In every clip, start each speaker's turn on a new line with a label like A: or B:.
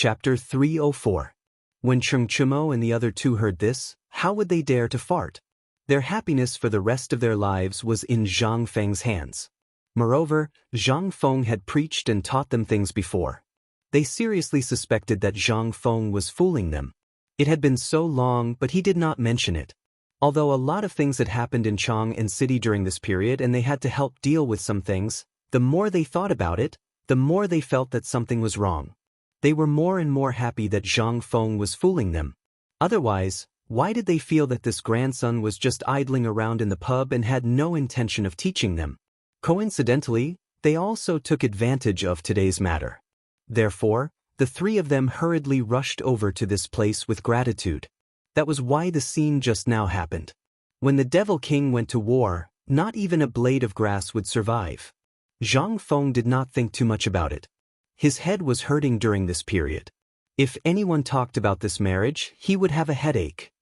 A: Chapter 304. When Xianxia and the other two heard this, how would they dare to fart? Their happiness for the rest of their lives was in Zhang Feng's hands. Moreover, Zhang Feng had preached and taught them things before. They seriously suspected that Zhang Feng was fooling them. It had been so long, but he did not mention it. Although a lot of things had happened in Chang and City during this period and they had to help deal with some things, the more they thought about it, the more they felt that something was wrong. They were more and more happy that Zhang Feng was fooling them. Otherwise, why did they feel that this grandson was just idling around in the pub and had no intention of teaching them? Coincidentally, they also took advantage of today's matter. Therefore, the three of them hurriedly rushed over to this place with gratitude. That was why the scene just now happened. When the Devil King went to war, not even a blade of grass would survive. Zhang Feng did not think too much about it. His head was hurting during this period. If anyone talked about this marriage, he would have a headache.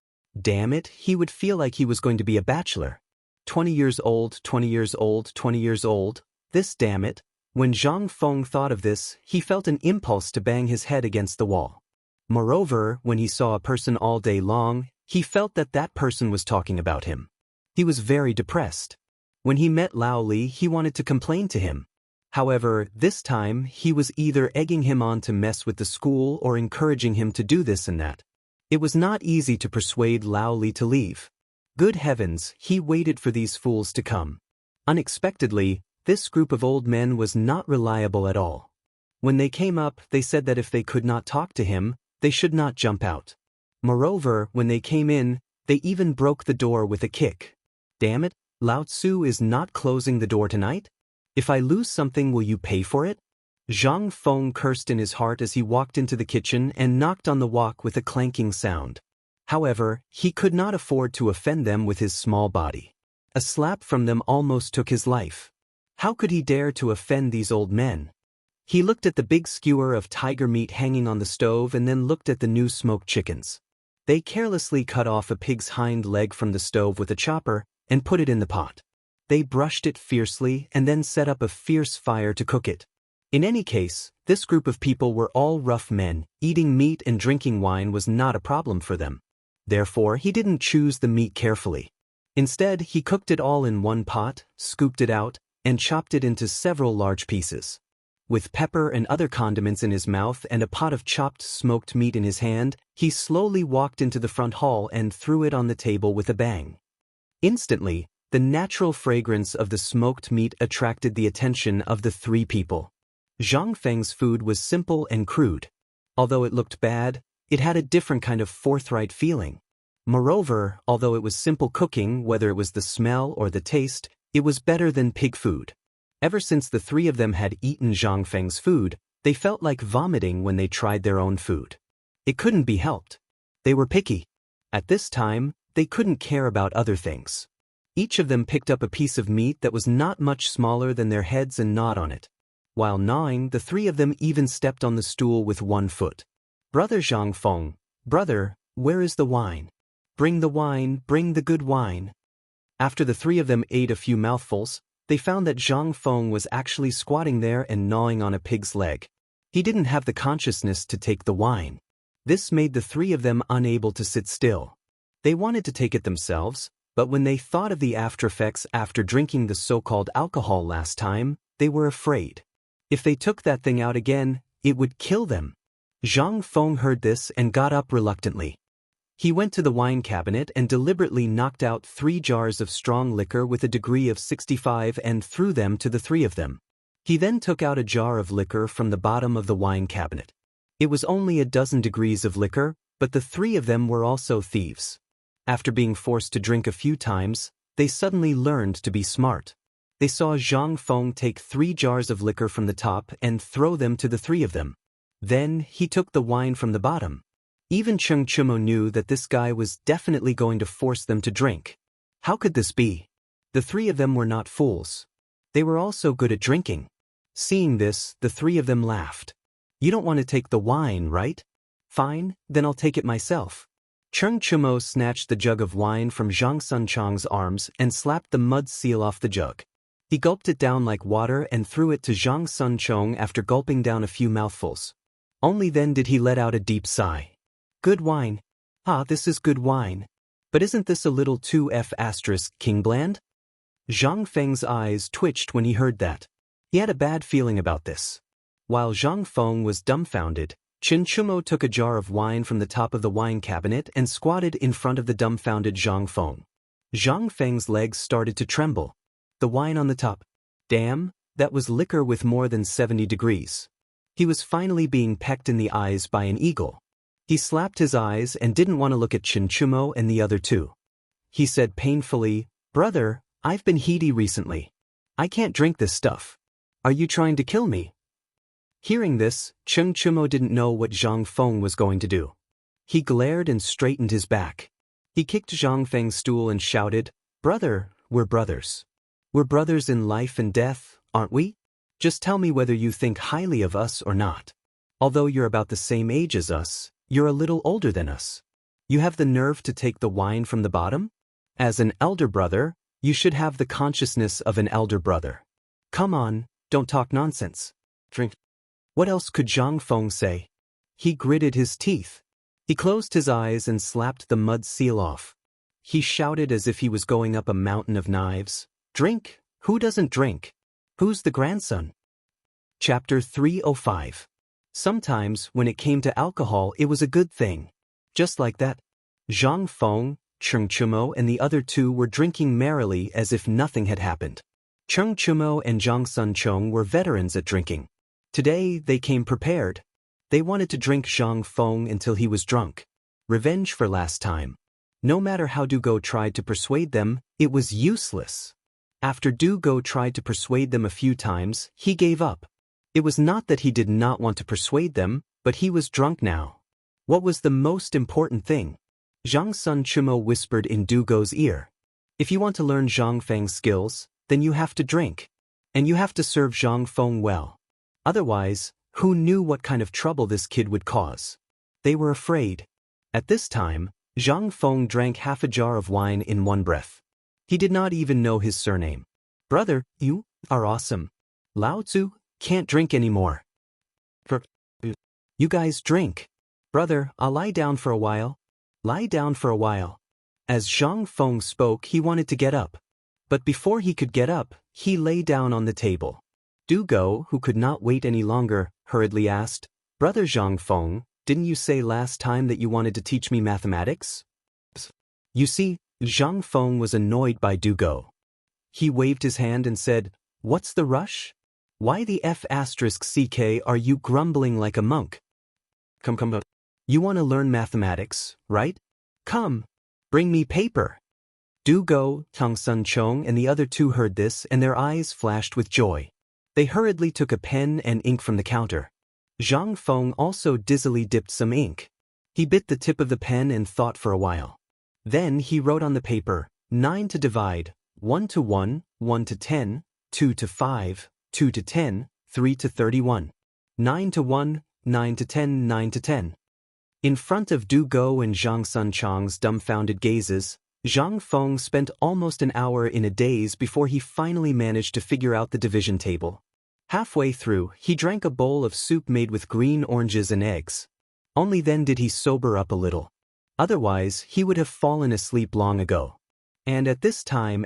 A: Damn it, he would feel like he was going to be a bachelor. 20 years old, 20 years old, 20 years old. This damn it. When Zhang Feng thought of this, he felt an impulse to bang his head against the wall. Moreover, when he saw a person all day long, he felt that that person was talking about him. He was very depressed. When he met Lao Li, he wanted to complain to him. However, this time, he was either egging him on to mess with the school or encouraging him to do this and that. It was not easy to persuade Lao Li to leave. Good heavens, he waited for these fools to come. Unexpectedly, this group of old men was not reliable at all. When they came up, they said that if they could not talk to him, they should not jump out. Moreover, when they came in, they even broke the door with a kick. Damn it, Lao Tzu is not closing the door tonight? If I lose something, will you pay for it? Zhang Feng cursed in his heart as he walked into the kitchen and knocked on the wok with a clanking sound. However, he could not afford to offend them with his small body. A slap from them almost took his life. How could he dare to offend these old men? He looked at the big skewer of tiger meat hanging on the stove and then looked at the new smoked chickens. They carelessly cut off a pig's hind leg from the stove with a chopper and put it in the pot. They brushed it fiercely and then set up a fierce fire to cook it. In any case, this group of people were all rough men. Eating meat and drinking wine was not a problem for them. Therefore, he didn't choose the meat carefully. Instead, he cooked it all in one pot, scooped it out, and chopped it into several large pieces. With pepper and other condiments in his mouth and a pot of chopped smoked meat in his hand, he slowly walked into the front hall and threw it on the table with a bang. Instantly, the natural fragrance of the smoked meat attracted the attention of the three people. Zhang Feng's food was simple and crude. Although it looked bad, it had a different kind of forthright feeling. Moreover, although it was simple cooking, whether it was the smell or the taste, it was better than pig food. Ever since the three of them had eaten Zhang Feng's food, they felt like vomiting when they tried their own food. It couldn't be helped. They were picky. At this time, they couldn't care about other things. Each of them picked up a piece of meat that was not much smaller than their heads and gnawed on it. While gnawing, the three of them even stepped on the stool with one foot. Brother Zhang Feng, brother, where is the wine? Bring the wine, bring the good wine. After the three of them ate a few mouthfuls, they found that Zhang Feng was actually squatting there and gnawing on a pig's leg. He didn't have the consciousness to take the wine. This made the three of them unable to sit still. They wanted to take it themselves, but when they thought of the aftereffects after drinking the so-called alcohol last time, they were afraid. If they took that thing out again, it would kill them. Zhang Feng heard this and got up reluctantly. He went to the wine cabinet and deliberately knocked out 3 jars of strong liquor with a degree of 65 and threw them to the three of them. He then took out a jar of liquor from the bottom of the wine cabinet. It was only a dozen degrees of liquor, but the three of them were also thieves. After being forced to drink a few times, they suddenly learned to be smart. They saw Zhang Feng take 3 jars of liquor from the top and throw them to the three of them. Then, he took the wine from the bottom. Even Xianxia knew that this guy was definitely going to force them to drink. How could this be? The three of them were not fools. They were also good at drinking. Seeing this, the three of them laughed. You don't want to take the wine, right? Fine, then I'll take it myself. Xianxia snatched the jug of wine from Zhang Sunchang's arms and slapped the mud seal off the jug. He gulped it down like water and threw it to Zhang Sunchang after gulping down a few mouthfuls. Only then did he let out a deep sigh. Good wine. Ah, this is good wine. But isn't this a little too King bland? Zhang Feng's eyes twitched when he heard that. He had a bad feeling about this. While Zhang Feng was dumbfounded, Chen Chumo took a jar of wine from the top of the wine cabinet and squatted in front of the dumbfounded Zhang Feng. Zhang Feng's legs started to tremble. The wine on the top. Damn, that was liquor with more than 70 degrees. He was finally being pecked in the eyes by an eagle. He slapped his eyes and didn't want to look at Chen Chumo and the other two. He said painfully, "Brother, I've been heady recently. I can't drink this stuff. Are you trying to kill me?" Hearing this, Chen Chumo didn't know what Zhang Feng was going to do. He glared and straightened his back. He kicked Zhang Feng's stool and shouted, "Brother, we're brothers. We're brothers in life and death, aren't we? Just tell me whether you think highly of us or not. Although you're about the same age as us, you're a little older than us. You have the nerve to take the wine from the bottom? As an elder brother, you should have the consciousness of an elder brother. Come on, don't talk nonsense. Drink." What else could Zhang Feng say? He gritted his teeth. He closed his eyes and slapped the mud seal off. He shouted as if he was going up a mountain of knives. Drink? Who doesn't drink? Who's the grandson? Chapter 305. Sometimes, when it came to alcohol, it was a good thing. Just like that, Zhang Feng, Chen Chumo and the other two were drinking merrily as if nothing had happened. Chen Chumo and Zhang Sunchong were veterans at drinking. Today, they came prepared. They wanted to drink Zhang Feng until he was drunk. Revenge for last time. No matter how Du Go tried to persuade them, it was useless. After Du Go tried to persuade them a few times, he gave up. It was not that he did not want to persuade them, but he was drunk now. What was the most important thing? Zhang Sun Chumo whispered in Du Go's ear. If you want to learn Zhang Feng's skills, then you have to drink. And you have to serve Zhang Feng well. Otherwise, who knew what kind of trouble this kid would cause? They were afraid. At this time, Zhang Feng drank half a jar of wine in one breath. He did not even know his surname. Brother, you are awesome. Lao Tzu can't drink anymore. You guys drink. Brother, I'll lie down for a while. Lie down for a while. As Zhang Feng spoke, he wanted to get up. But before he could get up, he lay down on the table. Du Go, who could not wait any longer, hurriedly asked, "Brother Zhang Feng, didn't you say last time that you wanted to teach me mathematics?" You see, Zhang Feng was annoyed by Du Go. He waved his hand and said, "What's the rush? Why the F***ck are you grumbling like a monk? Come. You want to learn mathematics, right? Come, bring me paper." Du Go, Tang Sun Chong and the other two heard this and their eyes flashed with joy. They hurriedly took a pen and ink from the counter. Zhang Feng also dizzily dipped some ink. He bit the tip of the pen and thought for a while. Then he wrote on the paper, 9 to divide, 1 to 1, 1 to 10, 2 to 5, 2 to 10, 3 to 31. 9 to 1, 9 to 10, 9 to 10. In front of Du Go and Zhang Sun Chong's dumbfounded gazes, Zhang Feng spent almost an hour in a daze before he finally managed to figure out the division table. Halfway through, he drank a bowl of soup made with green oranges and eggs. Only then did he sober up a little. Otherwise, he would have fallen asleep long ago. And at this time,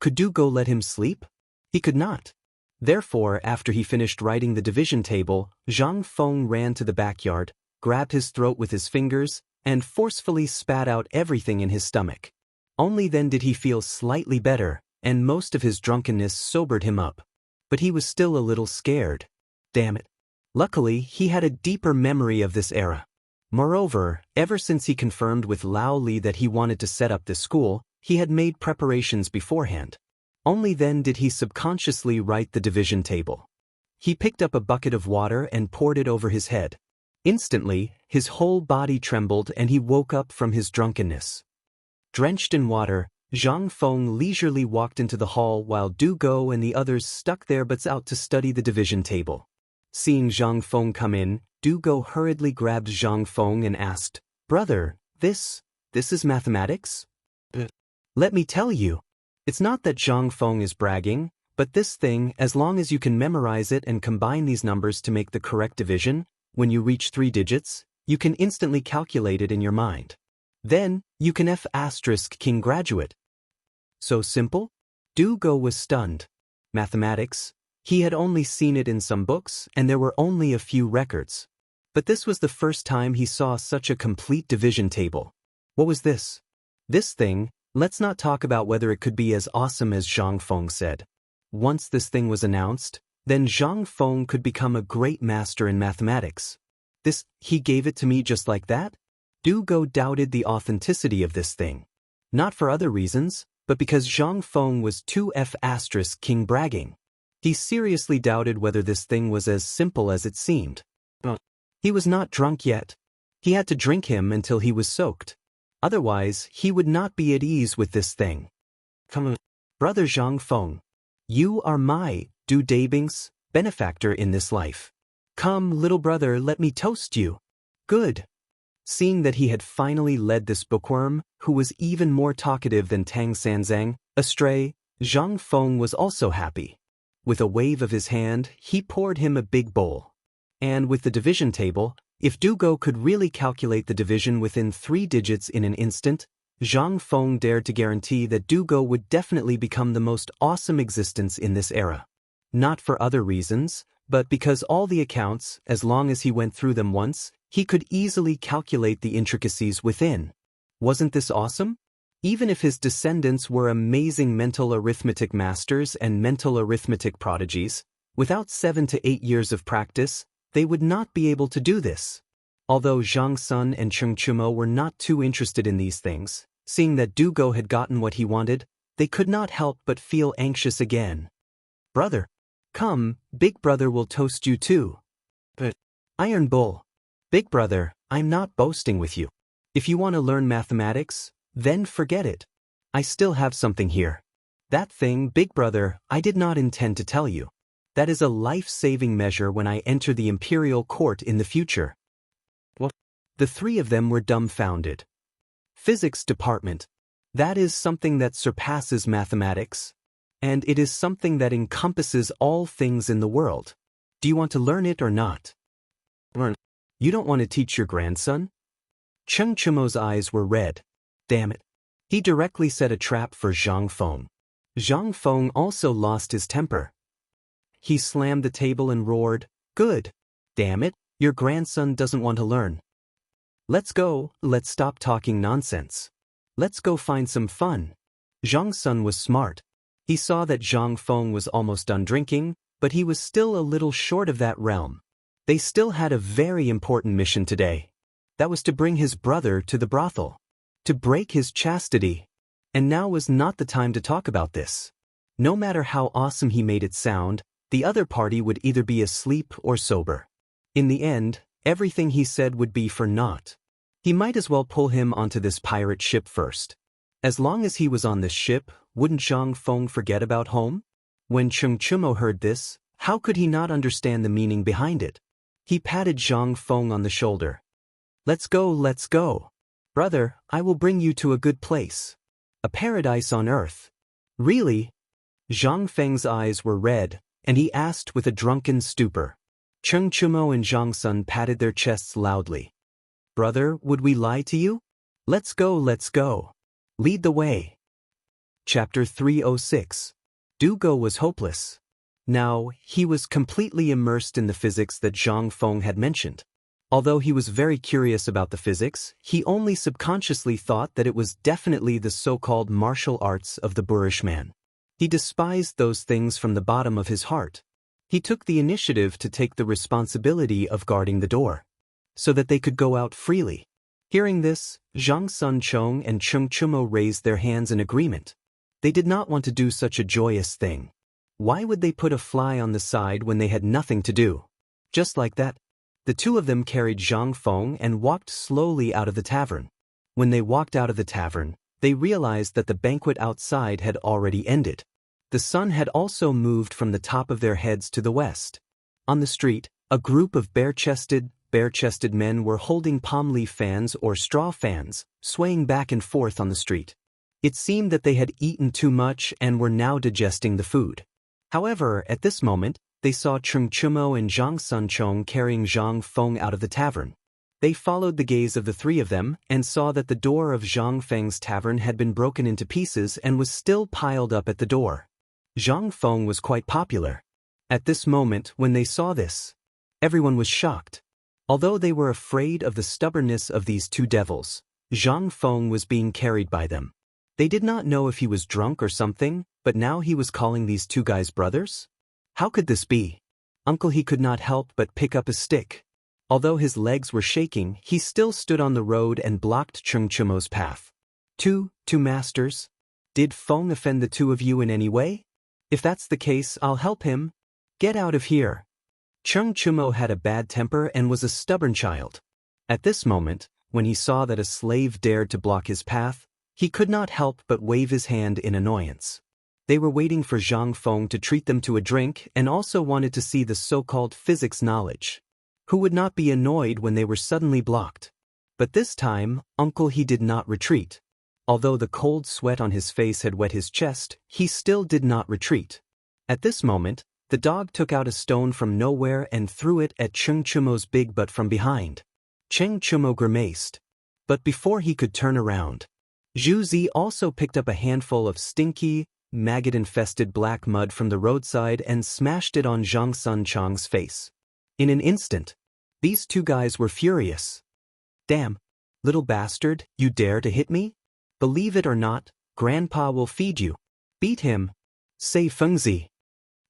A: could Du Go let him sleep? He could not. Therefore, after he finished writing the division table, Zhang Feng ran to the backyard, grabbed his throat with his fingers, and forcefully spat out everything in his stomach. Only then did he feel slightly better, and most of his drunkenness sobered him up. But he was still a little scared. Damn it. Luckily, he had a deeper memory of this era. Moreover, ever since he confirmed with Lao Li that he wanted to set up this school, he had made preparations beforehand. Only then did he subconsciously write the division table. He picked up a bucket of water and poured it over his head. Instantly, his whole body trembled and he woke up from his drunkenness. Drenched in water, Zhang Feng leisurely walked into the hall while Du Go and the others stuck their butts out to study the division table. Seeing Zhang Feng come in, Du Go hurriedly grabbed Zhang Feng and asked, "Brother, this is mathematics?" Let me tell you. It's not that Zhang Feng is bragging, but this thing, as long as you can memorize it and combine these numbers to make the correct division, When you reach 3 digits, you can instantly calculate it in your mind. Then, you can F*King graduate. So simple? Du Go was stunned. Mathematics? He had only seen it in some books, and there were only a few records. But this was the first time he saw such a complete division table. What was this? This thing, let's not talk about whether it could be as awesome as Zhang Feng said. Once this thing was announced, then Zhang Feng could become a great master in mathematics. He gave it to me just like that? Du Go doubted the authenticity of this thing. Not for other reasons, but because Zhang Feng was too F*King bragging. He seriously doubted whether this thing was as simple as it seemed. He was not drunk yet. He had to drink him until he was soaked. Otherwise, he would not be at ease with this thing. Come on, brother Zhang Feng. You are my benefactor in this life. Come, little brother, let me toast you. Good. Seeing that he had finally led this bookworm, who was even more talkative than Tang Sanzang, astray, Zhang Feng was also happy. With a wave of his hand, he poured him a big bowl. And with the division table, if Du Go could really calculate the division within 3 digits in an instant, Zhang Feng dared to guarantee that Du Go would definitely become the most awesome existence in this era. Not for other reasons, but because all the accounts, as long as he went through them once, he could easily calculate the intricacies within. Wasn't this awesome? Even if his descendants were amazing mental arithmetic masters and mental arithmetic prodigies, without 7 to 8 years of practice, they would not be able to do this. Although Zhang Sun and Cheng Chumo were not too interested in these things, seeing that Du Go had gotten what he wanted, they could not help but feel anxious again. Brother, come, big brother will toast you too. But, Iron Bull. Big brother, I'm not boasting with you. If you want to learn mathematics, then forget it. I still have something here. That thing, big brother, I did not intend to tell you. That is a life-saving measure when I enter the imperial court in the future. What? The 3 of them were dumbfounded. Physics department. That is something that surpasses mathematics. And it is something that encompasses all things in the world. Do you want to learn it or not? Learn. You don't want to teach your grandson? Cheng Chumo's eyes were red. Damn it. He directly set a trap for Zhang Feng. Zhang Feng also lost his temper. He slammed the table and roared, Good. Damn it, your grandson doesn't want to learn. Let's go, let's stop talking nonsense. Let's go find some fun. Zhang Sun was smart. He saw that Zhang Feng was almost done drinking, but he was still a little short of that realm. They still had a very important mission today. That was to bring his brother to the brothel. To break his chastity. And now was not the time to talk about this. No matter how awesome he made it sound, the other party would either be asleep or sober. In the end, everything he said would be for naught. He might as well pull him onto this pirate ship first. As long as he was on this ship, wouldn't Zhang Feng forget about home? When Cheng Chumo heard this, how could he not understand the meaning behind it? He patted Zhang Feng on the shoulder. Let's go, let's go. Brother, I will bring you to a good place. A paradise on earth. Really? Zhang Feng's eyes were red, and he asked with a drunken stupor. Cheng Chumo and Zhang Sun patted their chests loudly. Brother, would we lie to you? Let's go, let's go. Lead the way. Chapter 306. Du Go was hopeless. Now, he was completely immersed in the physics that Zhang Feng had mentioned. Although he was very curious about the physics, he only subconsciously thought that it was definitely the so-called martial arts of the boorish man. He despised those things from the bottom of his heart. He took the initiative to take the responsibility of guarding the door, so that they could go out freely. Hearing this, Zhang Sun Chong and Cheng Chumo raised their hands in agreement. They did not want to do such a joyous thing. Why would they put a fly on the side when they had nothing to do? Just like that, the 2 of them carried Zhang Feng and walked slowly out of the tavern. When they walked out of the tavern, they realized that the banquet outside had already ended. The sun had also moved from the top of their heads to the west. On the street, a group of bare-chested men were holding palm leaf fans or straw fans, swaying back and forth on the street. It seemed that they had eaten too much and were now digesting the food. However, at this moment, they saw Cheng Chumo and Zhang Sunchong carrying Zhang Feng out of the tavern. They followed the gaze of the three of them and saw that the door of Zhang Feng's tavern had been broken into pieces and was still piled up at the door. Zhang Feng was quite popular. At this moment, when they saw this, everyone was shocked. Although they were afraid of the stubbornness of these two devils, Zhang Feng was being carried by them. They did not know if he was drunk or something, but now he was calling these two guys brothers? How could this be? Uncle he could not help but pick up a stick. Although his legs were shaking, he still stood on the road and blocked Cheng Chumo's path. Two masters? Did Feng offend the two of you in any way? If that's the case, I'll help him. Get out of here. Cheng Chumo had a bad temper and was a stubborn child. At this moment, when he saw that a slave dared to block his path, he could not help but wave his hand in annoyance. They were waiting for Zhang Feng to treat them to a drink and also wanted to see the so-called physics knowledge. Who would not be annoyed when they were suddenly blocked? But this time, Uncle he did not retreat. Although the cold sweat on his face had wet his chest, he still did not retreat. At this moment, the dog took out a stone from nowhere and threw it at Cheng Chumo's big butt from behind. Cheng Chumo grimaced. But before he could turn around, Zhu Zi also picked up a handful of stinky, maggot-infested black mud from the roadside and smashed it on Zhang Sunchong's face. In an instant, these two guys were furious. Damn, little bastard, you dare to hit me? Believe it or not, Grandpa will feed you. Beat him. Say Fengzi.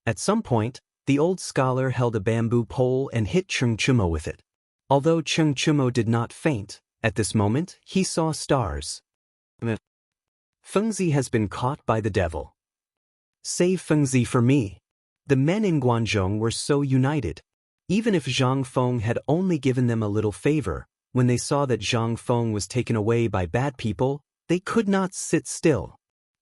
A: At some point, the old scholar held a bamboo pole and hit Cheng Chumo with it. Although Cheng Chumo did not faint, at this moment, he saw stars. Fengzi has been caught by the devil. Save Fengzi for me. The men in Guanzhong were so united. Even if Zhang Feng had only given them a little favor, when they saw that Zhang Feng was taken away by bad people, they could not sit still.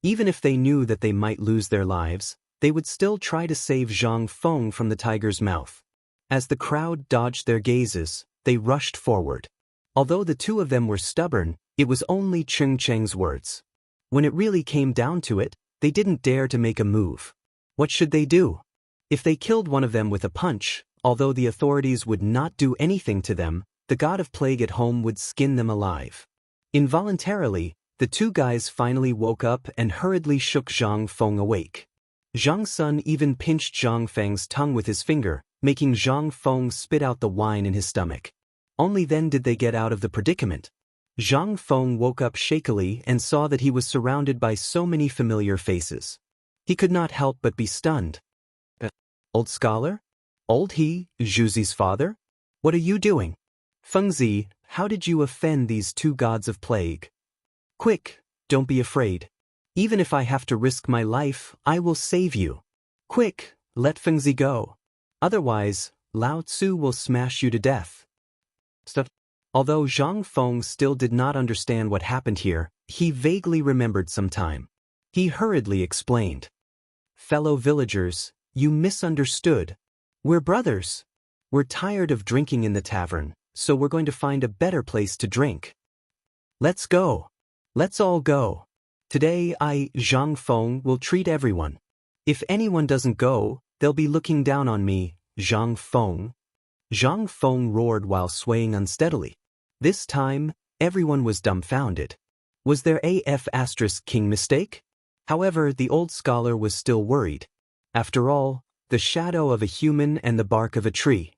A: Even if they knew that they might lose their lives, they would still try to save Zhang Feng from the tiger's mouth. As the crowd dodged their gazes, they rushed forward. Although the two of them were stubborn, it was only Cheng Cheng's words. When it really came down to it, they didn't dare to make a move. What should they do? If they killed one of them with a punch, although the authorities would not do anything to them, the god of plague at home would skin them alive. Involuntarily, the two guys finally woke up and hurriedly shook Zhang Feng awake. Zhang Sun even pinched Zhang Feng's tongue with his finger, making Zhang Feng spit out the wine in his stomach. Only then did they get out of the predicament. Zhang Feng woke up shakily and saw that he was surrounded by so many familiar faces. He could not help but be stunned. Old scholar? Old he, Zhuzi's father? What are you doing? Fengzi, how did you offend these two gods of plague? Quick, don't be afraid. Even if I have to risk my life, I will save you. Quick, let Fengzi go. Otherwise, Lao Tzu will smash you to death. Although Zhang Feng still did not understand what happened here, he vaguely remembered some time. He hurriedly explained. Fellow villagers, you misunderstood. We're brothers. We're tired of drinking in the tavern, so we're going to find a better place to drink. Let's go. Let's all go. Today I, Zhang Feng, will treat everyone. If anyone doesn't go, they'll be looking down on me, Zhang Feng. Zhang Feng roared while swaying unsteadily. This time, everyone was dumbfounded. Was there a *king mistake? However, the old scholar was still worried. After all, the shadow of a human and the bark of a tree.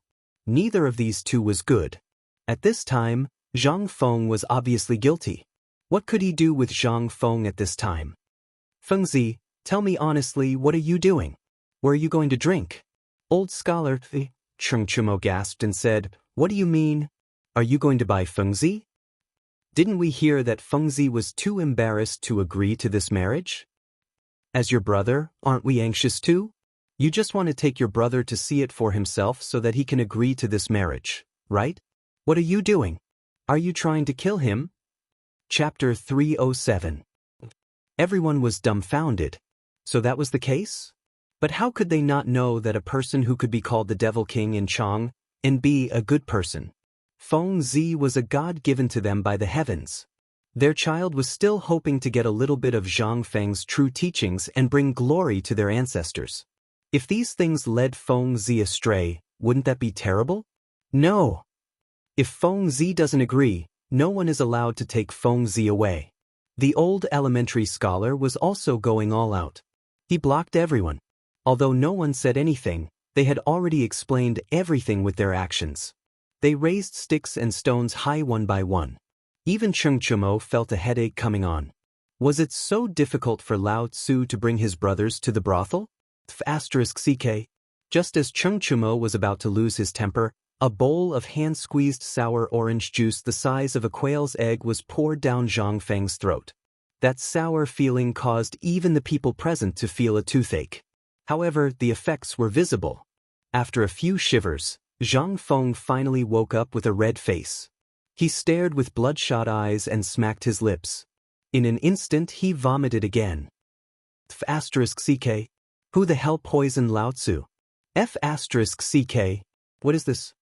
A: Neither of these two was good. At this time, Zhang Feng was obviously guilty. What could he do with Zhang Feng at this time? Fengzi, tell me honestly, what are you doing? Where are you going to drink? Old scholar, Cheng Chumo gasped and said, what do you mean? Are you going to buy Fengzi? Didn't we hear that Fengzi was too embarrassed to agree to this marriage? As your brother, aren't we anxious too? You just want to take your brother to see it for himself so that he can agree to this marriage, right? What are you doing? Are you trying to kill him? Chapter 307. Everyone was dumbfounded. So that was the case? But how could they not know that a person who could be called the Devil King in Chang and be a good person? Fengzi was a god given to them by the heavens. Their child was still hoping to get a little bit of Zhang Feng's true teachings and bring glory to their ancestors. If these things led Feng Zi astray, wouldn't that be terrible? No. If Feng Zi doesn't agree, no one is allowed to take Feng Zi away. The old elementary scholar was also going all out. He blocked everyone. Although no one said anything, they had already explained everything with their actions. They raised sticks and stones high one by one. Even Xianxia felt a headache coming on. Was it so difficult for Lao Tzu to bring his brothers to the brothel? *CK. Just as Xianxia was about to lose his temper, a bowl of hand-squeezed sour orange juice the size of a quail's egg was poured down Zhang Feng's throat. That sour feeling caused even the people present to feel a toothache. However, the effects were visible. After a few shivers, Zhang Feng finally woke up with a red face. He stared with bloodshot eyes and smacked his lips. In an instant he vomited again. *CK. Who the hell poisoned Lao Tzu? *CK. What is this?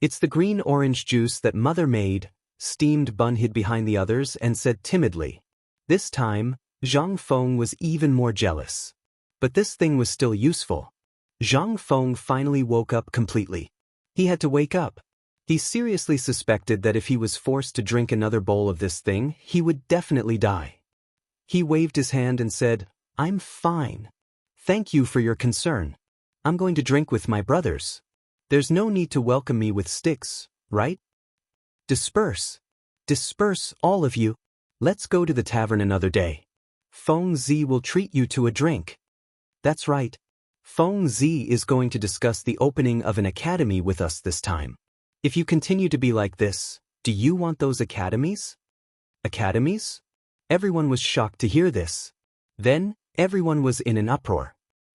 A: It's the green orange juice that mother made. Steamed Bun hid behind the others and said timidly. This time, Zhang Feng was even more jealous. But this thing was still useful. Zhang Feng finally woke up completely. He had to wake up. He seriously suspected that if he was forced to drink another bowl of this thing, he would definitely die. He waved his hand and said, "I'm fine. Thank you for your concern. I'm going to drink with my brothers. There's no need to welcome me with sticks, right? Disperse. Disperse, all of you. Let's go to the tavern another day. Feng Zi will treat you to a drink." That's right. Feng Zi is going to discuss the opening of an academy with us this time. If you continue to be like this, do you want those academies? Academies? Everyone was shocked to hear this. Then, everyone was in an uproar.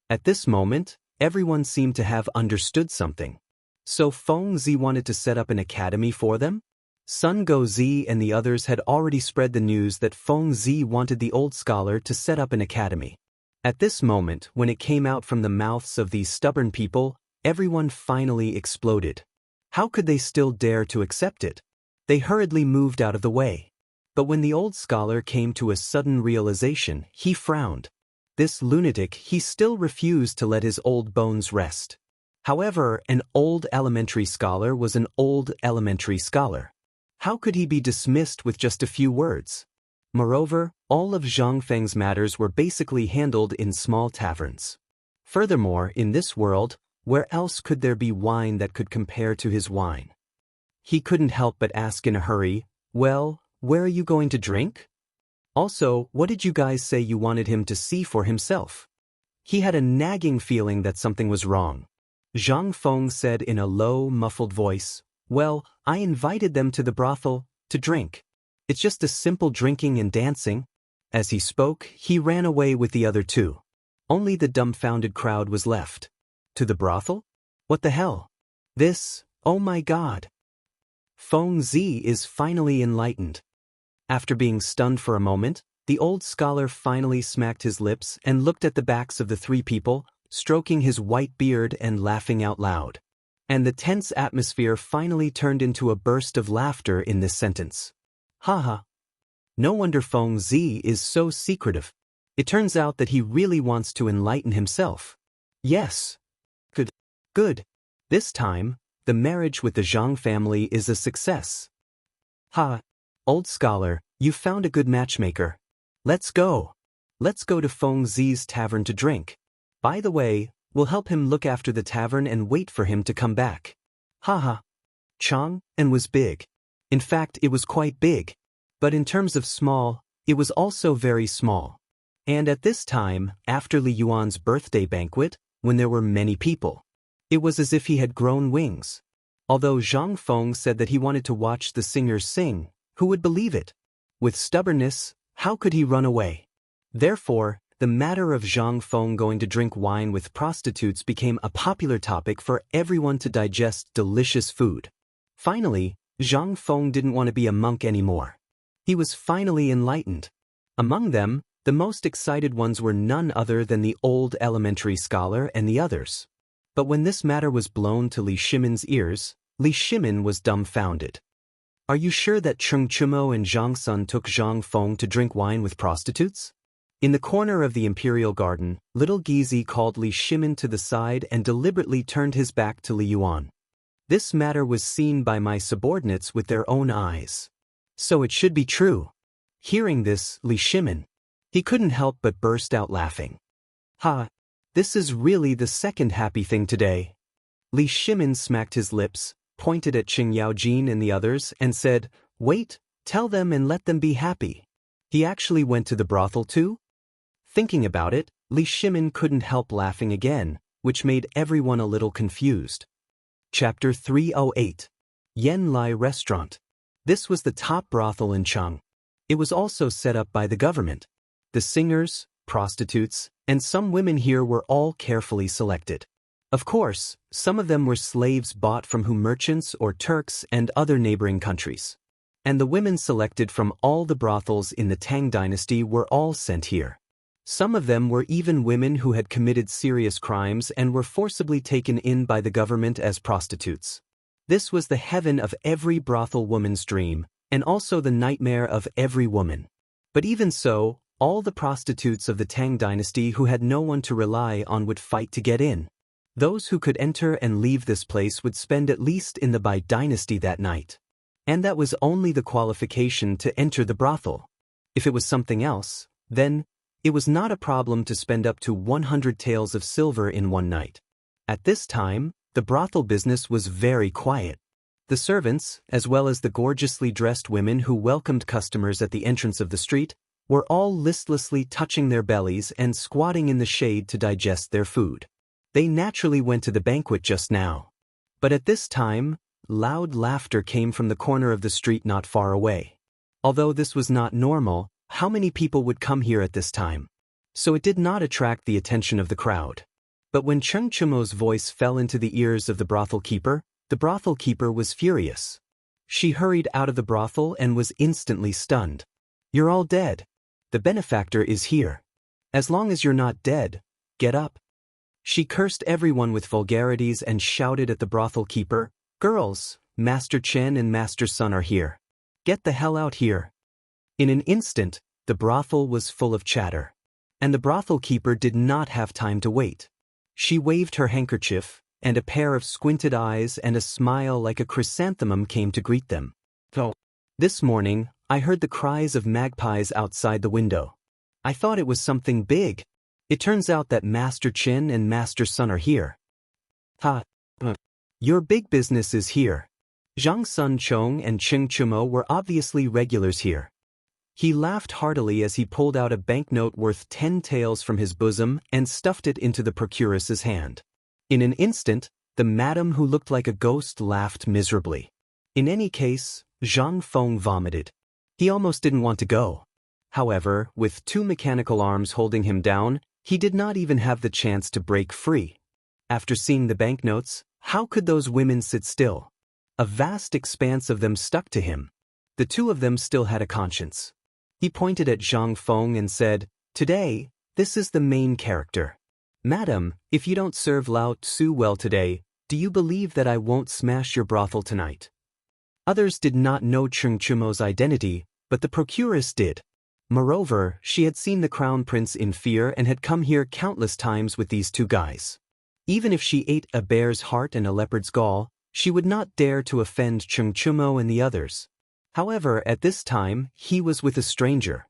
A: At this moment, everyone seemed to have understood something. So Feng Zi wanted to set up an academy for them? Sun Go-zi and the others had already spread the news that Feng Zi wanted the old scholar to set up an academy. At this moment, when it came out from the mouths of these stubborn people, everyone finally exploded. How could they still dare to accept it? They hurriedly moved out of the way. But when the old scholar came to a sudden realization, he frowned. This lunatic, he still refused to let his old bones rest. However, an old elementary scholar was an old elementary scholar. How could he be dismissed with just a few words? Moreover, all of Zhang Feng's matters were basically handled in small taverns. Furthermore, in this world, where else could there be wine that could compare to his wine? He couldn't help but ask in a hurry, "Well, where are you going to drink? Also, what did you guys say you wanted him to see for himself?" He had a nagging feeling that something was wrong. Zhang Feng said in a low, muffled voice, "Well, I invited them to the brothel, to drink. It's just a simple drinking and dancing." As he spoke, he ran away with the other two. Only the dumbfounded crowd was left. To the brothel? What the hell? This, oh my god. Feng Zi is finally enlightened. After being stunned for a moment, the old scholar finally smacked his lips and looked at the backs of the three people, stroking his white beard and laughing out loud. And the tense atmosphere finally turned into a burst of laughter in this sentence. Haha. No wonder Feng Zi is so secretive. It turns out that he really wants to enlighten himself. Yes. Good. Good. This time, the marriage with the Zhang family is a success. Ha. Old scholar, you found a good matchmaker. Let's go. Let's go to Feng Zi's tavern to drink. By the way, we'll help him look after the tavern and wait for him to come back. Haha. Chang, and was big. In fact, it was quite big. But in terms of small, it was also very small. And at this time, after Li Yuan's birthday banquet, when there were many people, it was as if he had grown wings. Although Zhang Feng said that he wanted to watch the singers sing, who would believe it? With stubbornness, how could he run away? Therefore, the matter of Zhang Feng going to drink wine with prostitutes became a popular topic for everyone to digest delicious food. Finally, Zhang Feng didn't want to be a monk anymore. He was finally enlightened. Among them, the most excited ones were none other than the old elementary scholar and the others. But when this matter was blown to Li Shimin's ears, Li Shimin was dumbfounded. Are you sure that Xianxia and Zhang Sun took Zhang Feng to drink wine with prostitutes? In the corner of the imperial garden, little Gizi called Li Shimin to the side and deliberately turned his back to Li Yuan. This matter was seen by my subordinates with their own eyes. So it should be true. Hearing this, Li Shimin, he couldn't help but burst out laughing. Ha! This is really the second happy thing today. Li Shimin smacked his lips, pointed at Qing Yaojin and the others, and said, "Wait, tell them and let them be happy. He actually went to the brothel too?" Thinking about it, Li Shimin couldn't help laughing again, which made everyone a little confused. Chapter 308. Yen Lai Restaurant. This was the top brothel in Chang. It was also set up by the government. The singers, prostitutes, and some women here were all carefully selected. Of course, some of them were slaves bought from merchants or Turks and other neighboring countries. And the women selected from all the brothels in the Tang dynasty were all sent here. Some of them were even women who had committed serious crimes and were forcibly taken in by the government as prostitutes. This was the heaven of every brothel woman's dream, and also the nightmare of every woman. But even so, all the prostitutes of the Tang dynasty who had no one to rely on would fight to get in. Those who could enter and leave this place would spend at least in the Bai dynasty that night. And that was only the qualification to enter the brothel. If it was something else, then it was not a problem to spend up to 100 taels of silver in one night. At this time, the brothel business was very quiet. The servants, as well as the gorgeously dressed women who welcomed customers at the entrance of the street, were all listlessly touching their bellies and squatting in the shade to digest their food. They naturally went to the banquet just now. But at this time, loud laughter came from the corner of the street not far away. Although this was not normal, how many people would come here at this time? So it did not attract the attention of the crowd. But when Cheng Chumo's voice fell into the ears of the brothel keeper was furious. She hurried out of the brothel and was instantly stunned. "You're all dead. The benefactor is here. As long as you're not dead, get up." She cursed everyone with vulgarities and shouted at the brothel keeper, "Girls, Master Chen and Master Sun are here. Get the hell out here." In an instant, the brothel was full of chatter. And the brothel keeper did not have time to wait. She waved her handkerchief, and a pair of squinted eyes and a smile like a chrysanthemum came to greet them. "Oh, this morning, I heard the cries of magpies outside the window. I thought it was something big. It turns out that Master Chen and Master Sun are here." "Ha! Your big business is here." Zhang Sun Chong and Cheng Chumo were obviously regulars here. He laughed heartily as he pulled out a banknote worth 10 taels from his bosom and stuffed it into the procuress's hand. In an instant, the madam who looked like a ghost laughed miserably. In any case, Zhang Feng vomited. He almost didn't want to go. However, with 2 mechanical arms holding him down, he did not even have the chance to break free. After seeing the banknotes, how could those women sit still? A vast expanse of them stuck to him. The 2 of them still had a conscience. He pointed at Zhang Feng and said, "Today, this is the main character. Madam, if you don't serve Lao Tzu well today, do you believe that I won't smash your brothel tonight?" Others did not know Cheng Chumo's identity, but the procuress did. Moreover, she had seen the crown prince in fear and had come here countless times with these 2 guys. Even if she ate a bear's heart and a leopard's gall, she would not dare to offend Cheng Chumo and the others. However, at this time, he was with a stranger.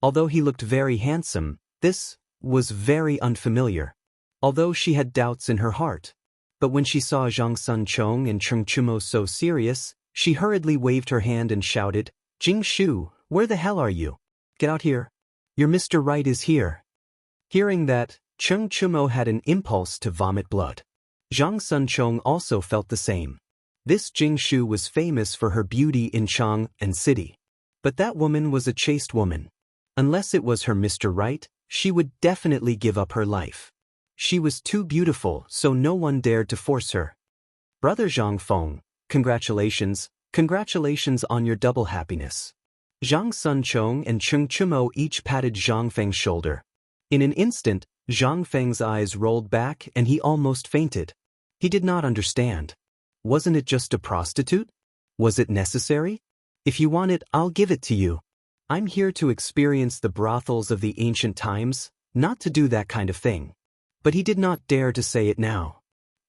A: Although he looked very handsome, this was very unfamiliar. Although she had doubts in her heart. But when she saw Zhang Sun Chong and Cheng Chumo so serious, she hurriedly waved her hand and shouted, "Jing Shu, where the hell are you? Get out here. Your Mr. Right is here." Hearing that, Cheng Chumo had an impulse to vomit blood. Zhang Sun Chong also felt the same. This Jing Shu was famous for her beauty in Chang and city. But that woman was a chaste woman. Unless it was her Mr. Right, she would definitely give up her life. She was too beautiful, so no one dared to force her. "Brother Zhang Feng, congratulations on your double happiness." Zhang Sun Chong and Cheng Chumo each patted Zhang Feng's shoulder. In an instant, Zhang Feng's eyes rolled back and he almost fainted. He did not understand. Wasn't it just a prostitute? Was it necessary? "If you want it, I'll give it to you. I'm here to experience the brothels of the ancient times, not to do that kind of thing. But he did not dare to say it now.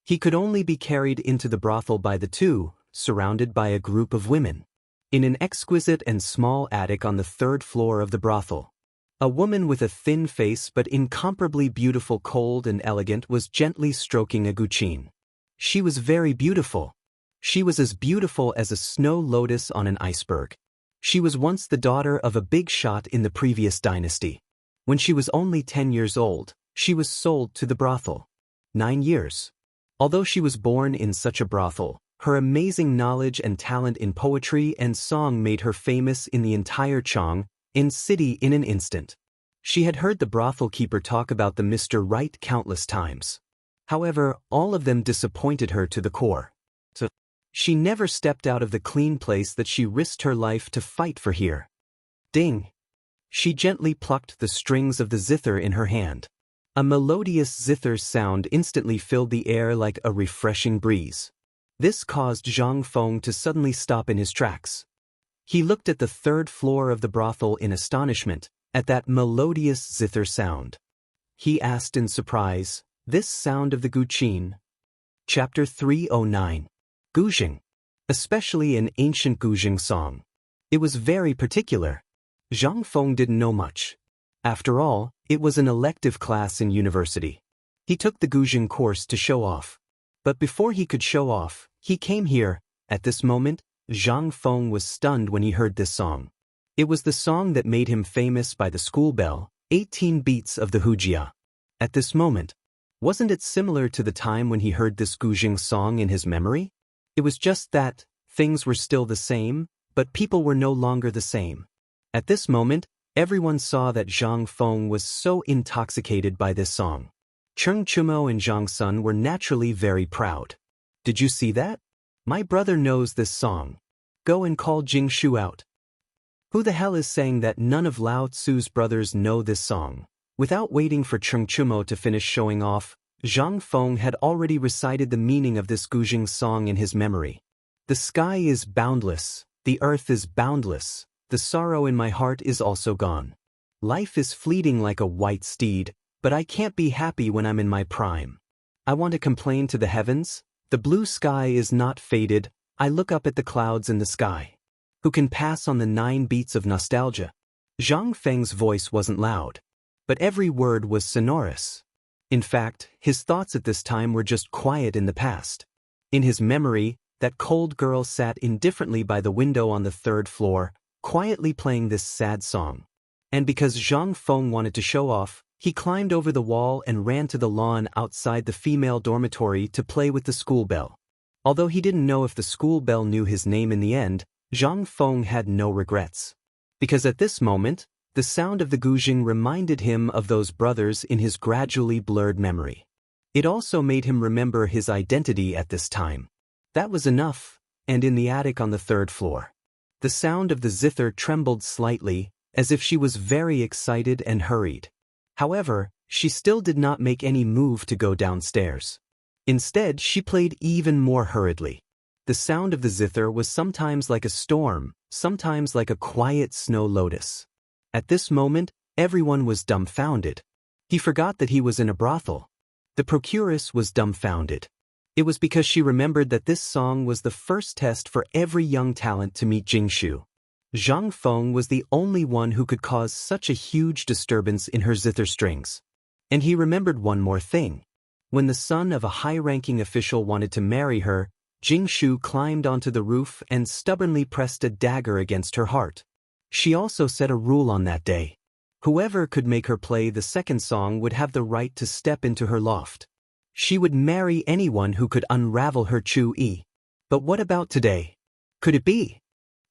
A: He could only be carried into the brothel by the two, surrounded by a group of women. In an exquisite and small attic on the third floor of the brothel, a woman with a thin face but incomparably beautiful, cold and elegant, was gently stroking a guqin. She was very beautiful. She was as beautiful as a snow lotus on an iceberg. She was once the daughter of a big shot in the previous dynasty. When she was only 10 years old, she was sold to the brothel. 9 years. Although she was born in such a brothel, her amazing knowledge and talent in poetry and song made her famous in the entire Chang city in an instant. She had heard the brothel keeper talk about the Mr. Right countless times. However, all of them disappointed her to the core. So, she never stepped out of the clean place that she risked her life to fight for here. Ding! She gently plucked the strings of the zither in her hand. A melodious zither sound instantly filled the air like a refreshing breeze. This caused Zhang Feng to suddenly stop in his tracks. He looked at the third floor of the brothel in astonishment, at that melodious zither sound. He asked in surprise, "This sound of the guqin?" Chapter 309. Guzheng. Especially an ancient Guzheng song. It was very particular. Zhang Feng didn't know much. After all, it was an elective class in university. He took the Guzheng course to show off. But before he could show off, he came here. At this moment, Zhang Feng was stunned when he heard this song. It was the song that made him famous by the school bell, 18 beats of the Wuxia. At this moment, wasn't it similar to the time when he heard this Guzheng song in his memory? It was just that, things were still the same, but people were no longer the same. At this moment, everyone saw that Zhang Feng was so intoxicated by this song. Cheng Chumo and Zhang Sun were naturally very proud. "Did you see that? My brother knows this song. Go and call Jing Shu out." Who the hell is saying that none of Lao Tzu's brothers know this song? Without waiting for Cheng Chumo to finish showing off, Zhang Feng had already recited the meaning of this Guzheng song in his memory. "The sky is boundless, the earth is boundless, the sorrow in my heart is also gone. Life is fleeting like a white steed, but I can't be happy when I'm in my prime. I want to complain to the heavens. The blue sky is not faded, I look up at the clouds in the sky. Who can pass on the 9 beats of nostalgia?" Zhang Feng's voice wasn't loud, but every word was sonorous. In fact, his thoughts at this time were just quiet in the past. In his memory, that cold girl sat indifferently by the window on the third floor, quietly playing this sad song. And because Zhang Feng wanted to show off, he climbed over the wall and ran to the lawn outside the female dormitory to play with the school bell. Although he didn't know if the school bell knew his name in the end, Zhang Feng had no regrets. Because at this moment, the sound of the Guzheng reminded him of those brothers in his gradually blurred memory. It also made him remember his identity at this time. That was enough, and in the attic on the third floor, the sound of the zither trembled slightly, as if she was very excited and hurried. However, she still did not make any move to go downstairs. Instead, she played even more hurriedly. The sound of the zither was sometimes like a storm, sometimes like a quiet snow lotus. At this moment, everyone was dumbfounded. He forgot that he was in a brothel. The procuress was dumbfounded. It was because she remembered that this song was the first test for every young talent to meet Jingshu. Zhang Feng was the only one who could cause such a huge disturbance in her zither strings. And he remembered one more thing. When the son of a high-ranking official wanted to marry her, Jingshu climbed onto the roof and stubbornly pressed a dagger against her heart. She also set a rule on that day. Whoever could make her play the second song would have the right to step into her loft. She would marry anyone who could unravel her Chu-yi. But what about today? Could it be?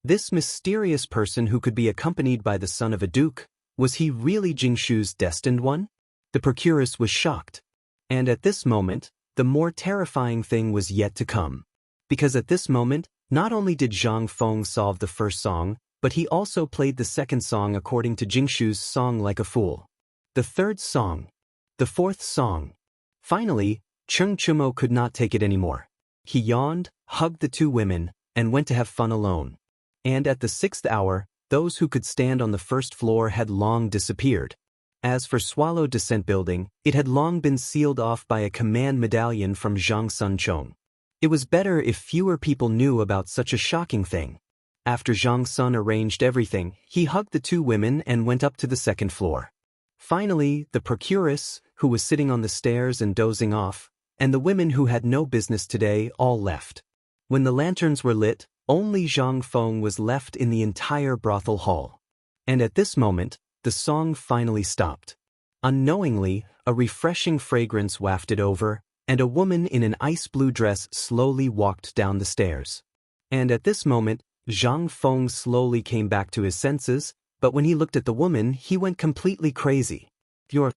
A: This mysterious person who could be accompanied by the son of a duke, was he really Jingshu's destined one? The procuress was shocked. And at this moment, the more terrifying thing was yet to come. Because at this moment, not only did Zhang Feng solve the first song, but he also played the second song according to Jingshu's song like a fool. The third song. The fourth song. Finally, Cheng Chumo could not take it anymore. He yawned, hugged the two women, and went to have fun alone. And at the 6th hour, Those who could stand on the first floor had long disappeared. As for Swallow Descent Building, it had long been sealed off by a command medallion from Zhang Sunchong. It was better if fewer people knew about such a shocking thing. After Zhang Sun arranged everything, he hugged the two women and went up to the second floor. Finally, the procuress, who was sitting on the stairs and dozing off, and the women who had no business today all left. When the lanterns were lit, only Zhang Feng was left in the entire brothel hall. And at this moment, the song finally stopped. Unknowingly, a refreshing fragrance wafted over, and a woman in an ice blue dress slowly walked down the stairs. And at this moment, Zhang Feng slowly came back to his senses, but when he looked at the woman, he went completely crazy. Your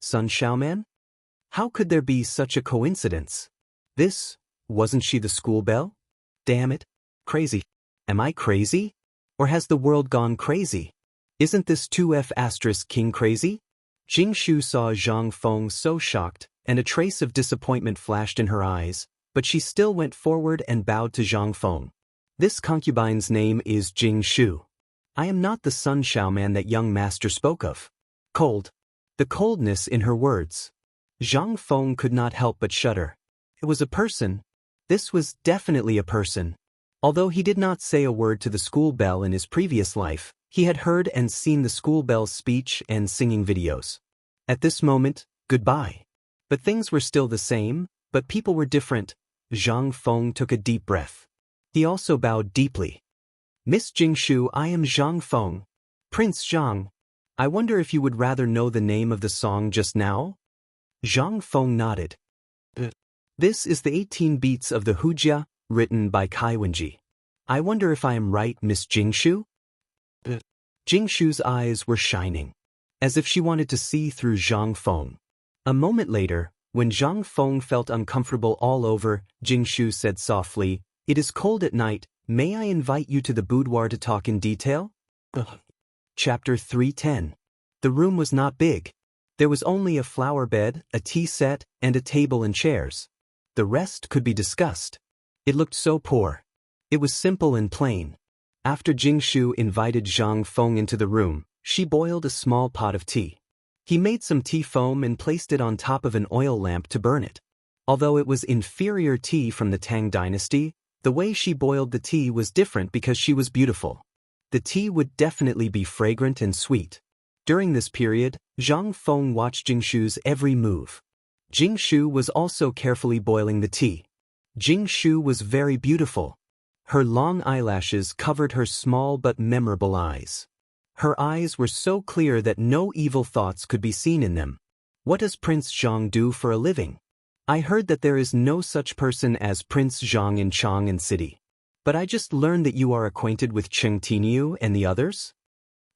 A: Sun Xiaoman? How could there be such a coincidence? Wasn't she the school belle? Damn it. Crazy. Am I crazy? Or has the world gone crazy? Isn't this 2F** king crazy? Jingshu saw Zhang Feng so shocked, and a trace of disappointment flashed in her eyes, but she still went forward and bowed to Zhang Feng. This concubine's name is Jingshu. I am not the Sun Xiaoman that young master spoke of. Cold. The coldness in her words. Zhang Feng could not help but shudder. It was a person. This was definitely a person. Although he did not say a word to the school bell in his previous life, he had heard and seen the school bell's speech and singing videos. At this moment, goodbye. But things were still the same, but people were different. Zhang Feng took a deep breath. He also bowed deeply. Miss Jingshu, I am Zhang Feng. Prince Zhang. I wonder if you would rather know the name of the song just now? Zhang Feng nodded. This is the 18 beats of the Wuxia, written by Kai Wenji. I wonder if I am right, Miss Jingshu? Jingshu's eyes were shining, as if she wanted to see through Zhang Feng. A moment later, when Zhang Feng felt uncomfortable all over, Jingshu said softly, "It is cold at night, may I invite you to the boudoir to talk in detail?" Chapter 310. The room was not big. There was only a flower bed, a tea set, and a table and chairs. The rest could be discussed. It looked so poor. It was simple and plain. After Jingshu invited Zhang Feng into the room, she boiled a small pot of tea. He made some tea foam and placed it on top of an oil lamp to burn it. Although it was inferior tea from the Tang dynasty, the way she boiled the tea was different because she was beautiful. The tea would definitely be fragrant and sweet. During this period, Zhang Feng watched Jingshu's every move. Jingshu was also carefully boiling the tea. Jingshu was very beautiful. Her long eyelashes covered her small but memorable eyes. Her eyes were so clear that no evil thoughts could be seen in them. What does Prince Zhang do for a living? I heard that there is no such person as Prince Zhang in Chang'an City. But I just learned that you are acquainted with Cheng Tiniu and the others?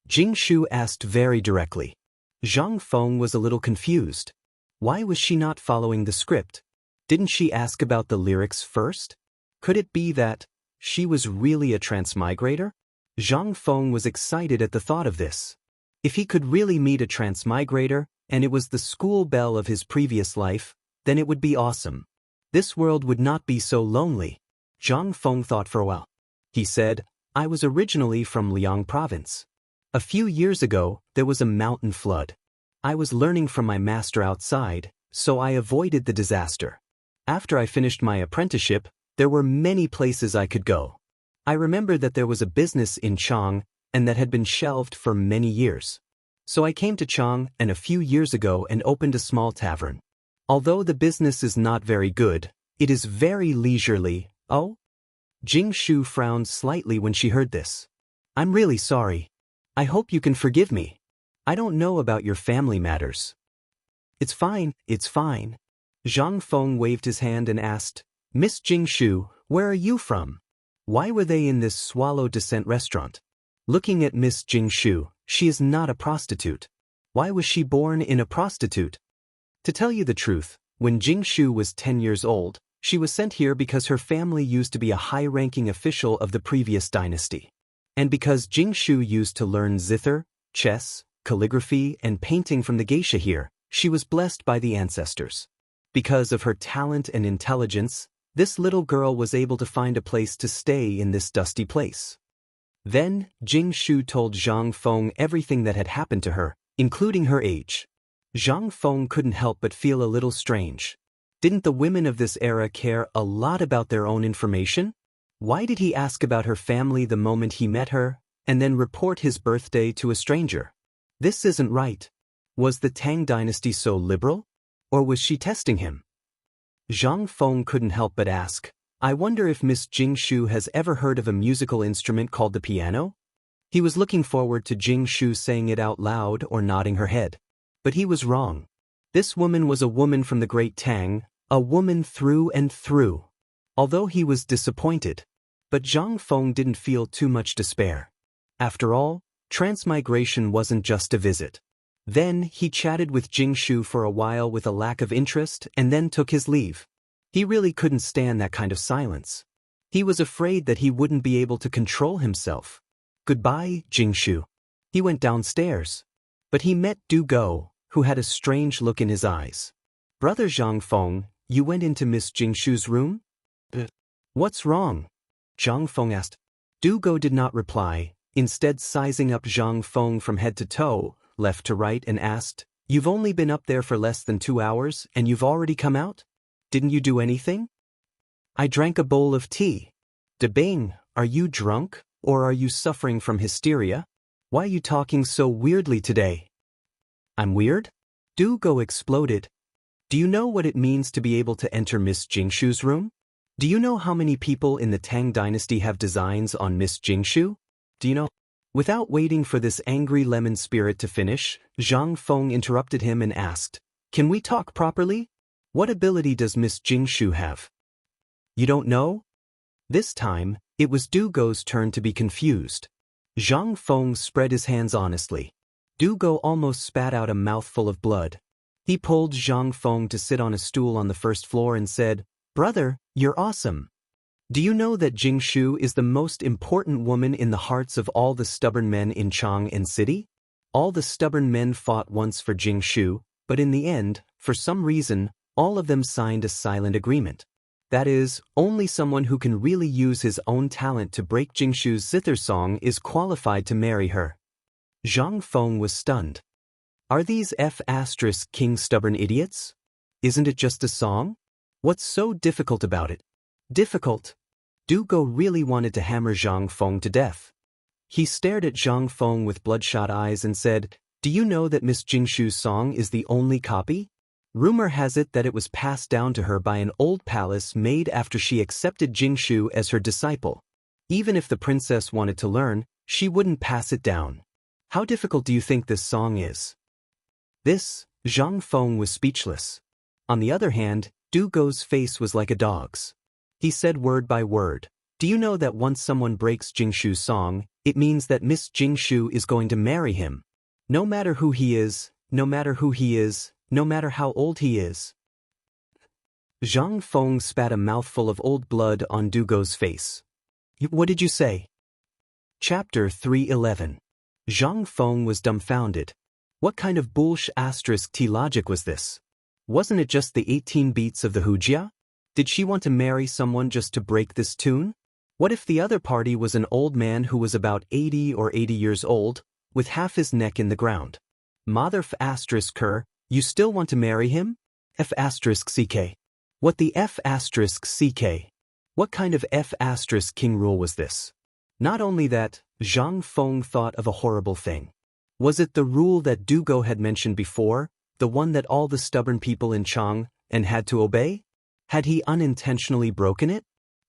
A: Jingshu asked very directly. Zhang Feng was a little confused. Why was she not following the script? Didn't she ask about the lyrics first? Could it be that she was really a transmigrator? Zhang Feng was excited at the thought of this. If he could really meet a transmigrator, and it was the school belle of his previous life, then it would be awesome. This world would not be so lonely. Zhang Feng thought for a while. He said, I was originally from Liang province. A few years ago, there was a mountain flood. I was learning from my master outside, so I avoided the disaster. After I finished my apprenticeship, there were many places I could go. I remember that there was a business in Chang, and that had been shelved for many years. So I came to Chang a few years ago and opened a small tavern. Although the business is not very good, it is very leisurely. Oh? Jingshu frowned slightly when she heard this. I'm really sorry. I hope you can forgive me. I don't know about your family matters. It's fine, it's fine. Zhang Feng waved his hand and asked, Miss Jingshu, where are you from? Why were they in this Swallow Descent restaurant? Looking at Miss Jingshu, she is not a prostitute. Why was she born in a prostitute? To tell you the truth, when Jingshu was 10 years old, she was sent here because her family used to be a high-ranking official of the previous dynasty. And because Jingshu used to learn zither, chess, calligraphy, and painting from the geisha here, she was blessed by the ancestors. Because of her talent and intelligence, this little girl was able to find a place to stay in this dusty place. Then, Jing Shu told Zhang Feng everything that had happened to her, including her age. Zhang Feng couldn't help but feel a little strange. Didn't the women of this era care a lot about their own information? Why did he ask about her family the moment he met her, and then report his birthday to a stranger? This isn't right. Was the Tang dynasty so liberal? Or was she testing him? Zhang Feng couldn't help but ask, I wonder if Miss Jing Shu has ever heard of a musical instrument called the piano? He was looking forward to Jing Shu saying it out loud or nodding her head. But he was wrong. This woman was a woman from the great Tang, a woman through and through. Although he was disappointed. But Zhang Feng didn't feel too much despair. After all, transmigration wasn't just a visit. Then he chatted with Jing Shu for a while with a lack of interest and then took his leave. He really couldn't stand that kind of silence. He was afraid that he wouldn't be able to control himself. Goodbye, Jing Shu. He went downstairs. But he met Du Go, who had a strange look in his eyes. Brother Zhang Feng, you went into Miss Jing Shu's room? What's wrong? Zhang Feng asked. Du Go did not reply, instead sizing up Zhang Feng from head to toe, left to right, and asked, You've only been up there for less than 2 hours and you've already come out? Didn't you do anything? I drank a bowl of tea. Bing, are you drunk, or are you suffering from hysteria? Why are you talking so weirdly today? I'm weird? Du Go exploded. Do you know what it means to be able to enter Miss Jing Shu's room? Do you know how many people in the Tang dynasty have designs on Miss Jing Shu? Do you know? Without waiting for this angry lemon spirit to finish, Zhang Feng interrupted him and asked, Can we talk properly? What ability does Miss Jing Shu have? You don't know? This time, it was Du Go's turn to be confused. Zhang Feng spread his hands honestly. Du Go almost spat out a mouthful of blood. He pulled Zhang Feng to sit on a stool on the first floor and said, Brother, you're awesome. Do you know that Jing Shu is the most important woman in the hearts of all the stubborn men in Chang and City? All the stubborn men fought once for Jing Shu, but in the end, for some reason, all of them signed a silent agreement. That is, only someone who can really use his own talent to break Jing Shu's zither song is qualified to marry her. Zhang Feng was stunned. Are these King stubborn idiots? Isn't it just a song? What's so difficult about it? Difficult? Du Go really wanted to hammer Zhang Feng to death. He stared at Zhang Feng with bloodshot eyes and said, Do you know that Miss Jing Shu's song is the only copy? Rumor has it that it was passed down to her by an old palace made after she accepted Jing Shu as her disciple. Even if the princess wanted to learn, she wouldn't pass it down. How difficult do you think this song is? Zhang Feng was speechless. On the other hand, Du Go's face was like a dog's. He said word by word, Do you know that once someone breaks Jing Shu's song, it means that Miss Jing Shu is going to marry him? No matter who he is, no matter who he is, no matter how old he is. Zhang Feng spat a mouthful of old blood on Du Go's face. What did you say? Chapter 311. Zhang Feng was dumbfounded. What kind of *T logic was this? Wasn't it just the 18 beats of the Wuxia? Did she want to marry someone just to break this tune? What if the other party was an old man who was about 80 or 80 years old, with half his neck in the ground? Mother F***er, you still want to marry him? F***ck. What the F***ck? What kind of F***king rule was this? Not only that, Zhang Feng thought of a horrible thing. Was it the rule that Du Go had mentioned before, the one that all the stubborn people in Chang and had to obey? Had he unintentionally broken it?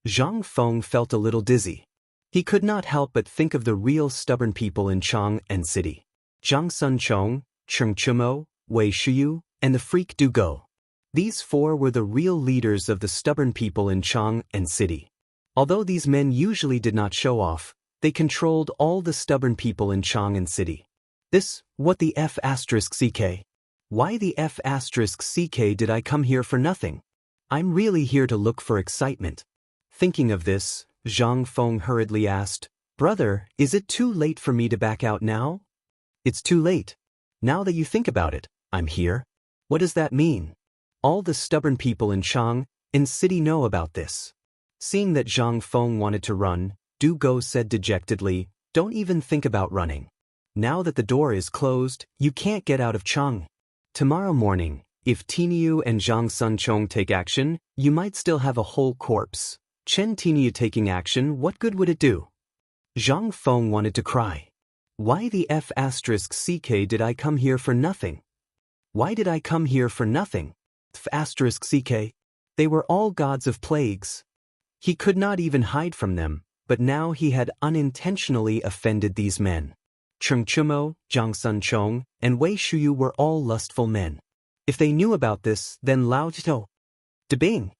A: Zhang Feng felt a little dizzy. He could not help but think of the real stubborn people in Chang and City. Zhang Sunchong, Cheng Chumo, Wei Shuyu, and the freak Du Go. These four were the real leaders of the stubborn people in Chang and City. Although these men usually did not show off, they controlled all the stubborn people in Chang and City. What the F***ck? Why the F***ck did I come here for nothing? I'm really here to look for excitement. Thinking of this, Zhang Feng hurriedly asked, Brother, is it too late for me to back out now? It's too late. Now that you think about it, I'm here. What does that mean? All the stubborn people in Chang and City know about this. Seeing that Zhang Feng wanted to run, Du Go said dejectedly, Don't even think about running. Now that the door is closed, you can't get out of Chang. Tomorrow morning, if Tiniu and Zhang Sunchong take action, you might still have a whole corpse. Chen Tiniu taking action, what good would it do? Zhang Feng wanted to cry. Why the F***ck did I come here for nothing? Why did I come here for nothing? F***ck. They were all gods of plagues. He could not even hide from them, but now he had unintentionally offended these men. Cheng Chumo, Zhang Sunchong, and Wei Shuyu were all lustful men. If they knew about this, then Lao Zhou. Debing,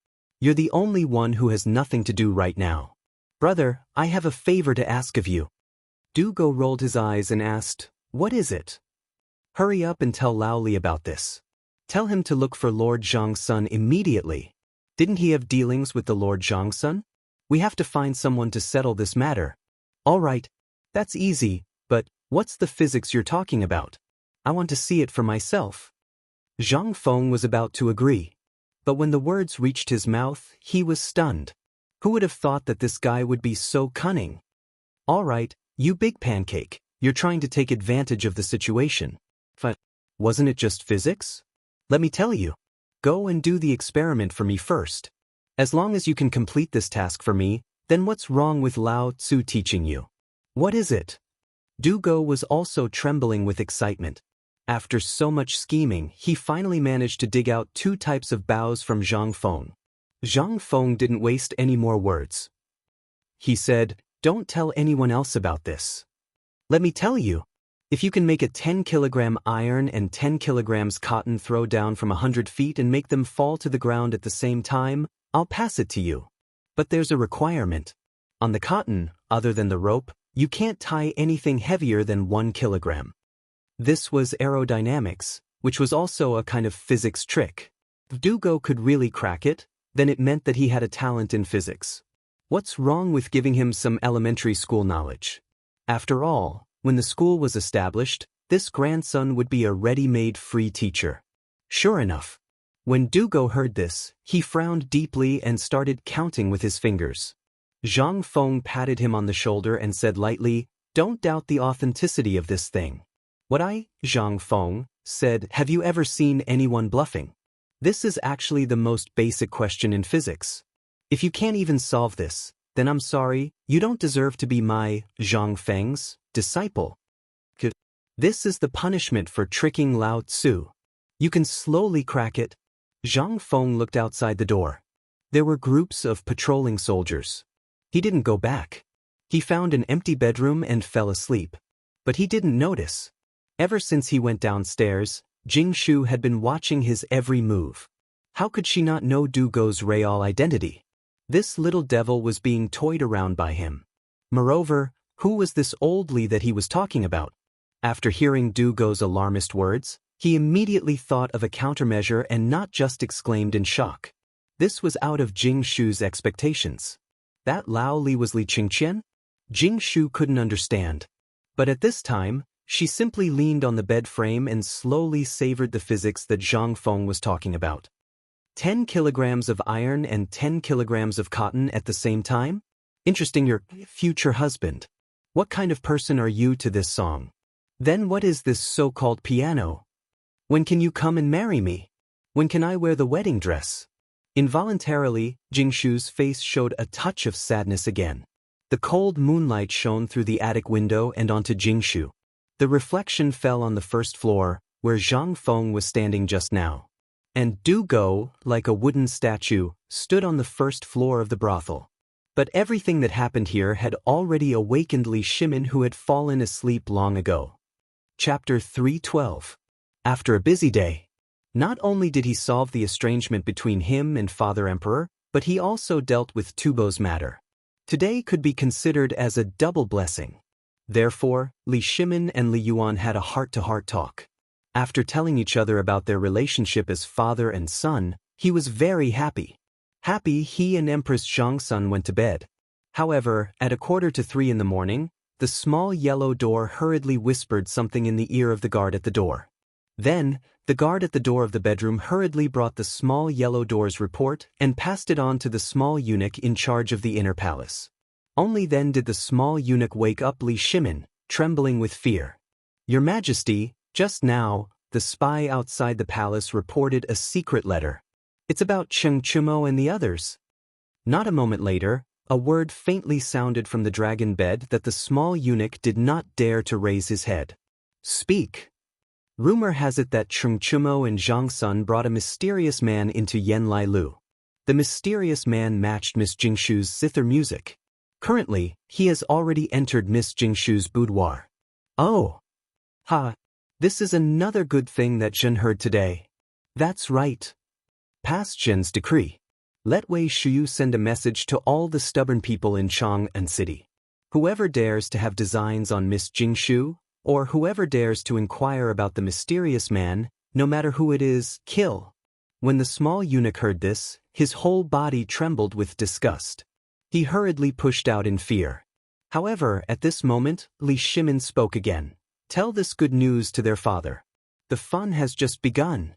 A: you're the only one who has nothing to do right now. Brother, I have a favor to ask of you. Du Go rolled his eyes and asked, what is it? Hurry up and tell Lao Li about this. Tell him to look for Lord Zhang Sun immediately. Didn't he have dealings with the Lord Zhang Sun? We have to find someone to settle this matter. All right, that's easy, but what's the physics you're talking about? I want to see it for myself. Zhang Feng was about to agree. But when the words reached his mouth, he was stunned. Who would have thought that this guy would be so cunning? All right, you big pancake, you're trying to take advantage of the situation. But wasn't it just physics? Let me tell you. Go and do the experiment for me first. As long as you can complete this task for me, then what's wrong with Lao Tzu teaching you? What is it? Du Go was also trembling with excitement. After so much scheming, he finally managed to dig out 2 types of bows from Zhang Feng. Zhang Feng didn't waste any more words. He said, don't tell anyone else about this. Let me tell you. If you can make a 10-kilogram iron and 10 kilograms cotton throw down from 100 feet and make them fall to the ground at the same time, I'll pass it to you. But there's a requirement. On the cotton, other than the rope, you can't tie anything heavier than 1 kilogram. This was aerodynamics, which was also a kind of physics trick. If Du Go could really crack it, then it meant that he had a talent in physics. What's wrong with giving him some elementary school knowledge? After all, when the school was established, this grandson would be a ready-made free teacher. Sure enough. When Du Go heard this, he frowned deeply and started counting with his fingers. Zhang Feng patted him on the shoulder and said lightly, don't doubt the authenticity of this thing. What Zhang Feng, said, have you ever seen anyone bluffing? This is actually the most basic question in physics. If you can't even solve this, then I'm sorry, you don't deserve to be my, Zhang Feng's, disciple. This is the punishment for tricking Lao Tzu. You can slowly crack it. Zhang Feng looked outside the door. There were groups of patrolling soldiers. He didn't go back. He found an empty bedroom and fell asleep. But he didn't notice. Ever since he went downstairs, Jing Shu had been watching his every move. How could she not know Du Go's real identity? This little devil was being toyed around by him. Moreover, who was this old Li that he was talking about? After hearing Du Go's alarmist words, he immediately thought of a countermeasure and not just exclaimed in shock. This was out of Jing Shu's expectations. That Lao Li was Li Qingqian? Jing Shu couldn't understand. But at this time, she simply leaned on the bed frame and slowly savored the physics that Zhang Feng was talking about. 10 kilograms of iron and 10 kilograms of cotton at the same time? Interesting, your future husband. What kind of person are you to this song? Then what is this so-called piano? When can you come and marry me? When can I wear the wedding dress? Involuntarily, Jing Shu's face showed a touch of sadness again. The cold moonlight shone through the attic window and onto Jing Shu. The reflection fell on the first floor, where Zhang Feng was standing just now. And Du Go, like a wooden statue, stood on the first floor of the brothel. But everything that happened here had already awakened Li Shimin, who had fallen asleep long ago. Chapter 312. After a busy day. Not only did he solve the estrangement between him and Father Emperor, but he also dealt with Tubo's matter. Today could be considered as a double blessing. Therefore, Li Shimin and Li Yuan had a heart-to-heart talk. After telling each other about their relationship as father and son, he was very happy. Happy he and Empress Zhangsun went to bed. However, at 2:45 in the morning, the small yellow door hurriedly whispered something in the ear of the guard at the door. Then, the guard at the door of the bedroom hurriedly brought the small yellow door's report and passed it on to the small eunuch in charge of the inner palace. Only then did the small eunuch wake up Li Shimin, trembling with fear. "Your Majesty, just now, the spy outside the palace reported a secret letter. It's about Cheng Chumo and the others." Not a moment later, a word faintly sounded from the dragon bed that the small eunuch did not dare to raise his head. "Speak." Rumor has it that Cheng Chumo and Zhang Sun brought a mysterious man into Yen Lai Lu. The mysterious man matched Miss Jingshu's zither music. Currently, he has already entered Miss Jingshu's boudoir. Oh! Ha! This is another good thing that Zhen heard today. That's right. Pass Zhen's decree. Let Wei Shuyu send a message to all the stubborn people in Chang'an City. Whoever dares to have designs on Miss Jingshu, or whoever dares to inquire about the mysterious man, no matter who it is, kill. When the small eunuch heard this, his whole body trembled with disgust. He hurriedly pushed out in fear. However, at this moment, Li Shimin spoke again. "Tell this good news to their father. The fun has just begun."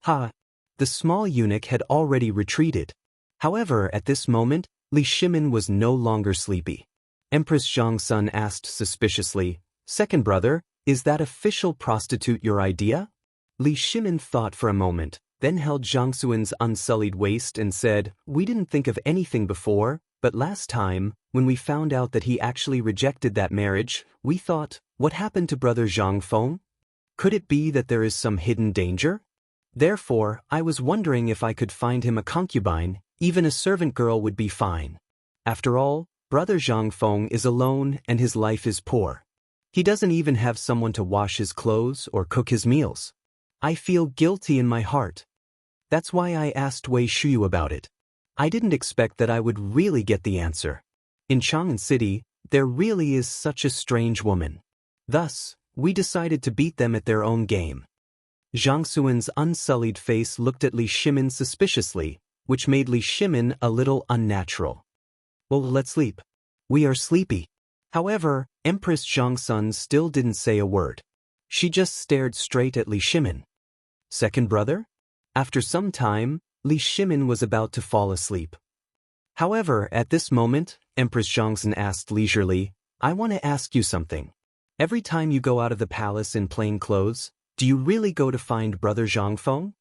A: Ha! The small eunuch had already retreated. However, at this moment, Li Shimin was no longer sleepy. Empress Zhang Sun asked suspiciously, "Second brother, is that official prostitute your idea?" Li Shimin thought for a moment, then held Zhang Suan's unsullied waist and said, "We didn't think of anything before, but last time, when we found out that he actually rejected that marriage, we thought, what happened to brother Zhang Feng? Could it be that there is some hidden danger? Therefore, I was wondering if I could find him a concubine, even a servant girl would be fine. After all, brother Zhang Feng is alone and his life is poor. He doesn't even have someone to wash his clothes or cook his meals. I feel guilty in my heart. That's why I asked Wei Shuyu about it. I didn't expect that I would really get the answer. In Chang'an City, there really is such a strange woman. Thus, we decided to beat them at their own game." Zhang Suan's unsullied face looked at Li Shimin suspiciously, which made Li Shimin a little unnatural. "Well, let's sleep. We are sleepy." However, Empress Zhang Sun still didn't say a word. She just stared straight at Li Shimin. "Second brother?" After some time, Li Shimin was about to fall asleep. However, at this moment, Empress Zhangsun asked leisurely, "I want to ask you something. Every time you go out of the palace in plain clothes, do you really go to find brother Zhang Feng?"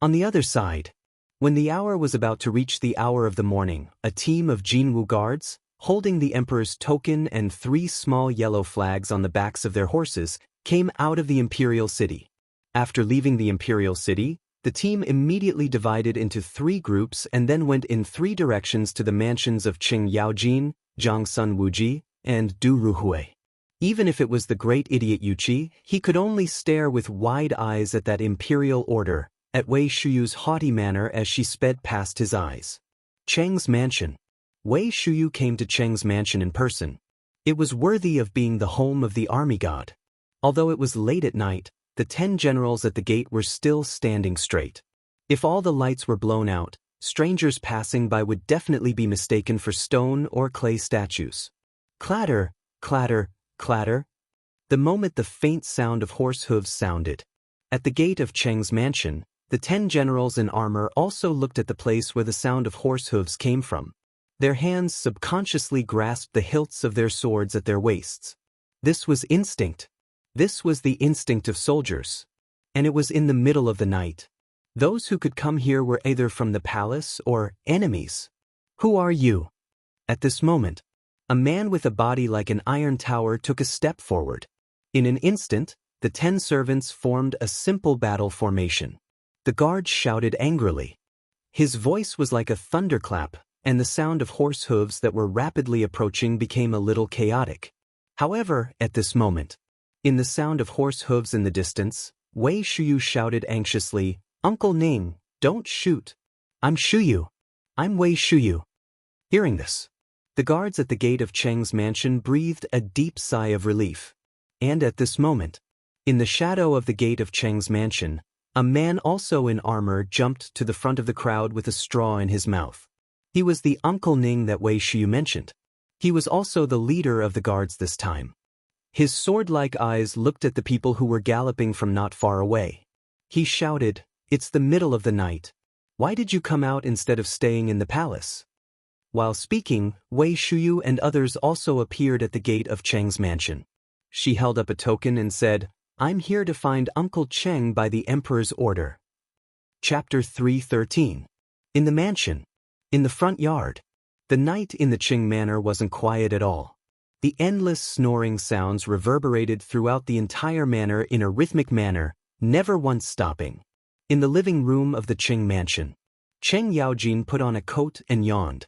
A: On the other side, when the hour was about to reach the hour of the morning, a team of Jinwu guards, holding the emperor's token and 3 small yellow flags on the backs of their horses, came out of the imperial city. After leaving the imperial city, the team immediately divided into 3 groups and then went in 3 directions to the mansions of Qing Yaojin, Zhang Sun Wuji, and Du Ruhui. Even if it was the great idiot Yuqi, he could only stare with wide eyes at that imperial order, at Wei Shuyu's haughty manner as she sped past his eyes. Cheng's mansion. Wei Shuyu came to Cheng's mansion in person. It was worthy of being the home of the army god. Although it was late at night, the 10 generals at the gate were still standing straight. If all the lights were blown out, strangers passing by would definitely be mistaken for stone or clay statues. Clatter, clatter, clatter. The moment the faint sound of horse hooves sounded. At the gate of Cheng's mansion, the 10 generals in armor also looked at the place where the sound of horse hooves came from. Their hands subconsciously grasped the hilts of their swords at their waists. This was instinct. This was the instinct of soldiers. And it was in the middle of the night. Those who could come here were either from the palace or enemies. "Who are you?" At this moment, a man with a body like an iron tower took a step forward. In an instant, the 10 servants formed a simple battle formation. The guards shouted angrily. His voice was like a thunderclap, and the sound of horse hooves that were rapidly approaching became a little chaotic. However, at this moment, in the sound of horse hooves in the distance, Wei Shuyu shouted anxiously, "Uncle Ning, don't shoot. I'm Shuyu. I'm Wei Shuyu." Hearing this, the guards at the gate of Cheng's mansion breathed a deep sigh of relief. And at this moment, in the shadow of the gate of Cheng's mansion, a man also in armor jumped to the front of the crowd with a straw in his mouth. He was the Uncle Ning that Wei Shuyu mentioned. He was also the leader of the guards this time. His sword-like eyes looked at the people who were galloping from not far away. He shouted, "It's the middle of the night. Why did you come out instead of staying in the palace?" While speaking, Wei Shuyu and others also appeared at the gate of Cheng's mansion. She held up a token and said, "I'm here to find Uncle Cheng by the Emperor's order." Chapter 313. In the mansion. In the front yard. The night in the Qing manor wasn't quiet at all. The endless snoring sounds reverberated throughout the entire manor in a rhythmic manner, never once stopping. In the living room of the Qing mansion, Cheng Yaojin put on a coat and yawned.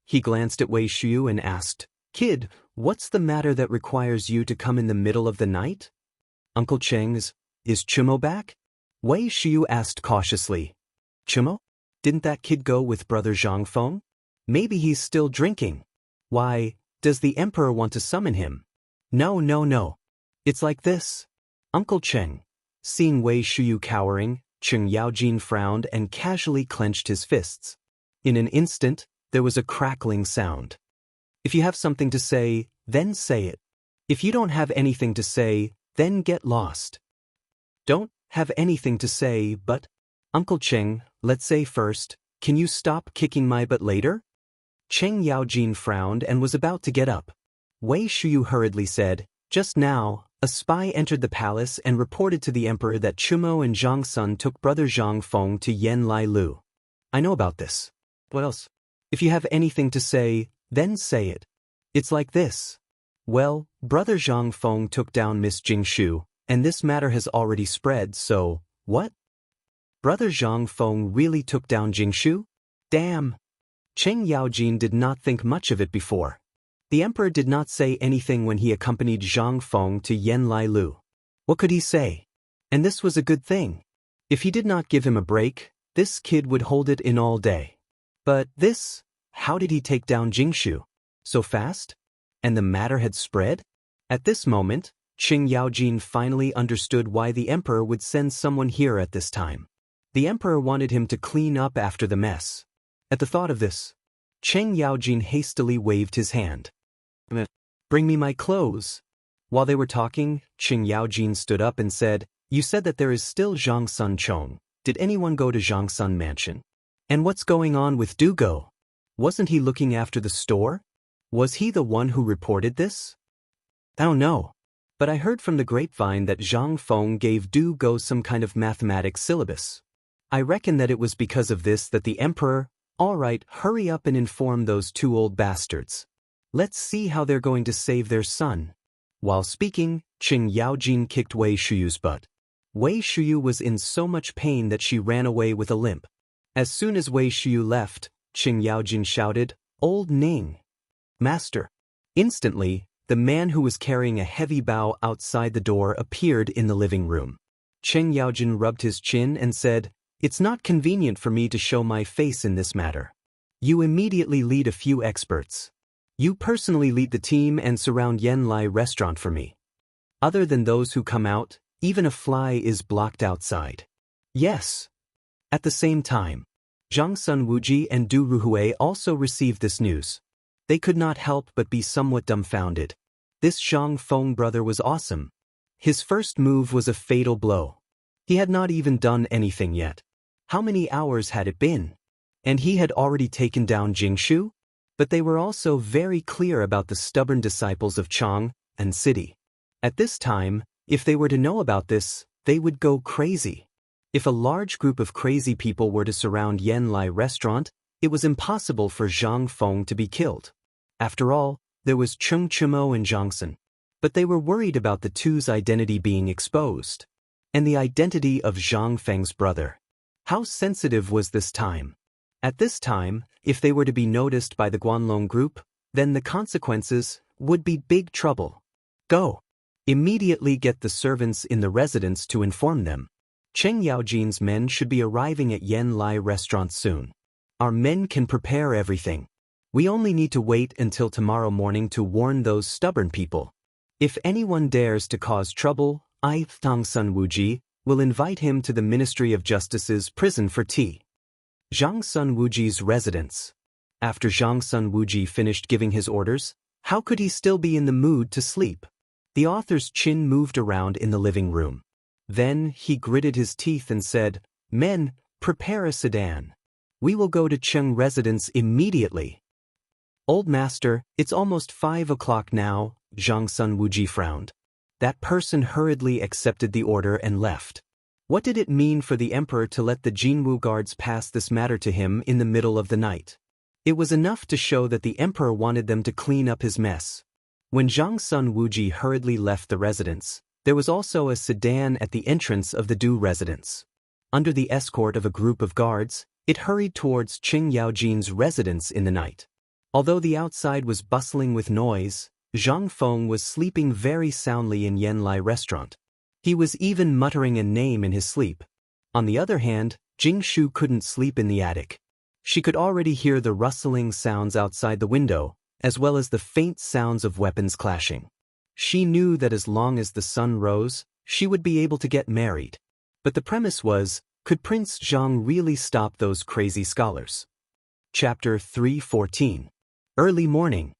A: He glanced at Wei Shu and asked, "Kid, what's the matter that requires you to come in the middle of the night?" "Uncle Cheng's, is Chimo back?" Wei Shu asked cautiously. "Chimo? Didn't that kid go with Brother Zhang Feng? Maybe he's still drinking. Why, does the Emperor want to summon him?" No. It's like this. Uncle Cheng." Seeing Wei Shu cowering, Cheng Yaojin frowned and casually clenched his fists. In an instant, there was a crackling sound. "If you have something to say, then say it. If you don't have anything to say, then get lost." "Don't have anything to say, but, Uncle Cheng, let's say first, can you stop kicking my butt later?" Cheng Yaojin frowned and was about to get up. Wei Shu hurriedly said, "Just now, a spy entered the palace and reported to the Emperor that Chimo and Zhang Sun took Brother Zhang Feng to Yen Lai Lu. I know about this. What else? If you have anything to say, then say it. It's like this. Well, Brother Zhang Feng took down Miss Jingshu, and this matter has already spread, so, what? Brother Zhang Feng really took down Jingshu? Damn." Cheng Yaojin did not think much of it before. The Emperor did not say anything when he accompanied Zhang Feng to Yen Lai Lu. What could he say? And this was a good thing. If he did not give him a break, this kid would hold it in all day. But this, how did he take down Jingshu? So fast? And the matter had spread? At this moment, Cheng Yaojin finally understood why the Emperor would send someone here at this time. The Emperor wanted him to clean up after the mess. At the thought of this, Cheng Yaojin hastily waved his hand. "Bring me my clothes." While they were talking, Cheng Yaojin stood up and said, "You said that there is still Zhang Sun Chong. Did anyone go to Zhang Sun Mansion? And what's going on with Dugo? Wasn't he looking after the store? Was he the one who reported this?" "I don't know. But I heard from the grapevine that Zhang Feng gave Dugo some kind of mathematics syllabus. I reckon that it was because of this that the Emperor—" "All right, hurry up and inform those two old bastards. Let's see how they're going to save their son." While speaking, Cheng Yaojin kicked Wei Shuyu's butt. Wei Shuyu was in so much pain that she ran away with a limp. As soon as Wei Shuyu left, Cheng Yaojin shouted, "Old Ning! Master!" Instantly, the man who was carrying a heavy bow outside the door appeared in the living room. Cheng Yaojin rubbed his chin and said, "It's not convenient for me to show my face in this matter. You immediately lead a few experts. You personally lead the team and surround Yen Lai restaurant for me. Other than those who come out, even a fly is blocked outside." "Yes." At the same time, Zhang Sun Wuji and Du Ruhui also received this news. They could not help but be somewhat dumbfounded. This Zhang Feng brother was awesome. His first move was a fatal blow. He had not even done anything yet. How many hours had it been? And he had already taken down Jingshu? But they were also very clear about the stubborn disciples of Chang and City. At this time, if they were to know about this, they would go crazy. If a large group of crazy people were to surround Yen Lai restaurant, it was impossible for Zhang Feng to be killed. After all, there was Cheng Chimo and Zhang Sun. But they were worried about the two's identity being exposed. And the identity of Zhang Feng's brother. How sensitive was this time? At this time, if they were to be noticed by the Guanlong group, then the consequences would be big trouble. Go. Immediately get the servants in the residence to inform them. Cheng Yaojin's men should be arriving at Yen Lai restaurant soon. Our men can prepare everything. We only need to wait until tomorrow morning to warn those stubborn people. If anyone dares to cause trouble, I, Zhang Sun Wuji, will invite him to the Ministry of Justice's prison for tea." Zhang Sun Wuji's residence. After Zhang Sun Wuji finished giving his orders, how could he still be in the mood to sleep? The author's chin moved around in the living room. Then he gritted his teeth and said, "Men, prepare a sedan. We will go to Cheng residence immediately." Old master, it's almost 5 o'clock now, Zhang Sun Wuji frowned. That person hurriedly accepted the order and left. What did it mean for the emperor to let the Jinwu guards pass this matter to him in the middle of the night? It was enough to show that the emperor wanted them to clean up his mess. When Zhang Sun Wuji hurriedly left the residence, there was also a sedan at the entrance of the Du residence. Under the escort of a group of guards, it hurried towards Qing Yaojin's residence in the night. Although the outside was bustling with noise, Zhang Feng was sleeping very soundly in Yanlai restaurant. He was even muttering a name in his sleep. On the other hand, Jing Shu couldn't sleep in the attic. She could already hear the rustling sounds outside the window, as well as the faint sounds of weapons clashing. She knew that as long as the sun rose, she would be able to get married. But the premise was, could Prince Zhang really stop those crazy scholars? Chapter 314. Early morning.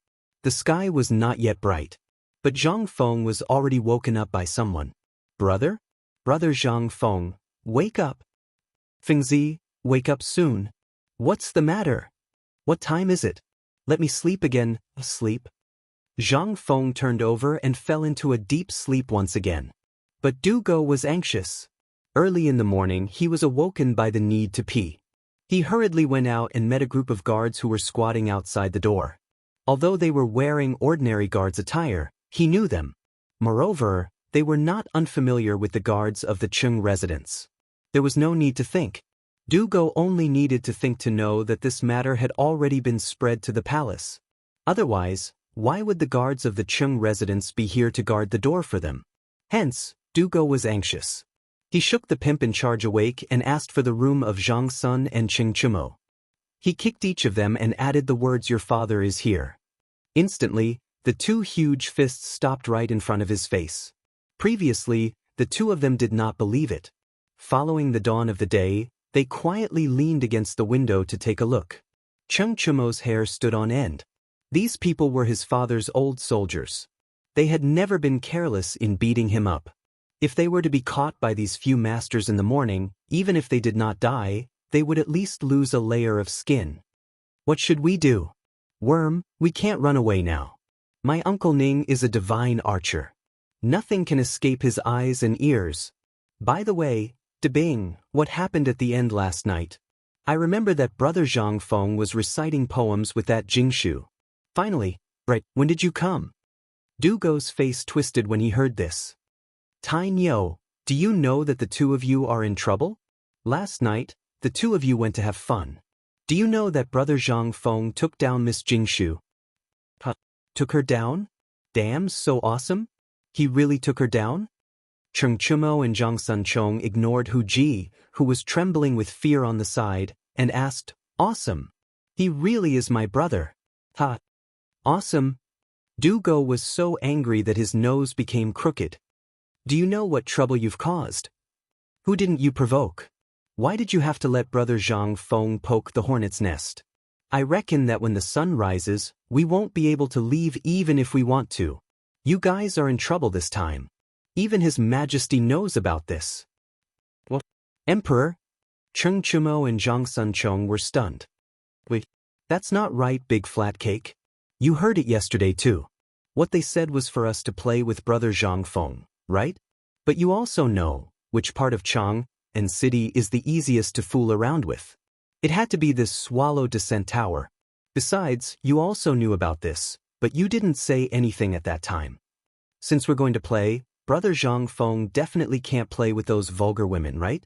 A: The sky was not yet bright, but Zhang Feng was already woken up by someone. Brother? Brother Zhang Feng, wake up. Fengzi, wake up soon. What's the matter? What time is it? Let me sleep again. Sleep? Zhang Feng turned over and fell into a deep sleep once again. But Du Go was anxious. Early in the morning he was awoken by the need to pee. He hurriedly went out and met a group of guards who were squatting outside the door. Although they were wearing ordinary guards' attire, he knew them. Moreover, they were not unfamiliar with the guards of the Qing residence. There was no need to think. Du Go only needed to think to know that this matter had already been spread to the palace. Otherwise, why would the guards of the Qing residence be here to guard the door for them? Hence, Du Go was anxious. He shook the pimp in charge awake and asked for the room of Zhang Sun and Qing Chumo. He kicked each of them and added the words, "Your father is here." Instantly, the two huge fists stopped right in front of his face. Previously, the two of them did not believe it. Following the dawn of the day, they quietly leaned against the window to take a look. Qing Chumo's hair stood on end. These people were his father's old soldiers. They had never been careless in beating him up. If they were to be caught by these few masters in the morning, even if they did not die, they would at least lose a layer of skin. What should we do? Worm, we can't run away now. My Uncle Ning is a divine archer. Nothing can escape his eyes and ears. By the way, Debing, what happened at the end last night? I remember that Brother Zhang Feng was reciting poems with that Jingshu. Finally, right, when did you come? Du Go's face twisted when he heard this. Tai Niu, do you know that the two of you are in trouble? Last night, the two of you went to have fun. Do you know that Brother Zhang Feng took down Miss Jingshu? Took her down? Damn, so awesome? He really took her down? Cheng Chumo and Zhang Sunchong ignored Hu Ji, who was trembling with fear on the side, and asked, "Awesome. He really is my brother." Ha! Awesome? Du Go was so angry that his nose became crooked. Do you know what trouble you've caused? Who didn't you provoke? Why did you have to let Brother Zhang Feng poke the hornet's nest? I reckon that when the sun rises, we won't be able to leave even if we want to. You guys are in trouble this time. Even His Majesty knows about this. What? Emperor? Cheng Chumo and Zhang Sunchong were stunned. Wait, that's not right, big flat cake. You heard it yesterday too. What they said was for us to play with Brother Zhang Feng, right? But you also know which part of Chang and city is the easiest to fool around with. It had to be this Swallow Descent Tower. Besides, you also knew about this, but you didn't say anything at that time. Since we're going to play, Brother Zhang Feng definitely can't play with those vulgar women, right?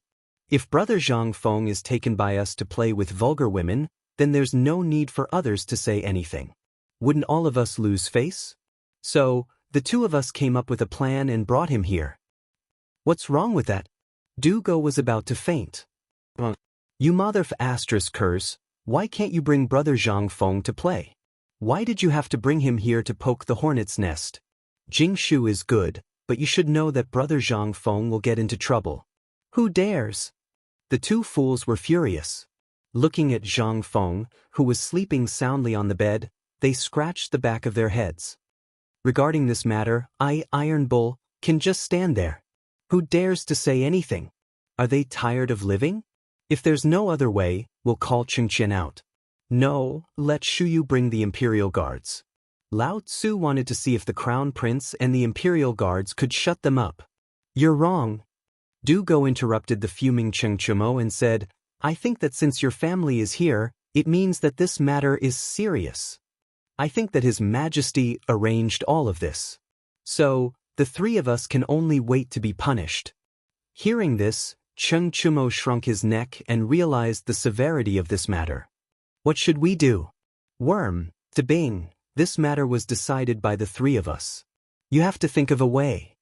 A: If Brother Zhang Feng is taken by us to play with vulgar women, then there's no need for others to say anything. Wouldn't all of us lose face? So, the two of us came up with a plan and brought him here. What's wrong with that? Du Go was about to faint. You mother asterisk curse, why can't you bring Brother Zhang Feng to play? Why did you have to bring him here to poke the hornet's nest? Jingshu is good, but you should know that Brother Zhang Feng will get into trouble. Who dares? The two fools were furious. Looking at Zhang Feng, who was sleeping soundly on the bed, they scratched the back of their heads. Regarding this matter, Iron Bull, can just stand there. Who dares to say anything? Are they tired of living? If there's no other way, we'll call Xianxia out. No, let Shuyu bring the imperial guards. Lao Tzu wanted to see if the crown prince and the imperial guards could shut them up. You're wrong. Du Go interrupted the fuming Cheng Chumo and said, I think that since your family is here, it means that this matter is serious. I think that His Majesty arranged all of this. So, the three of us can only wait to be punished. Hearing this, Cheng Chumo shrunk his neck and realized the severity of this matter. What should we do? Worm, Bing, this matter was decided by the three of us. You have to think of a way.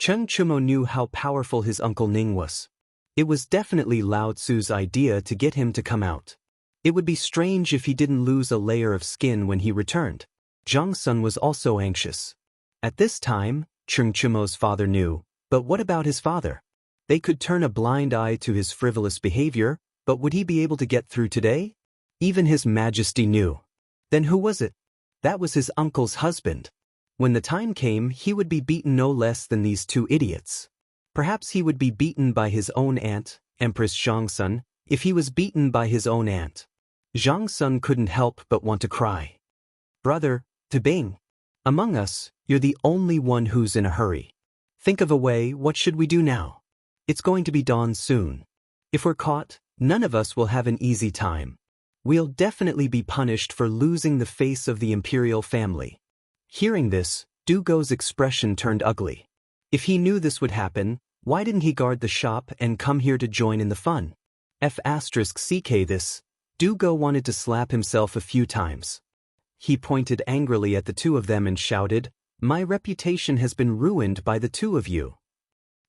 A: Cheng Chumo knew how powerful his Uncle Ning was. It was definitely Lao Tzu's idea to get him to come out. It would be strange if he didn't lose a layer of skin when he returned. Zhang Sun was also anxious. At this time, Cheng Chumo's father knew, but what about his father? They could turn a blind eye to his frivolous behavior, but would he be able to get through today? Even His Majesty knew. Then who was it? That was his uncle's husband. When the time came, he would be beaten no less than these two idiots. Perhaps he would be beaten by his own aunt, Empress Zhang Sun, if he was beaten by his own aunt. Zhang Sun couldn't help but want to cry. Brother, Bing, among us, you're the only one who's in a hurry. Think of a way. What should we do now? It's going to be dawn soon. If we're caught, none of us will have an easy time. We'll definitely be punished for losing the face of the imperial family. Hearing this, Du Go's expression turned ugly. If he knew this would happen, why didn't he guard the shop and come here to join in the fun? *CK this, Du Go wanted to slap himself a few times. He pointed angrily at the two of them and shouted, My reputation has been ruined by the two of you.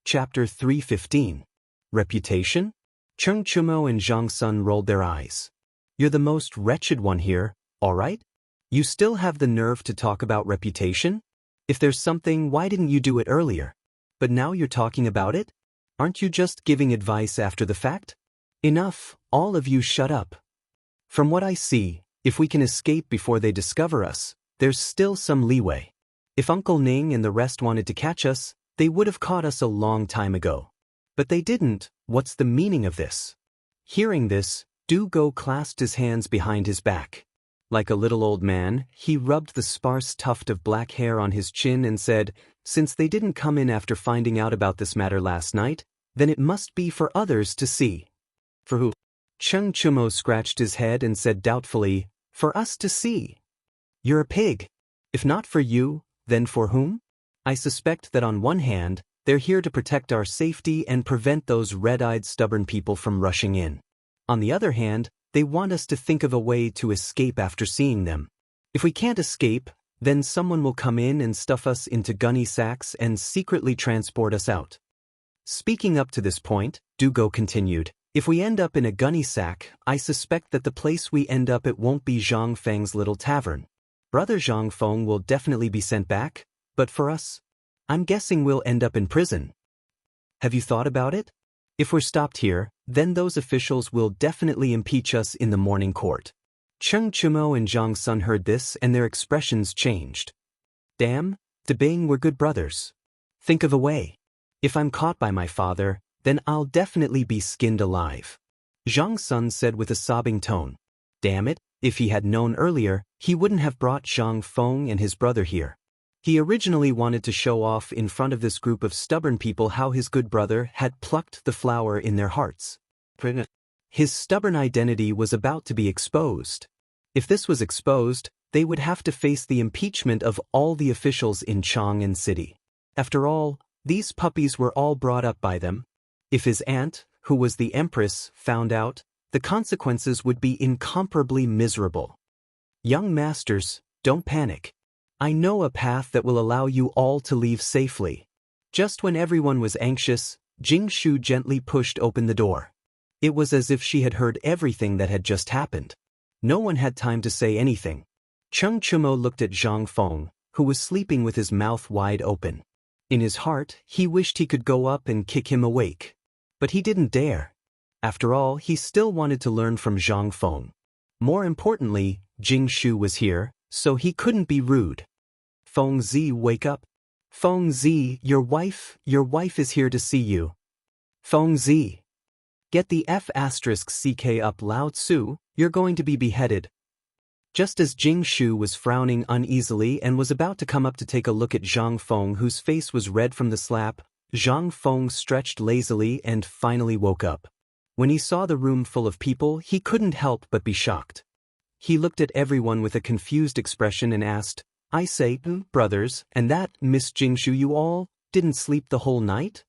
A: Chapter 315. Reputation? Cheng Chumo and Zhang Sun rolled their eyes. You're the most wretched one here, all right? You still have the nerve to talk about reputation? If there's something, why didn't you do it earlier? But now you're talking about it? Aren't you just giving advice after the fact? Enough, all of you shut up. From what I see, if we can escape before they discover us, there's still some leeway. If Uncle Ning and the rest wanted to catch us, they would have caught us a long time ago. But they didn't. What's the meaning of this? Hearing this, Du Go clasped his hands behind his back. Like a little old man, he rubbed the sparse tuft of black hair on his chin and said, Since they didn't come in after finding out about this matter last night, then it must be for others to see. For who? Cheng Chumo scratched his head and said doubtfully, For us to see. You're a pig. If not for you, then for whom? I suspect that on one hand, they're here to protect our safety and prevent those red-eyed stubborn people from rushing in. On the other hand, they want us to think of a way to escape after seeing them. If we can't escape, then someone will come in and stuff us into gunny sacks and secretly transport us out. Speaking up to this point, Du Go continued, If we end up in a gunny sack, I suspect that the place we end up at won't be Zhang Feng's little tavern. Brother Zhang Feng will definitely be sent back, but for us, I'm guessing we'll end up in prison. Have you thought about it? If we're stopped here, then those officials will definitely impeach us in the morning court. Cheng Chumo and Zhang Sun heard this and their expressions changed. Damn, Bing, we're good brothers. Think of a way. If I'm caught by my father, then I'll definitely be skinned alive. Zhang Sun said with a sobbing tone. Damn it, if he had known earlier, he wouldn't have brought Zhang Feng and his brother here. He originally wanted to show off in front of this group of stubborn people how his good brother had plucked the flower in their hearts. His stubborn identity was about to be exposed. If this was exposed, they would have to face the impeachment of all the officials in Chang'an City. After all, these puppies were all brought up by them. If his aunt, who was the empress, found out, the consequences would be incomparably miserable. Young masters, don't panic. I know a path that will allow you all to leave safely. Just when everyone was anxious, Jing Shu gently pushed open the door. It was as if she had heard everything that had just happened. No one had time to say anything. Cheng Chumo looked at Zhang Feng, who was sleeping with his mouth wide open. In his heart, he wished he could go up and kick him awake. But he didn't dare. After all, he still wanted to learn from Zhang Feng. More importantly, Jing Shu was here, so he couldn't be rude. Feng Zi, wake up. Feng Zi, your wife is here to see you. Feng Zi. Get the *CK up, Lao Tzu, you're going to be beheaded, Just as Jing Shu was frowning uneasily and was about to come up to take a look at Zhang Feng, whose face was red from the slap, Zhang Feng stretched lazily and finally woke up. When he saw the room full of people, he couldn't help but be shocked. He looked at everyone with a confused expression and asked, "I say, brothers, and that, Miss Jing Shu, you all didn't sleep the whole night?"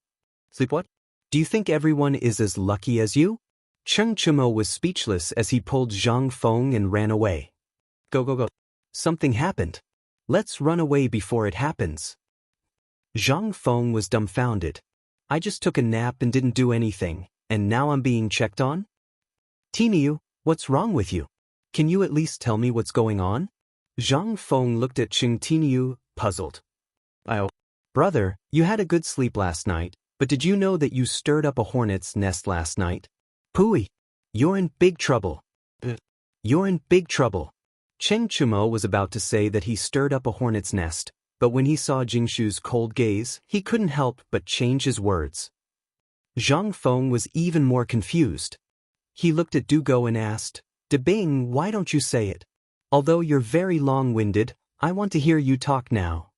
A: "Sleep what? Do you think everyone is as lucky as you?" Cheng Chimo was speechless as he pulled Zhang Feng and ran away. Go, go, go. Something happened. Let's run away before it happens. Zhang Feng was dumbfounded. "I just took a nap and didn't do anything, and now I'm being checked on? Tiniu, what's wrong with you? Can you at least tell me what's going on?" Zhang Feng looked at Ching Tiniu, puzzled. "Oh, brother, you had a good sleep last night, but did you know that you stirred up a hornet's nest last night? Pooey, you're in big trouble. You're in big trouble." Cheng Chumo was about to say that he stirred up a hornet's nest, but when he saw Jingshu's cold gaze, he couldn't help but change his words. Zhang Feng was even more confused. He looked at Dugo and asked, "Debing, why don't you say it? Although you're very long-winded, I want to hear you talk now."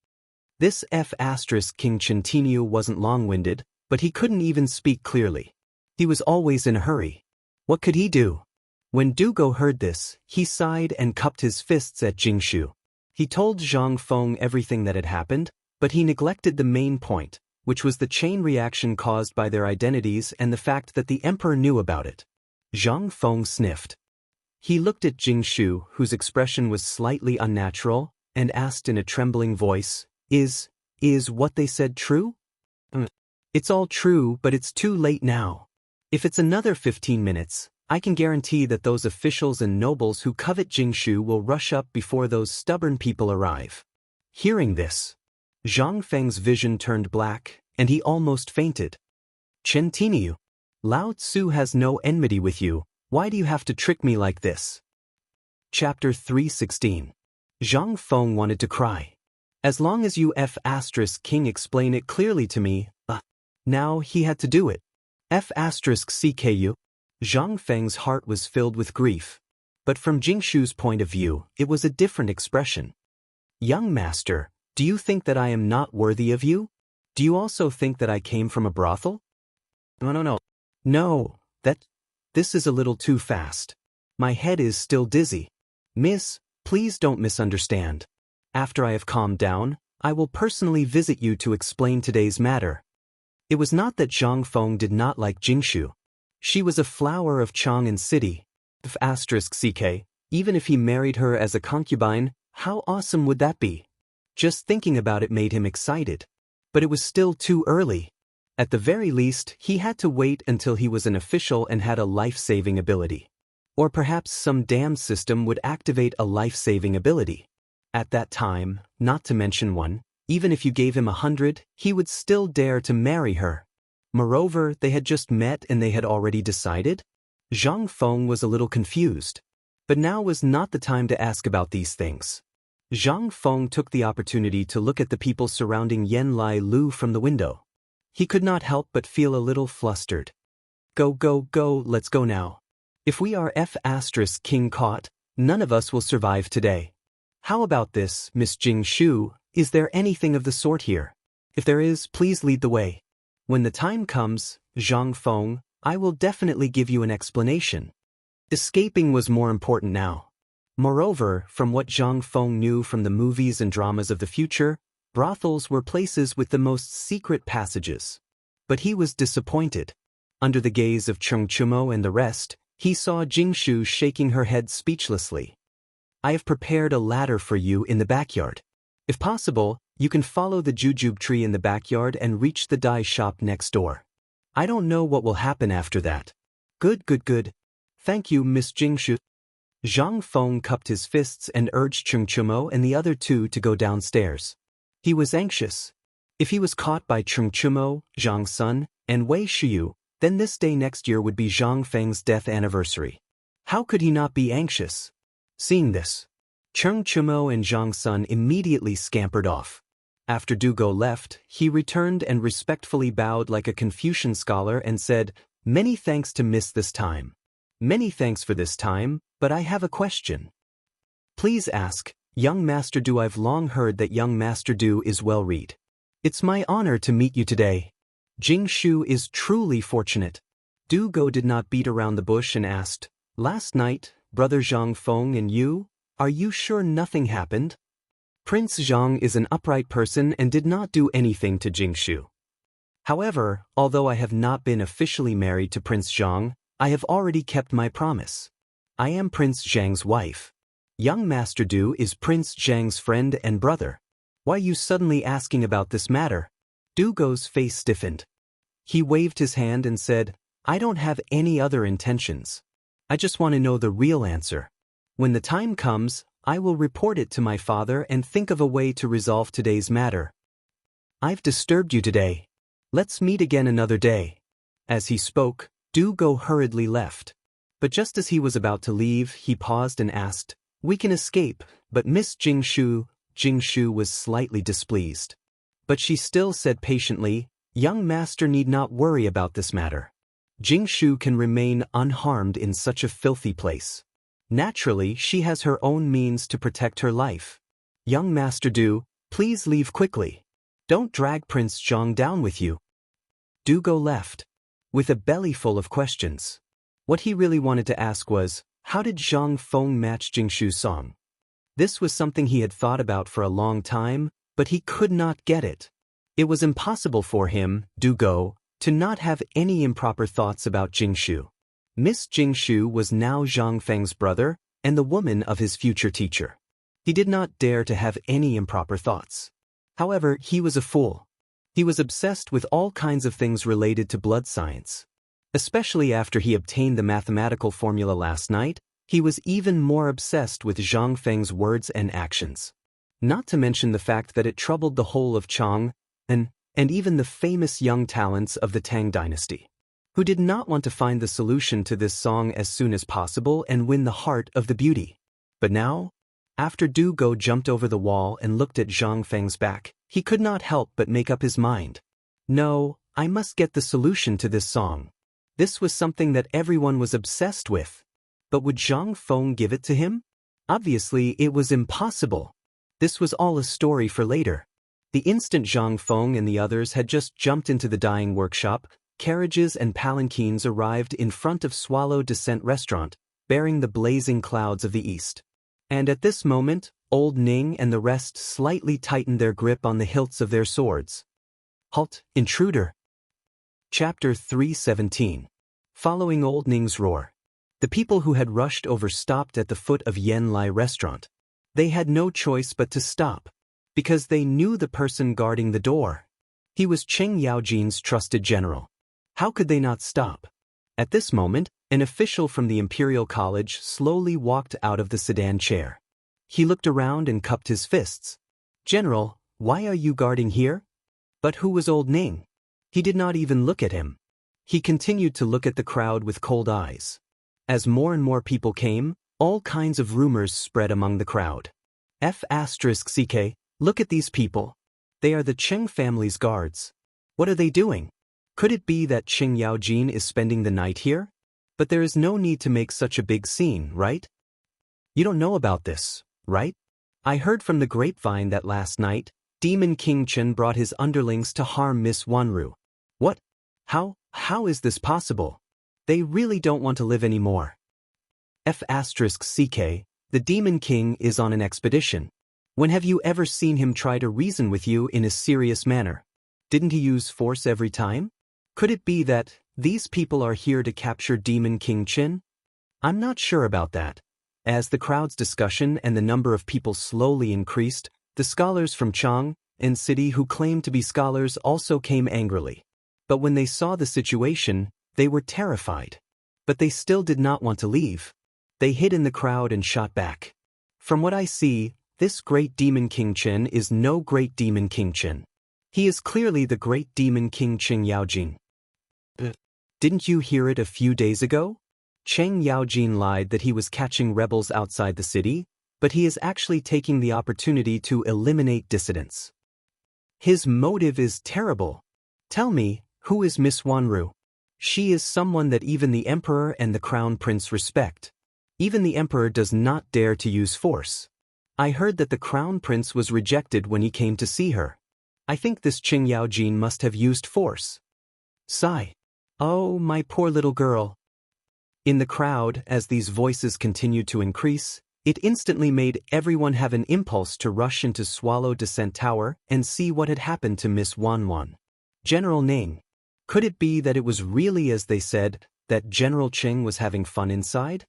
A: This King Chintinu wasn't long-winded, but he couldn't even speak clearly. He was always in a hurry. What could he do? When Dugo heard this, he sighed and cupped his fists at Jingshu. He told Zhang Feng everything that had happened, but he neglected the main point, which was the chain reaction caused by their identities and the fact that the emperor knew about it. Zhang Feng sniffed. He looked at Jingshu, whose expression was slightly unnatural, and asked in a trembling voice, Is what they said true?" "It's all true, but it's too late now. If it's another 15 minutes, I can guarantee that those officials and nobles who covet Jingshu will rush up before those stubborn people arrive." Hearing this, Zhang Feng's vision turned black, and he almost fainted. "Chen Tiniu, Lao Tzu has no enmity with you. Why do you have to trick me like this?" Chapter 316. Zhang Feng wanted to cry. "As long as you King explain it clearly to me, now he had to do it. CKU. Zhang Feng's heart was filled with grief. But from Jingshu's point of view, it was a different expression. "Young master, do you think that I am not worthy of you? Do you also think that I came from a brothel?" No. No, this is a little too fast. My head is still dizzy. Miss, please don't misunderstand. After I have calmed down, I will personally visit you to explain today's matter." It was not that Zhang Feng did not like Jingshu. She was a flower of Chang'an City. CK, even if he married her as a concubine, how awesome would that be? Just thinking about it made him excited. But it was still too early. At the very least, he had to wait until he was an official and had a life-saving ability. Or perhaps some damn system would activate a life-saving ability. At that time, not to mention one, even if you gave him 100, he would still dare to marry her. Moreover, they had just met and they had already decided? Zhang Feng was a little confused. But now was not the time to ask about these things. Zhang Feng took the opportunity to look at the people surrounding Yen Lai Lu from the window. He could not help but feel a little flustered. Go, let's go now. If we are King caught, none of us will survive today. How about this, Miss Jing Shu? Is there anything of the sort here? If there is, please lead the way. When the time comes, Zhang Feng, I will definitely give you an explanation. Escaping was more important now. Moreover, from what Zhang Feng knew from the movies and dramas of the future, brothels were places with the most secret passages. But he was disappointed. Under the gaze of Cheng Chumo and the rest, he saw Jingshu shaking her head speechlessly. "I have prepared a ladder for you in the backyard. If possible, you can follow the jujube tree in the backyard and reach the dye shop next door. I don't know what will happen after that." Good. Thank you, Miss Jingshu." Zhang Feng cupped his fists and urged Cheng Chumo and the other two to go downstairs. He was anxious. If he was caught by Cheng Chumo, Zhang Sun, and Wei Shiyu, then this day next year would be Zhang Feng's death anniversary. How could he not be anxious? Seeing this, Cheng Chumo and Zhang Sun immediately scampered off. After Dugo left, he returned and respectfully bowed like a Confucian scholar and said, "Many thanks to Miss this time. Many thanks for this time, but I have a question." Please ask, young Master Du. I've long heard that young Master Du is well read. It's my honor to meet you today. Jing Shu is truly fortunate. Du Go did not beat around the bush and asked, last night, Brother Zhang Feng and you, are you sure nothing happened? Prince Zhang is an upright person and did not do anything to Jing Shu. However, although I have not been officially married to Prince Zhang, I have already kept my promise. I am Prince Zhang's wife. Young Master Du is Prince Zhang's friend and brother. Why are you suddenly asking about this matter? Du Go's face stiffened. He waved his hand and said, I don't have any other intentions. I just want to know the real answer. When the time comes, I will report it to my father and think of a way to resolve today's matter. I've disturbed you today. Let's meet again another day. As he spoke, Du Go hurriedly left. But just as he was about to leave, he paused and asked, we can escape, but Miss Jing Shu was slightly displeased. But she still said patiently, young master need not worry about this matter. Jing Shu can remain unharmed in such a filthy place. Naturally, she has her own means to protect her life. Young Master Du, please leave quickly. Don't drag Prince Zhang down with you. Du Go left, with a belly full of questions. What he really wanted to ask was, how did Zhang Feng match Jing Shu's song? This was something he had thought about for a long time, but he could not get it. It was impossible for him, Du Go, to not have any improper thoughts about Jing Shu. Miss Jing Shu was now Zhang Feng's brother and the woman of his future teacher. He did not dare to have any improper thoughts. However, he was a fool. He was obsessed with all kinds of things related to blood science. Especially after he obtained the mathematical formula last night, he was even more obsessed with Zhang Feng's words and actions. Not to mention the fact that it troubled the whole of Chang, and even the famous young talents of the Tang dynasty, who did not want to find the solution to this song as soon as possible and win the heart of the beauty. But now, after Du Go jumped over the wall and looked at Zhang Feng's back, he could not help but make up his mind. No, I must get the solution to this song. This was something that everyone was obsessed with. But would Zhang Feng give it to him? Obviously, it was impossible. This was all a story for later. The instant Zhang Feng and the others had just jumped into the dyeing workshop, carriages and palanquins arrived in front of Swallow Descent Restaurant, bearing the blazing clouds of the east. And at this moment, Old Ning and the rest slightly tightened their grip on the hilts of their swords. Halt, intruder! Chapter 317. Following Old Ning's roar, the people who had rushed over stopped at the foot of Yen Lai Restaurant. They had no choice but to stop, because they knew the person guarding the door. He was Cheng Yaojin's trusted general. How could they not stop? At this moment, an official from the Imperial College slowly walked out of the sedan chair. He looked around and cupped his fists. General, why are you guarding here? But who was Old Ning? He did not even look at him. He continued to look at the crowd with cold eyes. As more and more people came, all kinds of rumors spread among the crowd. F***ck, look at these people. They are the Cheng family's guards. What are they doing? Could it be that Cheng Yaojin is spending the night here? But there is no need to make such a big scene, right? You don't know about this, right? I heard from the grapevine that last night, Demon King Chen brought his underlings to harm Miss Wanru. What? How is this possible? They really don't want to live anymore. F***ck, the Demon King is on an expedition. When have you ever seen him try to reason with you in a serious manner? Didn't he use force every time? Could it be that these people are here to capture Demon King Chen? I'm not sure about that. As the crowd's discussion and the number of people slowly increased, the scholars from Chang and City who claimed to be scholars also came angrily. But when they saw the situation, they were terrified. But they still did not want to leave. They hid in the crowd and shot back. From what I see, this great Demon King Chen is no great Demon King Chen. He is clearly the great Demon King Cheng Yaojin. Didn't you hear it a few days ago? Cheng Yaojin lied that he was catching rebels outside the city, but he is actually taking the opportunity to eliminate dissidents. His motive is terrible. Tell me, who is Miss Wanru? She is someone that even the emperor and the crown prince respect. Even the emperor does not dare to use force. I heard that the crown prince was rejected when he came to see her. I think this Qing Yaojin must have used force. Sigh. Oh, my poor little girl. In the crowd, as these voices continued to increase, it instantly made everyone have an impulse to rush into Swallow Descent Tower and see what had happened to Miss Wanwan. General Ning. Could it be that it was really as they said, that General Qing was having fun inside?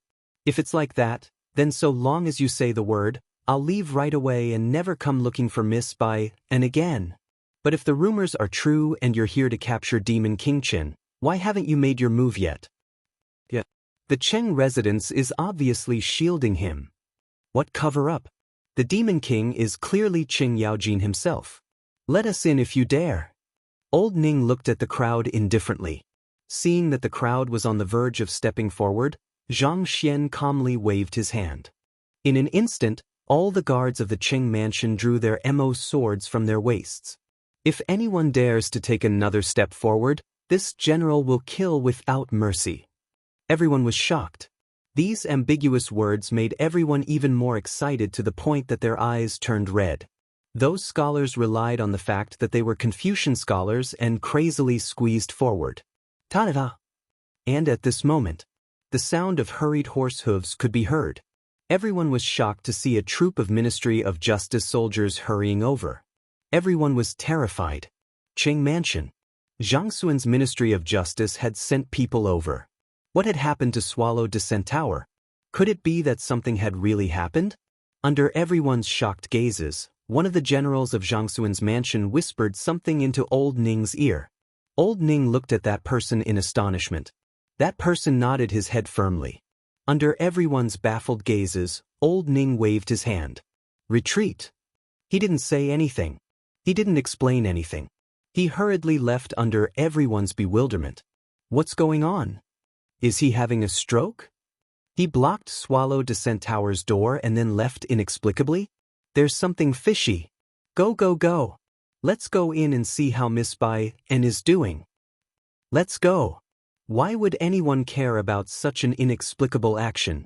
A: If it's like that, then so long as you say the word, I'll leave right away and never come looking for Miss Bai and again. But if the rumors are true and you're here to capture Demon King Qin, why haven't you made your move yet? Yeah. The Qing residence is obviously shielding him. What cover-up? The Demon King is clearly Qing Yaojin himself. Let us in if you dare. Old Ning looked at the crowd indifferently. Seeing that the crowd was on the verge of stepping forward, Xianxia calmly waved his hand. In an instant, all the guards of the Qing mansion drew their mo swords from their waists. If anyone dares to take another step forward, this general will kill without mercy. Everyone was shocked. These ambiguous words made everyone even more excited to the point that their eyes turned red. Those scholars relied on the fact that they were Confucian scholars and crazily squeezed forward. Ta-da! And at this moment, the sound of hurried horse hooves could be heard. Everyone was shocked to see a troop of Ministry of Justice soldiers hurrying over. Everyone was terrified. Qing Mansion. Zhang Xuan's Ministry of Justice had sent people over. What had happened to Swallow Descent Tower? Could it be that something had really happened? Under everyone's shocked gazes, one of the generals of Zhang Xuan's mansion whispered something into Old Ning's ear. Old Ning looked at that person in astonishment. That person nodded his head firmly. Under everyone's baffled gazes, Old Ning waved his hand. Retreat. He didn't say anything. He didn't explain anything. He hurriedly left under everyone's bewilderment. What's going on? Is he having a stroke? He blocked Swallow Descent Tower's door and then left inexplicably? There's something fishy. Go, go, go. Let's go in and see how Miss Bai N is doing. Let's go. Why would anyone care about such an inexplicable action?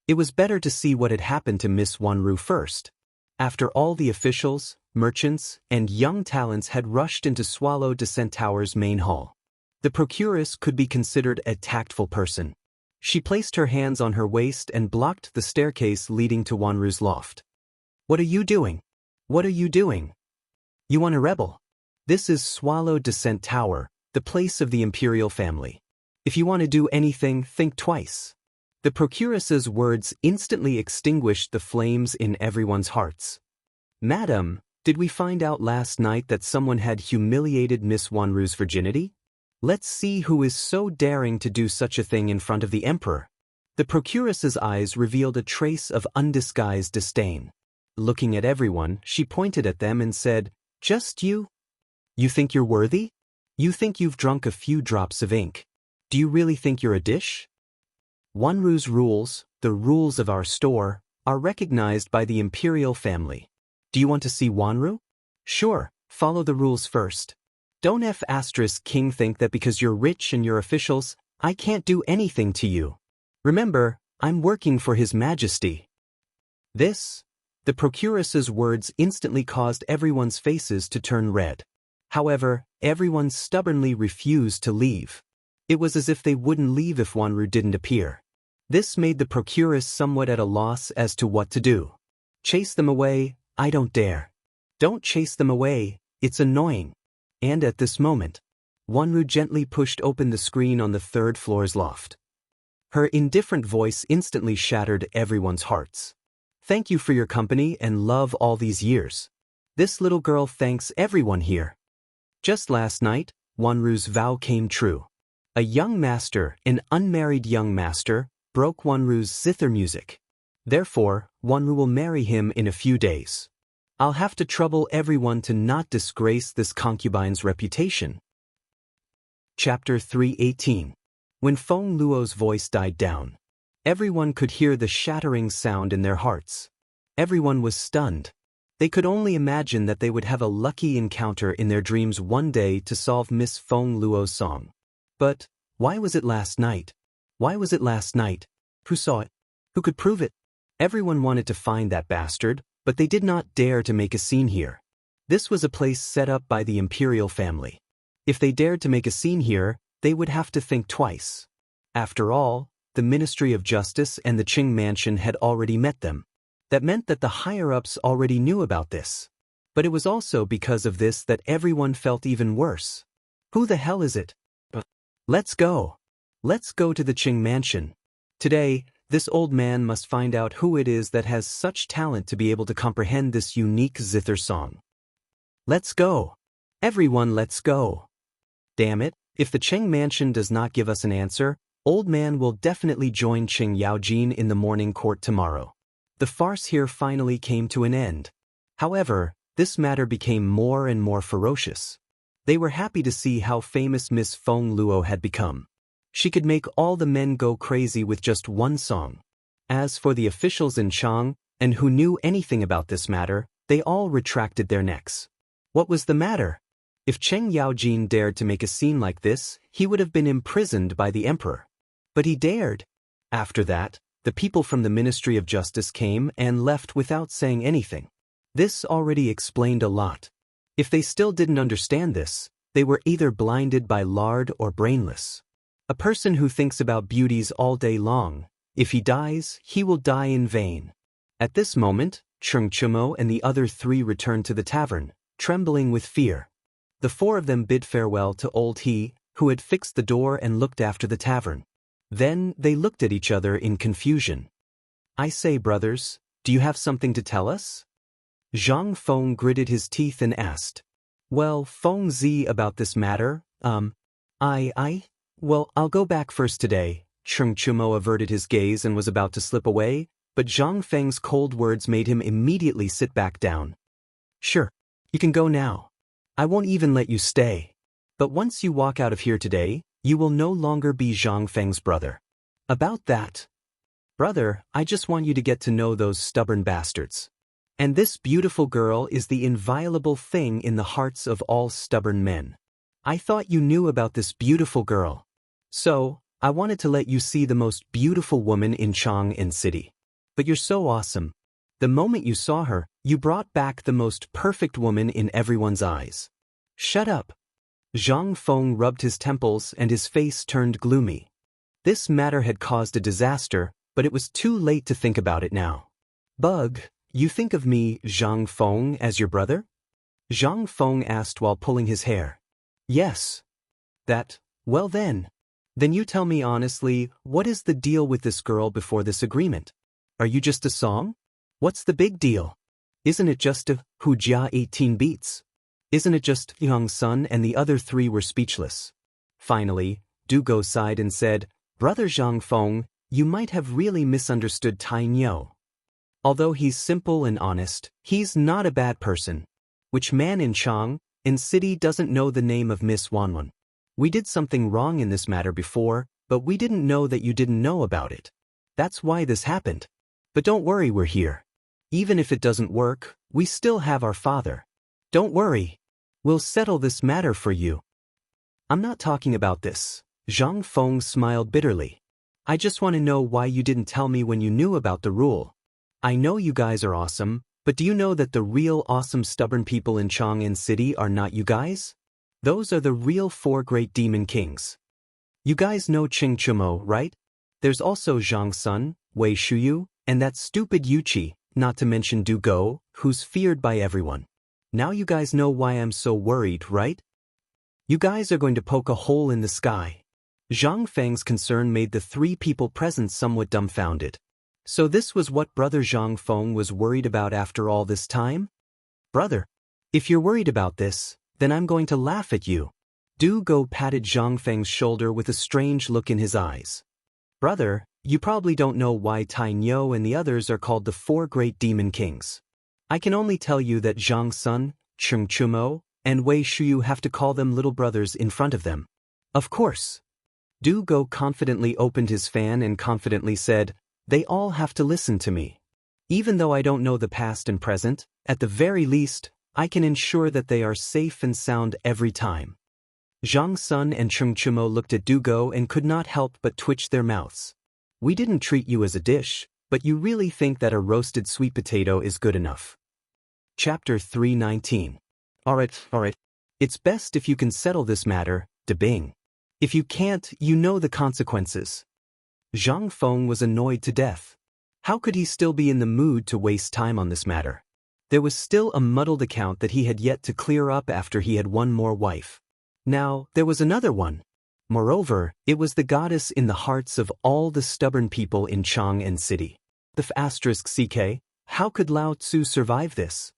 A: It was better to see what had happened to Miss Wanru first. After all the officials, merchants, and young talents had rushed into Swallow Descent Tower's main hall, the procuress could be considered a tactful person. She placed her hands on her waist and blocked the staircase leading to Wanru's loft. What are you doing? What are you doing? You want a rebel? This is Swallow Descent Tower, the place of the imperial family. If you want to do anything, think twice. The procuress's words instantly extinguished the flames in everyone's hearts. Madam, did we find out last night that someone had humiliated Miss Wanru's virginity? Let's see who is so daring to do such a thing in front of the emperor. The procuress's eyes revealed a trace of undisguised disdain. Looking at everyone, she pointed at them and said, Just you? You think you're worthy? You think you've drunk a few drops of ink? Do you really think you're a dish? Wanru's rules, the rules of our store, are recognized by the imperial family. Do you want to see Wanru? Sure, follow the rules first. Don't King think that because you're rich and you're officials, I can't do anything to you. Remember, I'm working for His Majesty. The procuress's words instantly caused everyone's faces to turn red. However, everyone stubbornly refused to leave. It was as if they wouldn't leave if Wanru didn't appear. This made the procuress somewhat at a loss as to what to do. Chase them away? I don't dare. Don't chase them away, it's annoying. And at this moment, Wanru gently pushed open the screen on the third floor's loft. Her indifferent voice instantly shattered everyone's hearts. Thank you for your company and love all these years. This little girl thanks everyone here. Just last night, Wanru's vow came true. A young master, an unmarried young master, broke Wanru's zither music. Therefore, Wanru will marry him in a few days. I'll have to trouble everyone to not disgrace this concubine's reputation. Chapter 318. When Feng Luo's voice died down, everyone could hear the shattering sound in their hearts. Everyone was stunned. They could only imagine that they would have a lucky encounter in their dreams one day to solve Miss Feng Luo's song. But, why was it last night? Why was it last night? Who saw it? Who could prove it? Everyone wanted to find that bastard, but they did not dare to make a scene here. This was a place set up by the imperial family. If they dared to make a scene here, they would have to think twice. After all, the Ministry of Justice and the Qing Mansion had already met them. That meant that the higher-ups already knew about this. But it was also because of this that everyone felt even worse. Who the hell is it? Let's go. Let's go to the Qing Mansion. Today, this old man must find out who it is that has such talent to be able to comprehend this unique zither song. Let's go. Everyone, let's go. Damn it, if the Qing Mansion does not give us an answer, old man will definitely join Qing Yaojin in the morning court tomorrow. The farce here finally came to an end. However, this matter became more and more ferocious. They were happy to see how famous Miss Feng Luo had become. She could make all the men go crazy with just one song. As for the officials in Chang, and who knew anything about this matter, they all retracted their necks. What was the matter? If Cheng Yaojin dared to make a scene like this, he would have been imprisoned by the emperor. But he dared. After that, the people from the Ministry of Justice came and left without saying anything. This already explained a lot. If they still didn't understand this, they were either blinded by lard or brainless. A person who thinks about beauties all day long, if he dies, he will die in vain. At this moment, Cheng Chumo and the other three returned to the tavern, trembling with fear. The four of them bid farewell to old He, who had fixed the door and looked after the tavern. Then they looked at each other in confusion. I say, brothers, do you have something to tell us? Zhang Feng gritted his teeth and asked. Well, Feng Zi, about this matter, well, I'll go back first today. Cheng Chumo averted his gaze and was about to slip away, but Zhang Feng's cold words made him immediately sit back down. Sure, you can go now. I won't even let you stay. But once you walk out of here today, you will no longer be Zhang Feng's brother. About that. Brother, I just want you to get to know those stubborn bastards. And this beautiful girl is the inviolable thing in the hearts of all stubborn men. I thought you knew about this beautiful girl. So, I wanted to let you see the most beautiful woman in Chang'an City. But you're so awesome. The moment you saw her, you brought back the most perfect woman in everyone's eyes. Shut up. Zhang Feng rubbed his temples and his face turned gloomy. This matter had caused a disaster, but it was too late to think about it now. Bug, you think of me, Zhang Feng, as your brother? Zhang Feng asked while pulling his hair. Yes. Well then. Then you tell me honestly, what is the deal with this girl before this agreement? Are you just a song? What's the big deal? Isn't it just a Hujia 18 beats? Isn't it just Yang Sun? And the other three were speechless. Finally, Du Go sighed and said, Brother Zhang Feng, you might have really misunderstood Tai Niu. Although he's simple and honest, he's not a bad person. Which man in Chang'an City doesn't know the name of Miss Wanwan? We did something wrong in this matter before, but we didn't know that you didn't know about it. That's why this happened. But don't worry, we're here. Even if it doesn't work, we still have our father. Don't worry. We'll settle this matter for you. I'm not talking about this. Zhang Feng smiled bitterly. I just want to know why you didn't tell me when you knew about the rule. I know you guys are awesome, but do you know that the real awesome stubborn people in Chang'an City are not you guys? Those are the real four great demon kings. You guys know Qing Chumo, right? There's also Zhang Sun, Wei Shuyu, and that stupid Yuqi, not to mention Du Go, who's feared by everyone. Now you guys know why I'm so worried, right? You guys are going to poke a hole in the sky. Zhang Feng's concern made the three people present somewhat dumbfounded. So this was what Brother Zhang Feng was worried about after all this time? Brother, if you're worried about this, then I'm going to laugh at you. Du Go patted Zhang Feng's shoulder with a strange look in his eyes. Brother, you probably don't know why Tai Niu and the others are called the four great demon kings. I can only tell you that Zhang Sun, Cheng Chumo, and Wei Shuyu have to call them little brothers in front of them. Of course. Du Go confidently opened his fan and confidently said, They all have to listen to me. Even though I don't know the past and present, at the very least, I can ensure that they are safe and sound every time. Zhang Sun and Cheng Chumo looked at Du Go and could not help but twitch their mouths. We didn't treat you as a dish, but you really think that a roasted sweet potato is good enough. Chapter 319. Alright. It's best if you can settle this matter, De Bing. If you can't, you know the consequences. Zhang Feng was annoyed to death. How could he still be in the mood to waste time on this matter? There was still a muddled account that he had yet to clear up after he had one more wife. Now, there was another one. Moreover, it was the goddess in the hearts of all the stubborn people in Chang'an City. The *CK, how could Lao Tzu survive this?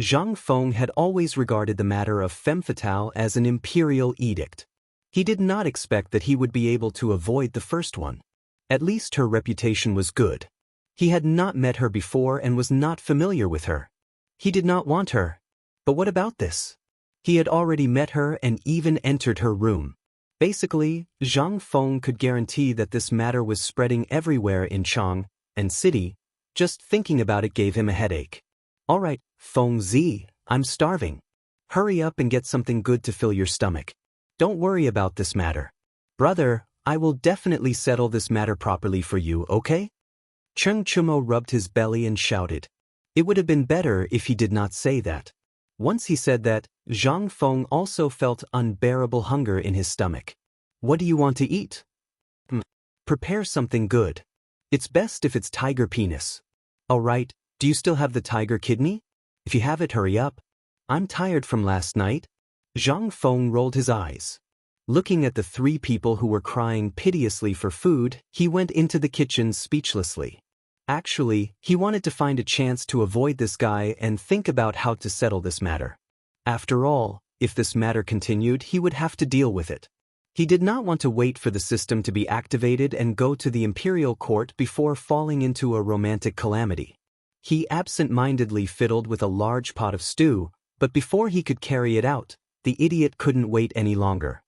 A: Zhang Feng had always regarded the matter of femme fatale as an imperial edict. He did not expect that he would be able to avoid the first one. At least her reputation was good. He had not met her before and was not familiar with her. He did not want her. But what about this? He had already met her and even entered her room. Basically, Zhang Feng could guarantee that this matter was spreading everywhere in Chang'an City. Just thinking about it gave him a headache. Alright, Feng Zi, I'm starving. Hurry up and get something good to fill your stomach. Don't worry about this matter. Brother, I will definitely settle this matter properly for you, okay? Cheng Chumo rubbed his belly and shouted. It would have been better if he did not say that. Once he said that, Zhang Feng also felt unbearable hunger in his stomach. What do you want to eat? Prepare something good. It's best if it's tiger penis. Alright, do you still have the tiger kidney? If you have it, hurry up. I'm tired from last night. Zhang Feng rolled his eyes. Looking at the three people who were crying piteously for food, he went into the kitchen speechlessly. Actually, he wanted to find a chance to avoid this guy and think about how to settle this matter. After all, if this matter continued, he would have to deal with it. He did not want to wait for the system to be activated and go to the imperial court before falling into a romantic calamity. He absent-mindedly fiddled with a large pot of stew, but before he could carry it out, the idiot couldn't wait any longer.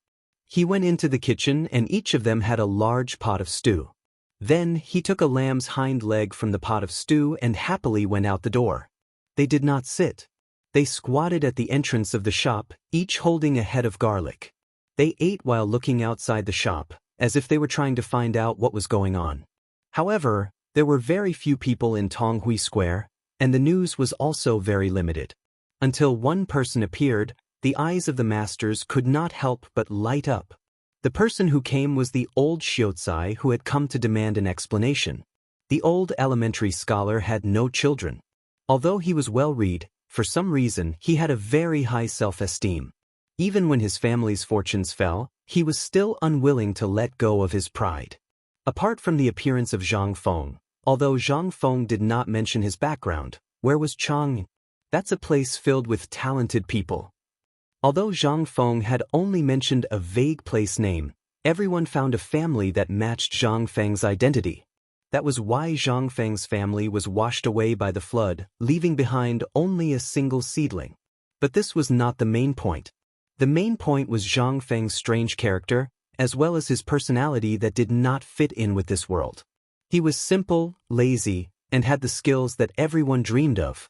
A: He went into the kitchen and each of them had a large pot of stew. Then he took a lamb's hind leg from the pot of stew and happily went out the door. They did not sit. They squatted at the entrance of the shop, each holding a head of garlic. They ate while looking outside the shop, as if they were trying to find out what was going on. However, there were very few people in Tonghui Square, and the news was also very limited. Until one person appeared, the eyes of the masters could not help but light up. The person who came was the old Xianxia who had come to demand an explanation. The old elementary scholar had no children. Although he was well-read, for some reason he had a very high self-esteem. Even when his family's fortunes fell, he was still unwilling to let go of his pride. Apart from the appearance of Zhang Feng, although Zhang Feng did not mention his background, where was Chang'an? That's a place filled with talented people. Although Zhang Feng had only mentioned a vague place name, everyone found a family that matched Zhang Feng's identity. That was why Zhang Feng's family was washed away by the flood, leaving behind only a single seedling. But this was not the main point. The main point was Zhang Feng's strange character, as well as his personality that did not fit in with this world. He was simple, lazy, and had the skills that everyone dreamed of.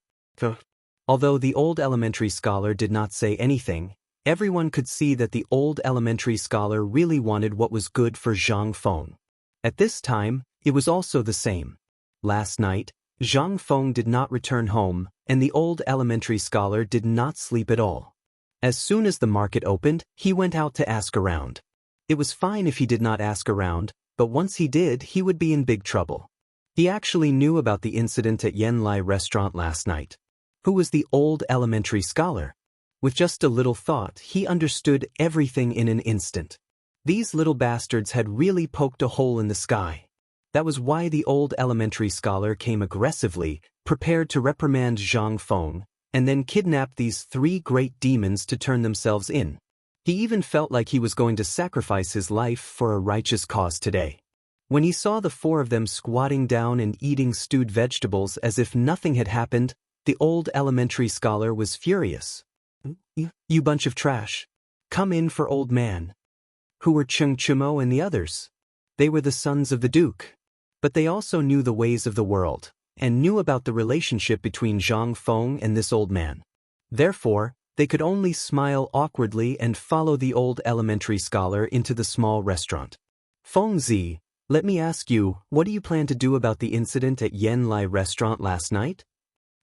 A: Although the old elementary scholar did not say anything, everyone could see that the old elementary scholar really wanted what was good for Zhang Feng. At this time, it was also the same. Last night, Zhang Feng did not return home, and the old elementary scholar did not sleep at all. As soon as the market opened, he went out to ask around. It was fine if he did not ask around, but once he did, he would be in big trouble. He actually knew about the incident at Yanlai restaurant last night. Who was the old elementary scholar? With just a little thought, he understood everything in an instant. These little bastards had really poked a hole in the sky. That was why the old elementary scholar came aggressively, prepared to reprimand Zhang Feng, and then kidnap these three great demons to turn themselves in. He even felt like he was going to sacrifice his life for a righteous cause today. When he saw the four of them squatting down and eating stewed vegetables as if nothing had happened, the old elementary scholar was furious. You bunch of trash. Come in for old man. Who were Cheng Chumo and the others? They were the sons of the Duke. But they also knew the ways of the world, and knew about the relationship between Zhang Feng and this old man. Therefore, they could only smile awkwardly and follow the old elementary scholar into the small restaurant. Feng Zi, Let me ask you, what do you plan to do about the incident at Yen Lai restaurant last night?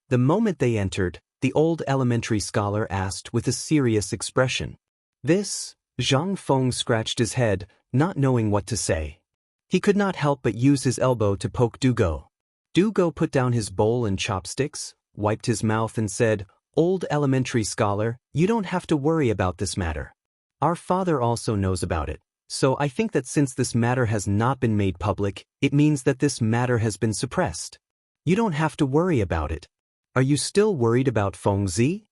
A: The moment they entered, the old elementary scholar asked with a serious expression. This, Zhang Feng scratched his head, not knowing what to say. He could not help but use his elbow to poke Dugo. Dugo put down his bowl and chopsticks, wiped his mouth and said, "Old elementary scholar, you don't have to worry about this matter. Our father also knows about it, so I think that since this matter has not been made public, it means that this matter has been suppressed. You don't have to worry about it. Are you still worried about Feng Zi?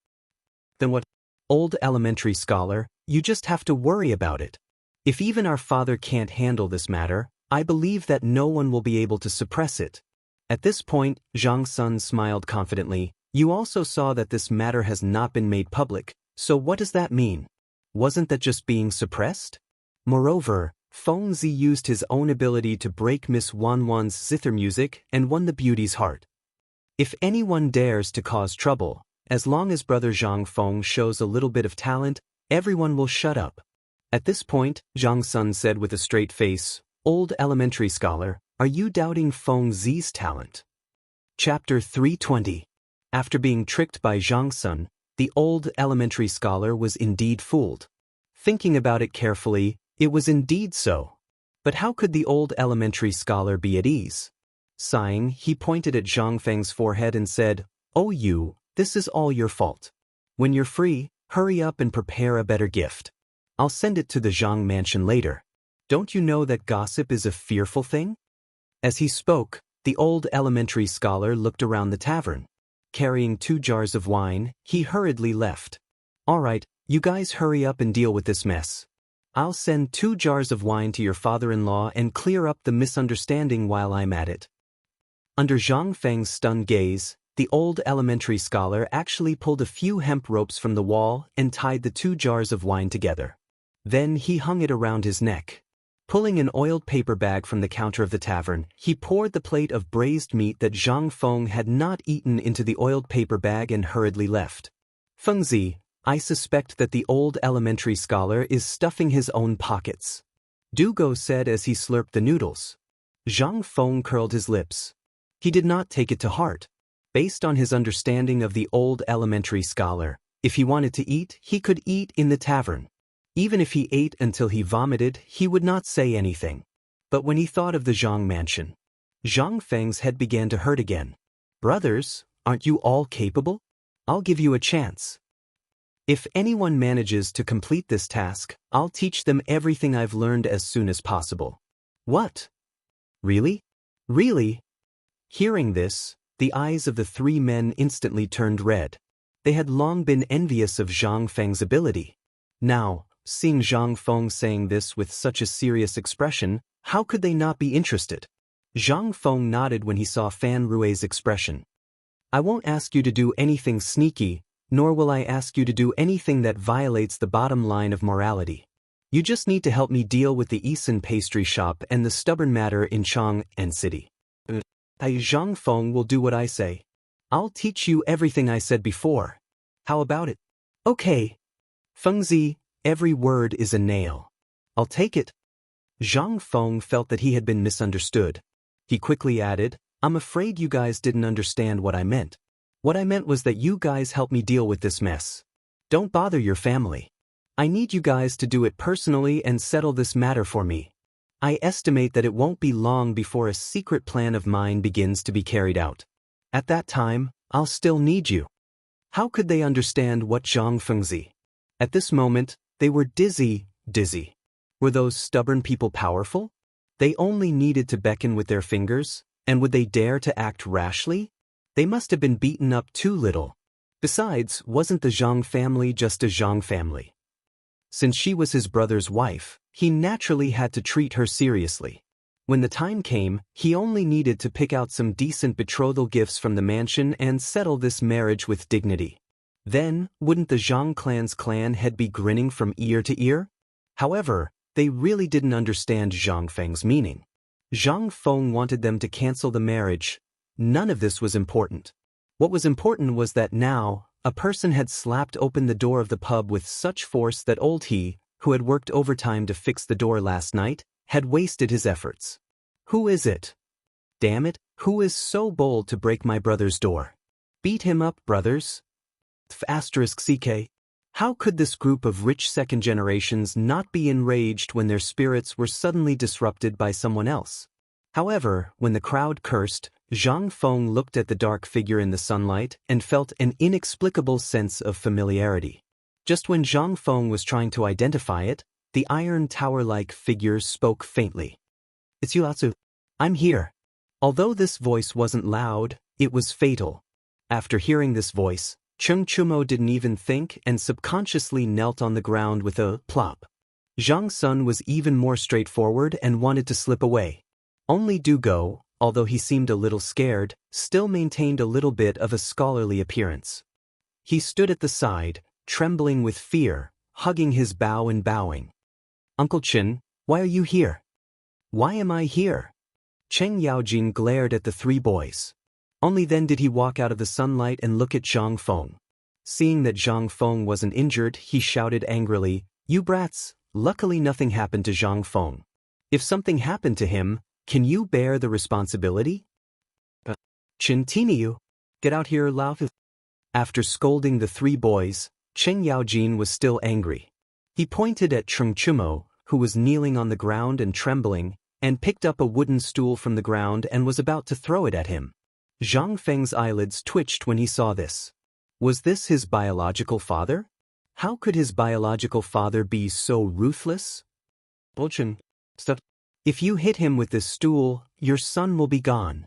A: Then what? Old elementary scholar, you just have to worry about it. If even our father can't handle this matter, I believe that no one will be able to suppress it." At this point, Zhang Sun smiled confidently. "You also saw that this matter has not been made public, so what does that mean? Wasn't that just being suppressed? Moreover, Feng Zi used his own ability to break Miss Wanwan's zither music and won the beauty's heart. If anyone dares to cause trouble, as long as Brother Zhang Feng shows a little bit of talent, everyone will shut up." At this point, Zhang Sun said with a straight face, "Old elementary scholar, are you doubting Feng Zi's talent?" Chapter 320. After being tricked by Zhang Sun, the old elementary scholar was indeed fooled. Thinking about it carefully, it was indeed so. But how could the old elementary scholar be at ease? Sighing, he pointed at Zhang Feng's forehead and said, "Oh you, this is all your fault. When you're free, hurry up and prepare a better gift. I'll send it to the Zhang mansion later. Don't you know that gossip is a fearful thing?" As he spoke, the old elementary scholar looked around the tavern. Carrying 2 jars of wine, he hurriedly left. "All right, you guys hurry up and deal with this mess. I'll send 2 jars of wine to your father-in-law and clear up the misunderstanding while I'm at it." Under Zhang Feng's stunned gaze, the old elementary scholar actually pulled a few hemp ropes from the wall and tied the 2 jars of wine together. Then he hung it around his neck. Pulling an oiled paper bag from the counter of the tavern, he poured the plate of braised meat that Zhang Feng had not eaten into the oiled paper bag and hurriedly left. "Feng Zi, I suspect that the old elementary scholar is stuffing his own pockets," Dugo said as he slurped the noodles. Zhang Feng curled his lips. He did not take it to heart. Based on his understanding of the old elementary scholar, if he wanted to eat, he could eat in the tavern. Even if he ate until he vomited, he would not say anything. But when he thought of the Zhang mansion, Zhang Feng's head began to hurt again. "Brothers, aren't you all capable? I'll give you a chance. If anyone manages to complete this task, I'll teach them everything I've learned as soon as possible." "What? Really? Really?" Hearing this, the eyes of the 3 men instantly turned red. They had long been envious of Zhang Feng's ability. Now, seeing Zhang Feng saying this with such a serious expression, how could they not be interested? Zhang Feng nodded when he saw Fan Rui's expression. "I won't ask you to do anything sneaky, nor will I ask you to do anything that violates the bottom line of morality. You just need to help me deal with the Isan pastry shop and the stubborn matter in Chang'an City. Zhang Feng will do what I say. I'll teach you everything I said before. How about it?" "Okay. Feng Zi, every word is a nail. I'll take it." Zhang Feng felt that he had been misunderstood. He quickly added, "I'm afraid you guys didn't understand what I meant. What I meant was that you guys help me deal with this mess. Don't bother your family. I need you guys to do it personally and settle this matter for me. I estimate that it won't be long before a secret plan of mine begins to be carried out. At that time, I'll still need you." How could they understand what Zhang Fengzi? At this moment, they were dizzy. Were those stubborn people powerful? They only needed to beckon with their fingers, and would they dare to act rashly? They must have been beaten up too little. Besides, wasn't the Zhang family just a Zhang family? Since she was his brother's wife, he naturally had to treat her seriously. When the time came, he only needed to pick out some decent betrothal gifts from the mansion and settle this marriage with dignity. Then, wouldn't the Zhang clan's clan head be grinning from ear to ear? However, they really didn't understand Zhang Feng's meaning. Zhang Feng wanted them to cancel the marriage. None of this was important. What was important was that now, a person had slapped open the door of the pub with such force that old he, who had worked overtime to fix the door last night, had wasted his efforts. Who is it? Damn it, who is so bold to break my brother's door? Beat him up, brothers. *CK. How could this group of rich second generations not be enraged when their spirits were suddenly disrupted by someone else? However, when the crowd cursed, Zhang Feng looked at the dark figure in the sunlight and felt an inexplicable sense of familiarity. Just when Zhang Feng was trying to identify it, the iron tower-like figure spoke faintly. It's you, Atsu. I'm here. Although this voice wasn't loud, it was fatal. After hearing this voice, Cheng Chumo didn't even think and subconsciously knelt on the ground with a plop. Zhang Sun was even more straightforward and wanted to slip away. Only Du Go, although he seemed a little scared, still maintained a little bit of a scholarly appearance. He stood at the side, trembling with fear, hugging his bow and bowing. Uncle Chen, why are you here? Why am I here? Cheng Yaojin glared at the three boys. Only then did he walk out of the sunlight and look at Zhang Feng. Seeing that Zhang Feng wasn't injured, he shouted angrily, "You brats!" Luckily nothing happened to Zhang Feng. If something happened to him, can you bear the responsibility? Chin Tiniu, get out here, Lao. After scolding the three boys, Cheng Yaojin was still angry. He pointed at Cheng Chumo, who was kneeling on the ground and trembling, and picked up a wooden stool from the ground and was about to throw it at him. Zhang Feng's eyelids twitched when he saw this. Was this his biological father? How could his biological father be so ruthless? Bulchin, stop. If you hit him with this stool, your son will be gone.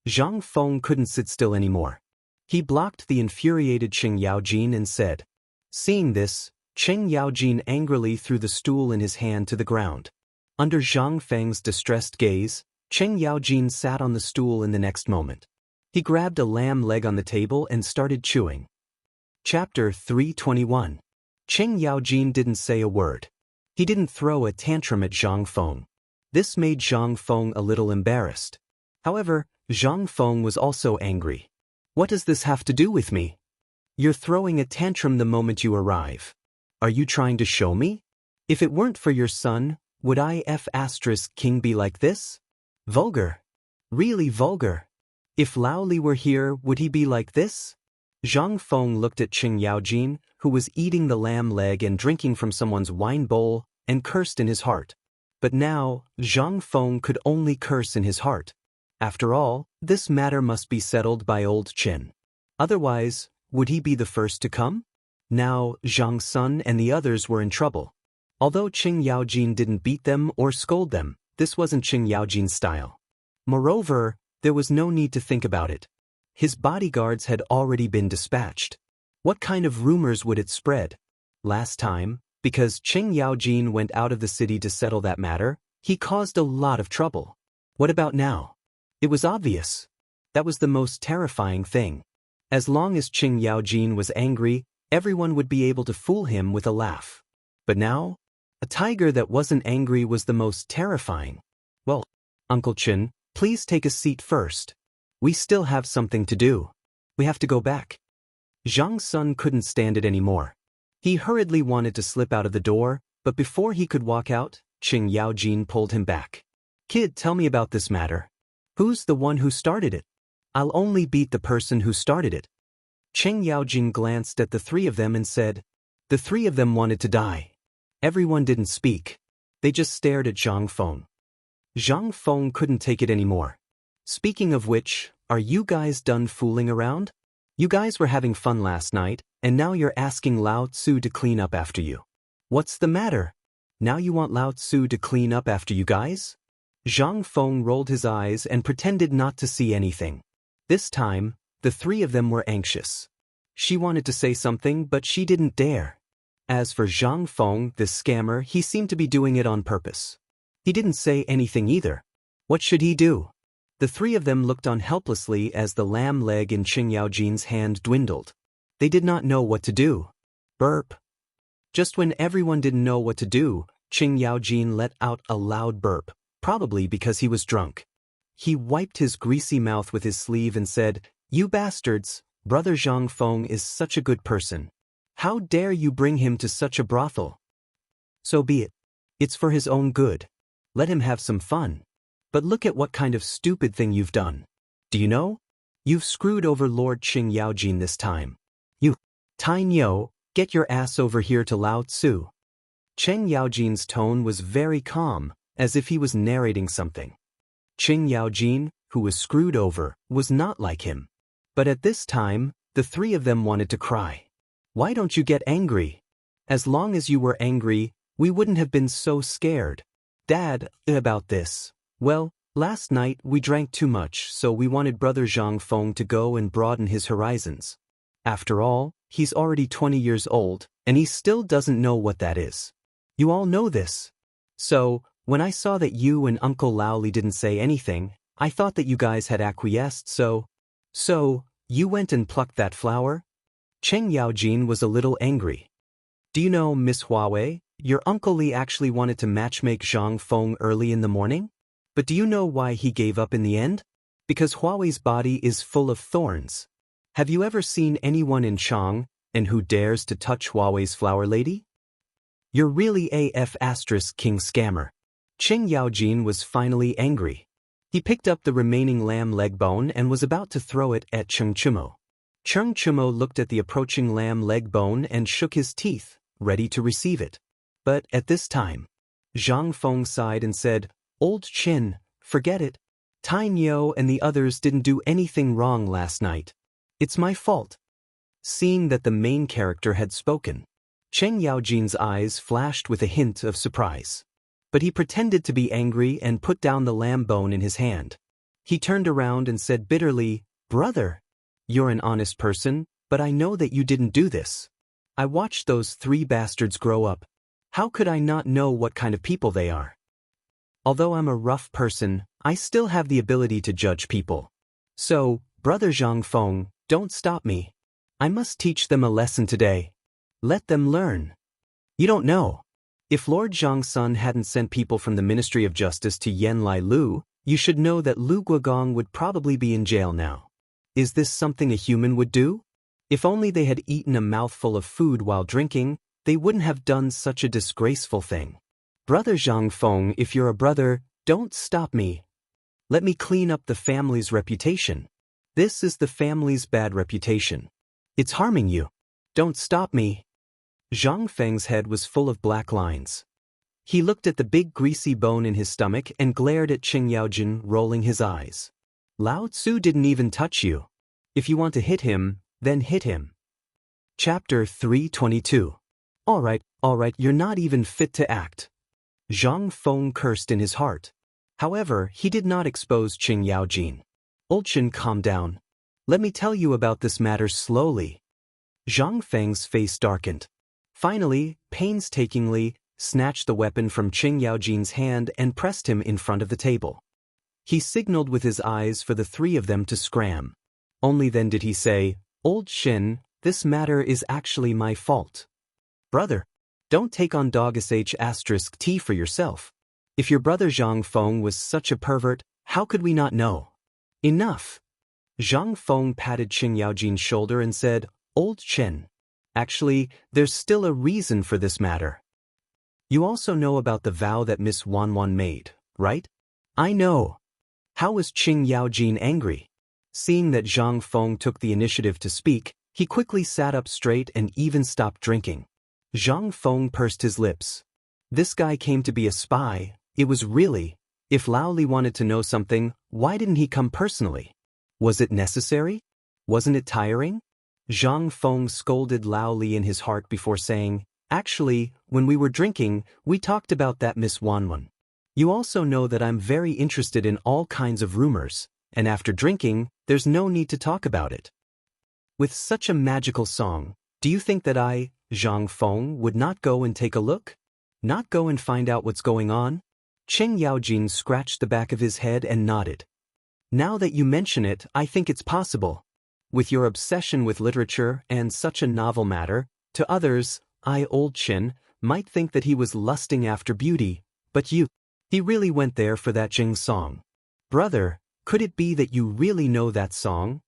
A: Zhang Feng couldn't sit still anymore. He blocked the infuriated Cheng Yaojin and said. Seeing this, Cheng Yaojin angrily threw the stool in his hand to the ground. Under Zhang Feng's distressed gaze, Cheng Yaojin sat on the stool in the next moment. He grabbed a lamb leg on the table and started chewing. Chapter 321. Cheng Yaojin didn't say a word. He didn't throw a tantrum at Zhang Feng. This made Zhang Feng a little embarrassed. However, Zhang Feng was also angry. What does this have to do with me? You're throwing a tantrum the moment you arrive. Are you trying to show me? If it weren't for your son, would King be like this? Vulgar. Really vulgar. If Lao Li were here, would he be like this? Zhang Feng looked at Cheng Yaojin, who was eating the lamb leg and drinking from someone's wine bowl, and cursed in his heart. But now, Zhang Feng could only curse in his heart. After all, this matter must be settled by old Chen. Otherwise, would he be the first to come? Now, Zhang Sun and the others were in trouble. Although Cheng Yaojin didn't beat them or scold them, this wasn't Cheng Yaojin's style. Moreover, there was no need to think about it. His bodyguards had already been dispatched. What kind of rumors would it spread? Last time, because Cheng Yaojin went out of the city to settle that matter, he caused a lot of trouble. What about now? It was obvious. That was the most terrifying thing. As long as Cheng Yaojin was angry, everyone would be able to fool him with a laugh. But now, a tiger that wasn't angry was the most terrifying. Well, Uncle Chen, please take a seat first. We still have something to do. We have to go back. Zhang Sun couldn't stand it anymore. He hurriedly wanted to slip out of the door, but before he could walk out, Cheng Yaojin pulled him back. Kid, tell me about this matter. Who's the one who started it? I'll only beat the person who started it. Cheng Yaojin glanced at the three of them and said, the three of them wanted to die. Everyone didn't speak. They just stared at Zhang Feng. Zhang Feng couldn't take it anymore. Speaking of which, are you guys done fooling around? You guys were having fun last night, and now you're asking Lao Tzu to clean up after you. What's the matter? Now you want Lao Tzu to clean up after you guys? Zhang Feng rolled his eyes and pretended not to see anything. This time, the three of them were anxious. She wanted to say something, but she didn't dare. As for Zhang Feng, this scammer, he seemed to be doing it on purpose. He didn't say anything either. What should he do? The three of them looked on helplessly as the lamb leg in Cheng Yaojin's hand dwindled. They did not know what to do. Burp. Just when everyone didn't know what to do, Cheng Yaojin let out a loud burp, probably because he was drunk. He wiped his greasy mouth with his sleeve and said, "You bastards, Brother Zhang Feng is such a good person. How dare you bring him to such a brothel? So be it. It's for his own good. Let him have some fun." But look at what kind of stupid thing you've done. Do you know? You've screwed over Lord Qing Yaojin this time. You, Tai Niu, get your ass over here to Lao Tzu. Qing Yaojin's tone was very calm, as if he was narrating something. Qing Yaojin, who was screwed over, was not like him. But at this time, the three of them wanted to cry. Why don't you get angry? As long as you were angry, we wouldn't have been so scared. Dad, about this. Well, last night we drank too much, so we wanted Brother Zhang Feng to go and broaden his horizons. After all, he's already 20 years old, and he still doesn't know what that is. You all know this. So, when I saw that you and Uncle Laoli didn't say anything, I thought that you guys had acquiesced, so, you went and plucked that flower? Cheng Yaojin was a little angry. Do you know, Miss Huawei, your Uncle Li actually wanted to matchmake Zhang Feng early in the morning? But do you know why he gave up in the end? Because Huawei's body is full of thorns. Have you ever seen anyone in Chang, and who dares to touch Huawei's flower lady? You're really AF * king scammer. Cheng Yaojin was finally angry. He picked up the remaining lamb leg bone and was about to throw it at Cheng Chumo. Cheng Chumo looked at the approaching lamb leg bone and shook his teeth, ready to receive it. But at this time, Zhang Feng sighed and said, Old Chin, forget it. Tai Niu and the others didn't do anything wrong last night. It's my fault. Seeing that the main character had spoken, Cheng Yaojin's eyes flashed with a hint of surprise. But he pretended to be angry and put down the lamb bone in his hand. He turned around and said bitterly, Brother, you're an honest person, but I know that you didn't do this. I watched those three bastards grow up. How could I not know what kind of people they are? Although I'm a rough person, I still have the ability to judge people. So, Brother Zhang Feng, don't stop me. I must teach them a lesson today. Let them learn. You don't know. If Lord Zhang Sun hadn't sent people from the Ministry of Justice to Yanlai Lu, you should know that Lu Guogong would probably be in jail now. Is this something a human would do? If only they had eaten a mouthful of food while drinking, they wouldn't have done such a disgraceful thing. Brother Zhang Feng, if you're a brother, don't stop me. Let me clean up the family's reputation. This is the family's bad reputation. It's harming you. Don't stop me. Zhang Feng's head was full of black lines. He looked at the big greasy bone in his stomach and glared at Qing Yaojin, rolling his eyes. Lao Tzu didn't even touch you. If you want to hit him, then hit him. Chapter 322. All right, you're not even fit to act. Zhang Feng cursed in his heart. However, he did not expose Qing Yaojin. Old Qin, calm down. Let me tell you about this matter slowly. Zhang Feng's face darkened. Finally, painstakingly, snatched the weapon from Qing Yaojin's hand and pressed him in front of the table. He signaled with his eyes for the three of them to scram. Only then did he say, Old Qin, this matter is actually my fault. Brother, don't take on **T for yourself. If your brother Zhang Feng was such a pervert, how could we not know? Enough. Zhang Feng patted Qing Yaojin's shoulder and said, Old Qin. Actually, there's still a reason for this matter. You also know about the vow that Miss Wanwan made, right? I know. How was Qing Yaojin angry? Seeing that Zhang Feng took the initiative to speak, he quickly sat up straight and even stopped drinking. Zhang Feng pursed his lips. This guy came to be a spy. It was really, if Lao Li wanted to know something, why didn't he come personally? Was it necessary? Wasn't it tiring? Zhang Feng scolded Lao Li in his heart before saying, Actually, when we were drinking, we talked about that Miss Wanwan. You also know that I'm very interested in all kinds of rumors, and after drinking, there's no need to talk about it. With such a magical song, do you think that I, Zhang Feng, would not go and take a look? Not go and find out what's going on? Qing Yaojin scratched the back of his head and nodded. Now that you mention it, I think it's possible. With your obsession with literature and such a novel matter, to others, Old Qin, might think that he was lusting after beauty, but he really went there for that Jing song. Brother, could it be that you really know that song?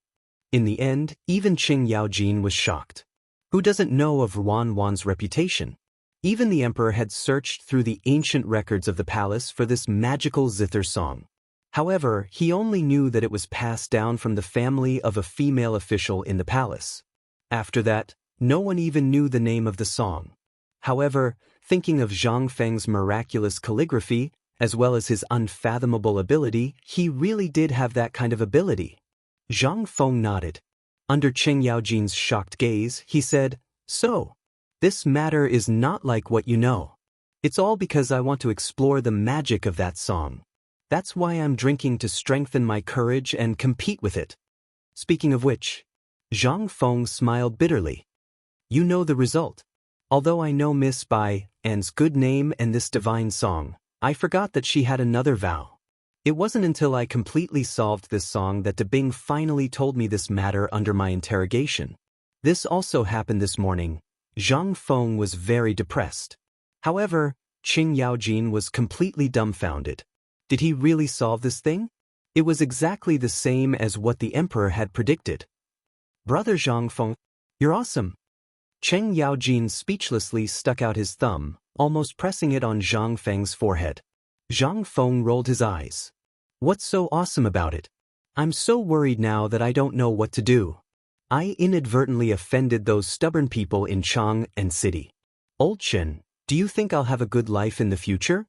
A: In the end, even Qing Yaojin was shocked. Who doesn't know of Wanwan's reputation? Even the emperor had searched through the ancient records of the palace for this magical zither song. However, he only knew that it was passed down from the family of a female official in the palace. After that, no one even knew the name of the song. However, thinking of Zhang Feng's miraculous calligraphy, as well as his unfathomable ability, he really did have that kind of ability. Zhang Feng nodded. Under Qing Yaojin's shocked gaze, he said, "So, this matter is not like what you know. It's all because I want to explore the magic of that song. That's why I'm drinking to strengthen my courage and compete with it." Speaking of which, Zhang Feng smiled bitterly. "You know the result. Although I know Miss Bai An's good name and this divine song, I forgot that she had another vow. It wasn't until I completely solved this song that Bing finally told me this matter under my interrogation. This also happened this morning." Zhang Feng was very depressed. However, Qing Yaojin was completely dumbfounded. Did he really solve this thing? It was exactly the same as what the emperor had predicted. "Brother Zhang Feng, you're awesome." Qing Yaojin speechlessly stuck out his thumb, almost pressing it on Zhang Feng's forehead. Zhang Feng rolled his eyes. "What's so awesome about it? I'm so worried now that I don't know what to do. I inadvertently offended those stubborn people in Chang and City. Old Chen, do you think I'll have a good life in the future?"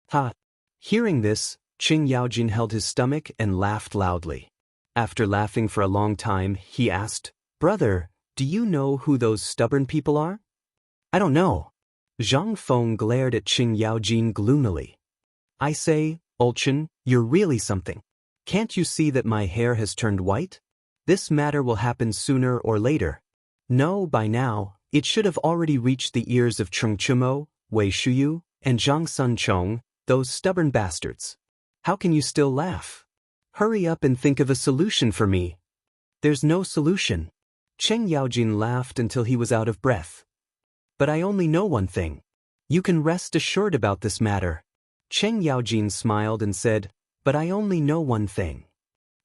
A: Ha! Hearing this, Qing Yaojin held his stomach and laughed loudly. After laughing for a long time, he asked, "Brother, do you know who those stubborn people are?" "I don't know." Zhang Feng glared at Qing Yaojin gloomily. "I say, Old Chen, you're really something. Can't you see that my hair has turned white? This matter will happen sooner or later. No, by now, it should have already reached the ears of Cheng Chumo, Wei Shuyu, and Zhang Sunchong, those stubborn bastards. How can you still laugh? Hurry up and think of a solution for me." "There's no solution." Qing Yaojin laughed until he was out of breath. "But I only know one thing. You can rest assured about this matter." Qing Yaojin smiled and said, "But I only know one thing.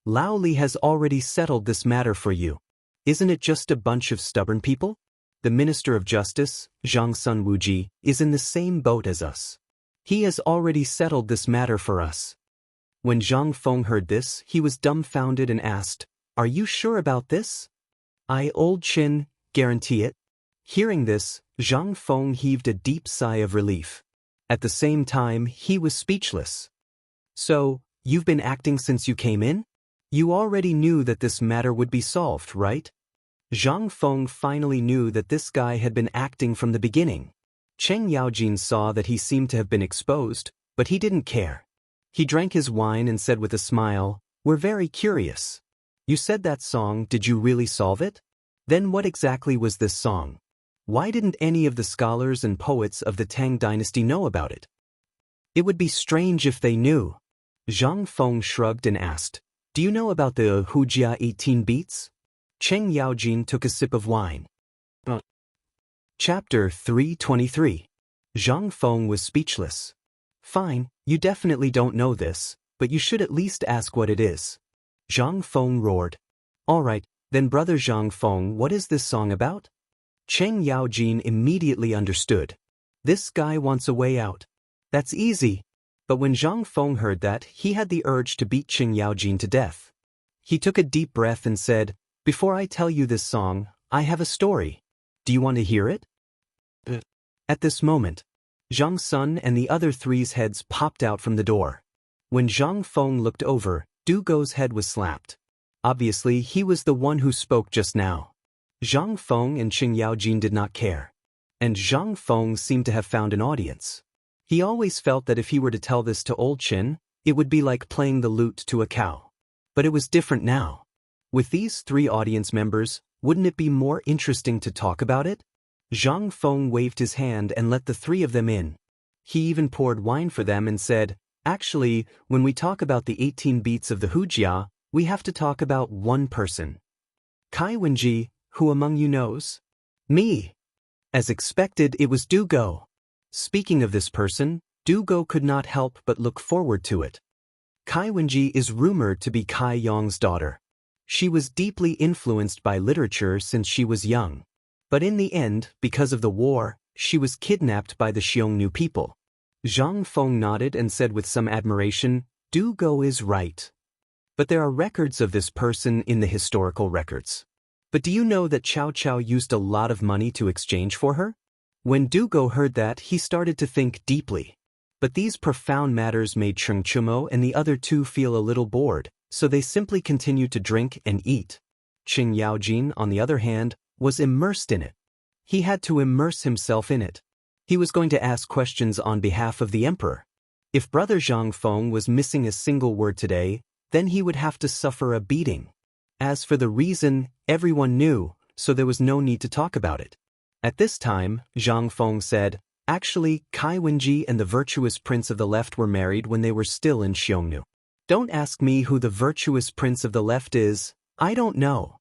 A: Lao Li has already settled this matter for you. Isn't it just a bunch of stubborn people? The Minister of Justice, Zhang Sun Wuji, is in the same boat as us. He has already settled this matter for us." When Zhang Feng heard this, he was dumbfounded and asked, "Are you sure about this?" "I, Old Chin, guarantee it." Hearing this, Zhang Feng heaved a deep sigh of relief. At the same time, he was speechless. "So, you've been acting since you came in? You already knew that this matter would be solved, right?" Zhang Feng finally knew that this guy had been acting from the beginning. Qing Yaojin saw that he seemed to have been exposed, but he didn't care. He drank his wine and said with a smile, "We're very curious. You said that song, did you really solve it? Then what exactly was this song? Why didn't any of the scholars and poets of the Tang dynasty know about it?" "It would be strange if they knew." Zhang Feng shrugged and asked, "Do you know about the Wuxia 18 beats?" Qing Yaojin took a sip of wine. Chapter 323. Zhang Feng was speechless. "Fine, you definitely don't know this, but you should at least ask what it is." Zhang Feng roared. "All right, then brother Zhang Feng, what is this song about?" Qing Yaojin immediately understood. This guy wants a way out. That's easy. But when Zhang Feng heard that, he had the urge to beat Qing Yaojin to death. He took a deep breath and said, "Before I tell you this song, I have a story. Do you want to hear it?" At this moment, Zhang Sun and the other three's heads popped out from the door. When Zhang Feng looked over, Du Go's head was slapped. Obviously, he was the one who spoke just now. Zhang Feng and Qing Yaojin did not care. And Zhang Feng seemed to have found an audience. He always felt that if he were to tell this to Old Qin, it would be like playing the lute to a cow. But it was different now. With these three audience members, wouldn't it be more interesting to talk about it? Zhang Feng waved his hand and let the three of them in. He even poured wine for them and said, "Actually, when we talk about the 18 beats of the Wuxia, we have to talk about one person. Kai Wenji, who among you knows?" "Me." As expected, it was Du Go. Speaking of this person, Du Go could not help but look forward to it. Kai Wenji is rumored to be Kai Yong's daughter. She was deeply influenced by literature since she was young. But in the end, because of the war, she was kidnapped by the Xiongnu people. Zhang Feng nodded and said with some admiration, Du Go is right. But there are records of this person in the historical records. But do you know that Cao Cao used a lot of money to exchange for her? When Du Go heard that, he started to think deeply. But these profound matters made Cheng Chumo and the other two feel a little bored, so they simply continued to drink and eat. Qing Yaojin, on the other hand, was immersed in it. He had to immerse himself in it. He was going to ask questions on behalf of the emperor. If Brother Zhang Feng was missing a single word today, then he would have to suffer a beating. As for the reason, everyone knew, so there was no need to talk about it. At this time, Zhang Feng said, "Actually, Kai Wenji and the virtuous prince of the left were married when they were still in Xiongnu. Don't ask me who the virtuous prince of the left is, I don't know."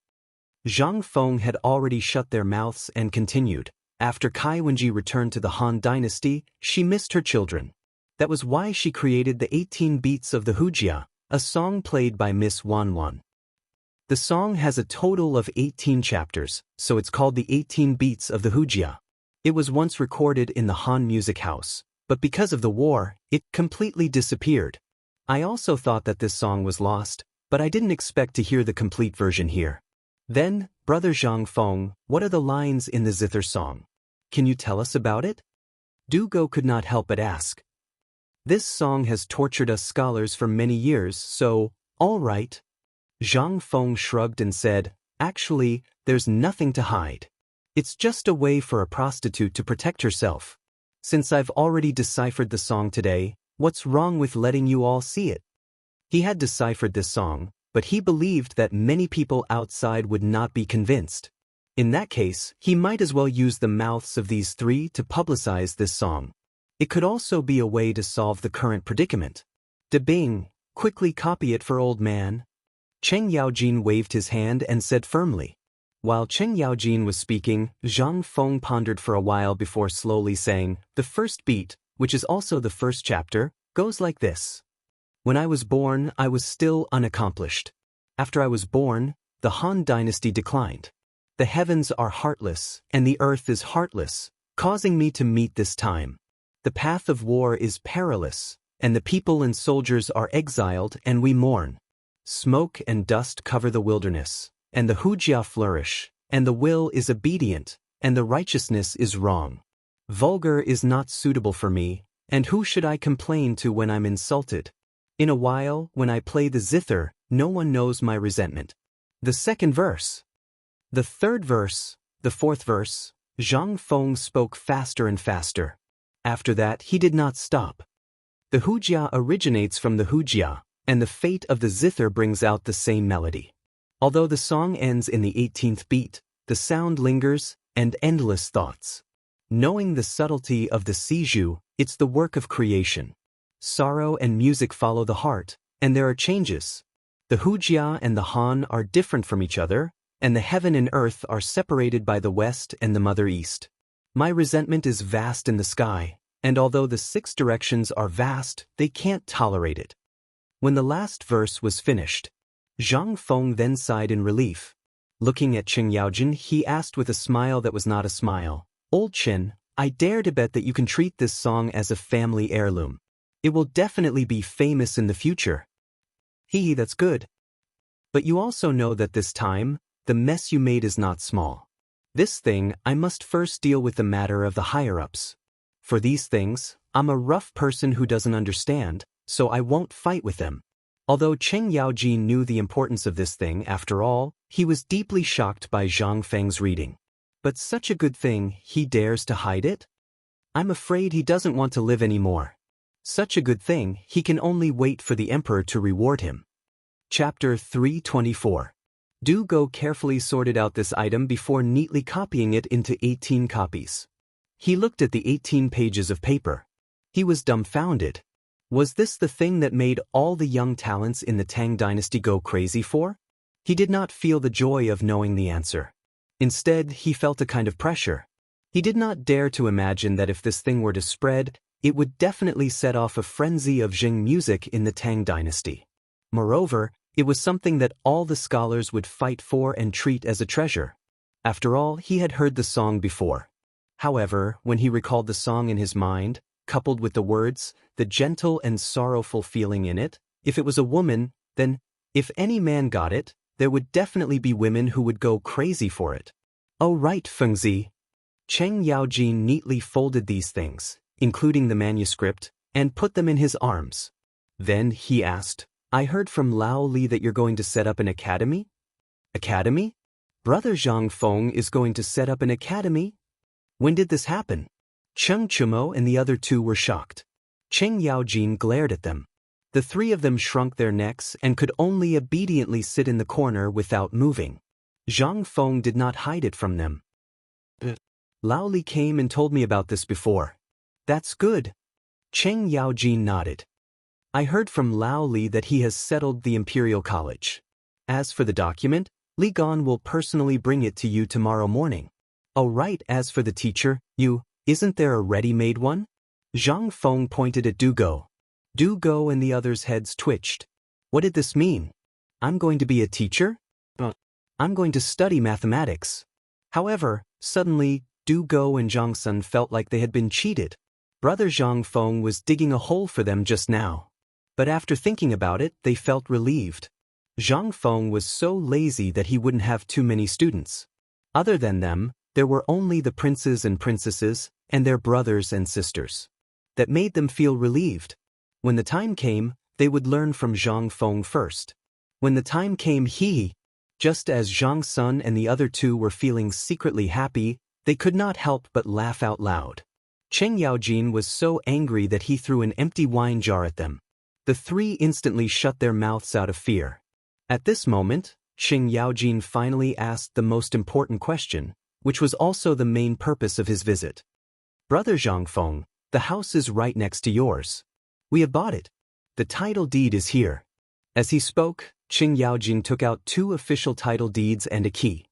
A: Zhang Feng had already shut their mouths and continued. After Kai Wenji returned to the Han dynasty, she missed her children. That was why she created the 18 Beats of the Wuxia, a song played by Miss Wanwan. The song has a total of 18 chapters, so it's called the 18 Beats of the Wuxia. It was once recorded in the Han Music House, but because of the war, it completely disappeared. I also thought that this song was lost, but I didn't expect to hear the complete version here. Then, Brother Zhang Feng, what are the lines in the zither song? Can you tell us about it? Du Go could not help but ask. This song has tortured us scholars for many years, so, all right. Zhang Feng shrugged and said, "Actually, there's nothing to hide. It's just a way for a prostitute to protect herself. Since I've already deciphered the song today, what's wrong with letting you all see it?" He had deciphered this song, but he believed that many people outside would not be convinced. In that case, he might as well use the mouths of these three to publicize this song. It could also be a way to solve the current predicament. De Bing, quickly copy it for old man. Cheng Yaojin waved his hand and said firmly. While Cheng Yaojin was speaking, Zhang Feng pondered for a while before slowly saying, "The first beat, which is also the first chapter, goes like this. When I was born, I was still unaccomplished. After I was born, the Han dynasty declined. The heavens are heartless, and the earth is heartless, causing me to meet this time. The path of war is perilous, and the people and soldiers are exiled, and we mourn. Smoke and dust cover the wilderness, and the Wuxia flourish, and the will is obedient, and the righteousness is wrong. Vulgar is not suitable for me, and who should I complain to when I'm insulted? In a while, when I play the zither, no one knows my resentment." The second verse. The third verse, the fourth verse, Zhang Feng spoke faster and faster. After that, he did not stop. The Wuxia originates from the Wuxia, and the fate of the zither brings out the same melody. Although the song ends in the 18th beat, the sound lingers, and endless thoughts. Knowing the subtlety of the Siju, it's the work of creation. Sorrow and music follow the heart, and there are changes. The Wuxia and the Han are different from each other, and the heaven and earth are separated by the west and the mother east. My resentment is vast in the sky, and although the 6 directions are vast, they can't tolerate it. When the last verse was finished, Zhang Feng then sighed in relief. Looking at Cheng Yaojin, he asked with a smile that was not a smile, "Old Chen, I dare to bet that you can treat this song as a family heirloom. It will definitely be famous in the future." "Hee, that's good. But you also know that this time, the mess you made is not small. This thing, I must first deal with the matter of the higher-ups. For these things, I'm a rough person who doesn't understand, so I won't fight with them." Although Cheng Yaojin knew the importance of this thing, after all, he was deeply shocked by Zhang Feng's reading. But such a good thing, he dares to hide it? I'm afraid he doesn't want to live anymore. Such a good thing, he can only wait for the emperor to reward him. Chapter 324. Du Go carefully sorted out this item before neatly copying it into 18 copies. He looked at the 18 pages of paper. He was dumbfounded. Was this the thing that made all the young talents in the Tang dynasty go crazy for? He did not feel the joy of knowing the answer. Instead, he felt a kind of pressure. He did not dare to imagine that if this thing were to spread, it would definitely set off a frenzy of Jing music in the Tang dynasty. Moreover, it was something that all the scholars would fight for and treat as a treasure. After all, he had heard the song before. However, when he recalled the song in his mind, coupled with the words, the gentle and sorrowful feeling in it, If it was a woman, then, if any man got it, there would definitely be women who would go crazy for it. Oh right, Fengzi. Cheng Yaojin neatly folded these things, including the manuscript, and put them in his arms. Then he asked, I heard from Lao Li that you're going to set up an academy? Academy? Brother Zhang Feng is going to set up an academy? When did this happen? Cheng Chumo and the other two were shocked. Cheng Yaojin glared at them. The three of them shrunk their necks and could only obediently sit in the corner without moving. Zhang Feng did not hide it from them. Lao Li came and told me about this before. That's good. Cheng Yaojin nodded. I heard from Lao Li that he has settled the Imperial College. As for the document, Li Gan will personally bring it to you tomorrow morning. Oh right, as for the teacher, isn't there a ready-made one? Zhang Feng pointed at Dugo. Dugo and the others' heads twitched. What did this mean? I'm going to be a teacher? I'm going to study mathematics. However, suddenly, Dugo and Zhang Sun felt like they had been cheated. Brother Zhang Feng was digging a hole for them just now. But after thinking about it, they felt relieved. Zhang Feng was so lazy that he wouldn't have too many students. Other than them, there were only the princes and princesses, and their brothers and sisters. That made them feel relieved. When the time came, they would learn from Zhang Feng first. When the time came just as Zhang Sun and the other two were feeling secretly happy, they could not help but laugh out loud. Cheng Yaojin was so angry that he threw an empty wine jar at them. The three instantly shut their mouths out of fear. At this moment, Cheng Yaojin finally asked the most important question, which was also the main purpose of his visit. Brother Zhang Feng, the house is right next to yours. We have bought it. The title deed is here. As he spoke, Cheng Yaojin took out 2 official title deeds and a key.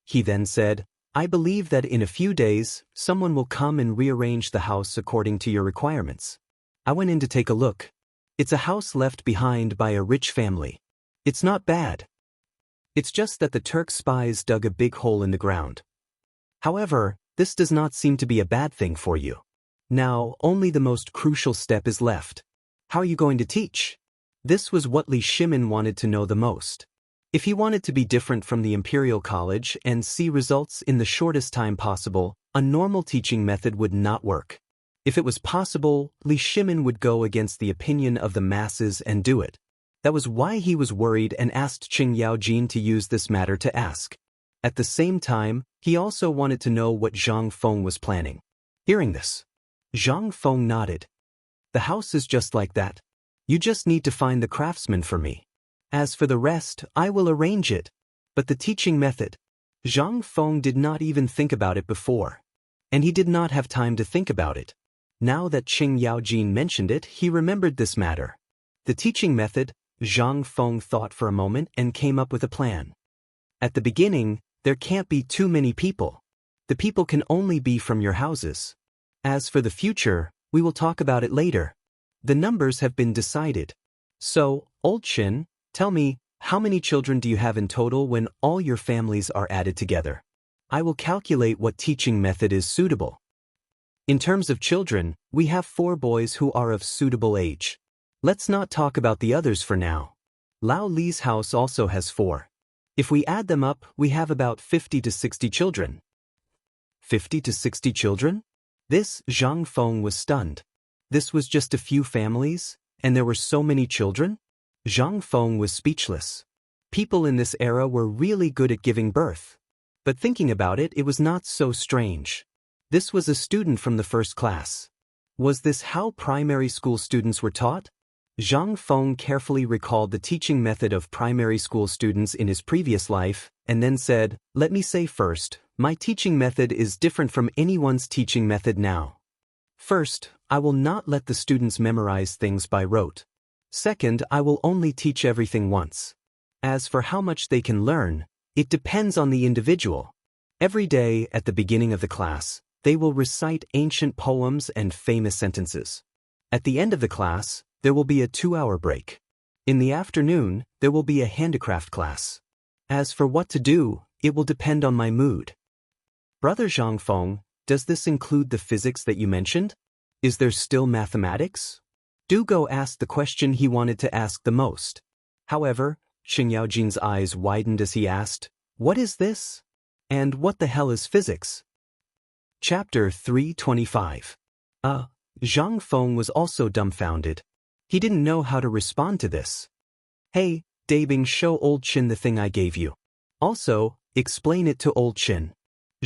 A: He then said, I believe that in a few days, someone will come and rearrange the house according to your requirements. I went in to take a look. It's a house left behind by a rich family. It's not bad. It's just that the Turk spies dug a big hole in the ground. However, this does not seem to be a bad thing for you. Now, only the most crucial step is left. How are you going to teach? This was what Li Shimin wanted to know the most. If he wanted to be different from the Imperial College and see results in the shortest time possible, a normal teaching method would not work. If it was possible, Li Shimin would go against the opinion of the masses and do it. That was why he was worried and asked Cheng Yaojin to use this matter to ask. At the same time, he also wanted to know what Zhang Feng was planning. Hearing this, Zhang Feng nodded. The house is just like that. You just need to find the craftsman for me. As for the rest, I will arrange it. But the teaching method, Zhang Feng did not even think about it before. And he did not have time to think about it. Now that Cheng Yaojin mentioned it, he remembered this matter. The teaching method, Zhang Feng thought for a moment and came up with a plan. At the beginning, there can't be too many people. The people can only be from your houses. As for the future, we will talk about it later. The numbers have been decided. So, Old Chin, tell me, how many children do you have in total when all your families are added together? I will calculate what teaching method is suitable. In terms of children, we have 4 boys who are of suitable age. Let's not talk about the others for now. Lao Li's house also has 4. If we add them up, we have about 50 to 60 children. 50 to 60 children? This, Zhang Feng was stunned. This was just a few families, and there were so many children? Zhang Feng was speechless. People in this era were really good at giving birth. But thinking about it, it was not so strange. This was a student from the first class. Was this how primary school students were taught? Zhang Feng carefully recalled the teaching method of primary school students in his previous life, and then said, let me say first, my teaching method is different from anyone's teaching method now. First, I will not let the students memorize things by rote. Second, I will only teach everything once. As for how much they can learn, it depends on the individual. Every day, at the beginning of the class, they will recite ancient poems and famous sentences. At the end of the class, there will be a 2-hour break. In the afternoon, there will be a handicraft class. As for what to do, it will depend on my mood. Brother Zhang Feng, does this include the physics that you mentioned? Is there still mathematics? Dugo asked the question he wanted to ask the most. However, Xianxia eyes widened as he asked, "What is this? And what the hell is physics?" Chapter 325. Zhang Feng was also dumbfounded. He didn't know how to respond to this. "Hey, Dabing, show old Qin the thing I gave you. Also, explain it to old Qin."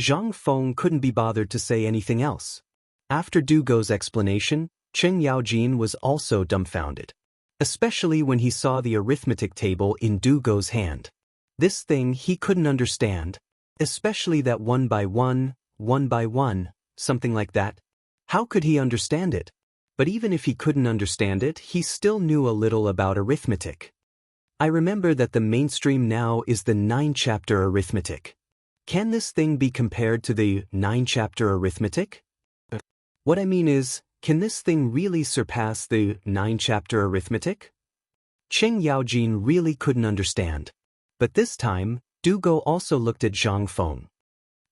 A: Zhang Feng couldn't be bothered to say anything else. After Dugo's explanation, Chen Yaojin was also dumbfounded, especially when he saw the arithmetic table in Dugo's hand. This thing he couldn't understand, especially that 1 by 1, 1 by 1, something like that. How could he understand it? But even if he couldn't understand it, he still knew a little about arithmetic. I remember that the mainstream now is the 9-chapter arithmetic. Can this thing be compared to the 9-chapter arithmetic? What I mean is, can this thing really surpass the 9-chapter arithmetic? Chen Yaojin really couldn't understand. But this time, Dugo also looked at Zhang Feng.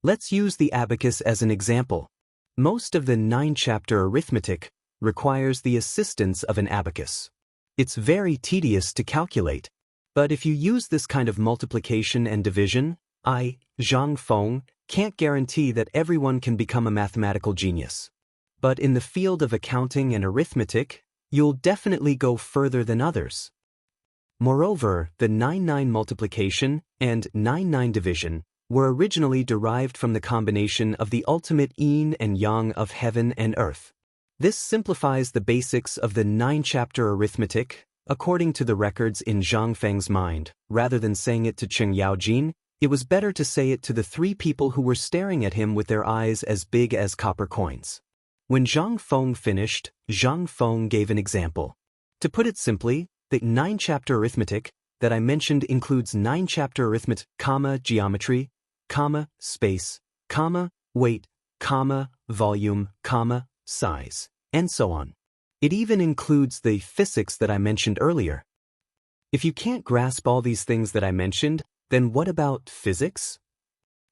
A: Let's use the abacus as an example. Most of the 9-chapter arithmetic requires the assistance of an abacus. It's very tedious to calculate. But if you use this kind of multiplication and division, Zhang Feng, can't guarantee that everyone can become a mathematical genius. But in the field of accounting and arithmetic, you'll definitely go further than others. Moreover, the 9-9 multiplication and 9-9 division were originally derived from the combination of the ultimate yin and yang of heaven and earth. This simplifies the basics of the 9-chapter arithmetic, according to the records in Zhang Feng's mind. Rather than saying it to Chen Yaojin, it was better to say it to the 3 people who were staring at him with their eyes as big as copper coins. When Zhang Feng finished, Zhang Feng gave an example. To put it simply, the 9-chapter arithmetic that I mentioned includes 9-chapter arithmetic, geometry, space, weight, volume, size, and so on. It even includes the physics that I mentioned earlier. If you can't grasp all these things that I mentioned, then what about physics?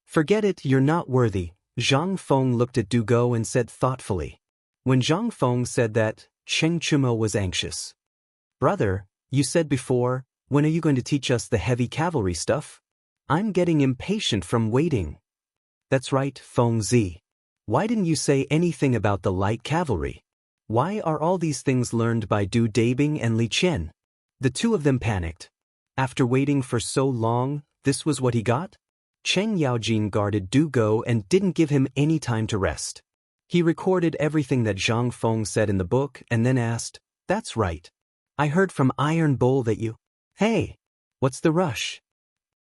A: Forget it, you're not worthy, Zhang Feng looked at Dugo and said thoughtfully. When Zhang Feng said that, Cheng Chimo was anxious. "Brother, you said before, when are you going to teach us the heavy cavalry stuff? I'm getting impatient from waiting." "That's right, Feng Zi. Why didn't you say anything about the light cavalry? Why are all these things learned by Du Dabing and Li Qian?" The 2 of them panicked. After waiting for so long, this was what he got? Chen Yaojin guarded Dugo and didn't give him any time to rest. He recorded everything that Zhang Feng said in the book and then asked, "That's right. I heard from Iron Bull that you..." "Hey, what's the rush?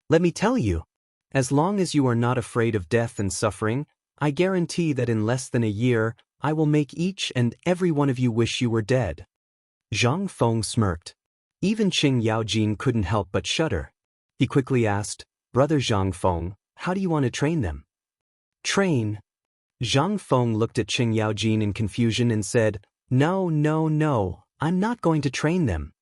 A: Let me tell you. As long as you are not afraid of death and suffering, I guarantee that in less than a year, I will make each and every one of you wish you were dead." Zhang Feng smirked. Even Chen Yaojin couldn't help but shudder. He quickly asked, "Brother Zhang Feng, how do you want to train them?" "Train?" Zhang Feng looked at Chen Yaojin in confusion and said, No, I'm not going to train them.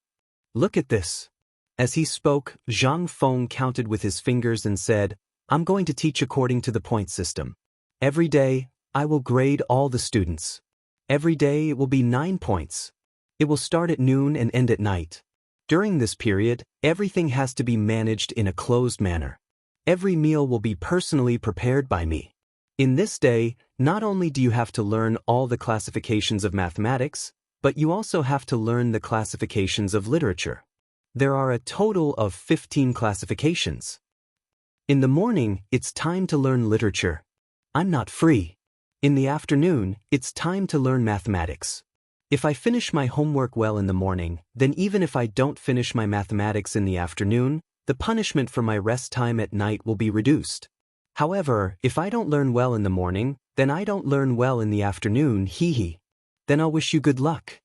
A: Look at this." As he spoke, Zhang Feng counted with his fingers and said, "I'm going to teach according to the point system. Every day, I will grade all the students. Every day it will be 9 points. It will start at noon and end at night. During this period, everything has to be managed in a closed manner. Every meal will be personally prepared by me. In this day, not only do you have to learn all the classifications of mathematics, but you also have to learn the classifications of literature. There are a total of 15 classifications. In the morning, it's time to learn literature. I'm not free. In the afternoon, it's time to learn mathematics. If I finish my homework well in the morning, then even if I don't finish my mathematics in the afternoon, the punishment for my rest time at night will be reduced. However, if I don't learn well in the morning, then I don't learn well in the afternoon, hee. Then I'll wish you good luck."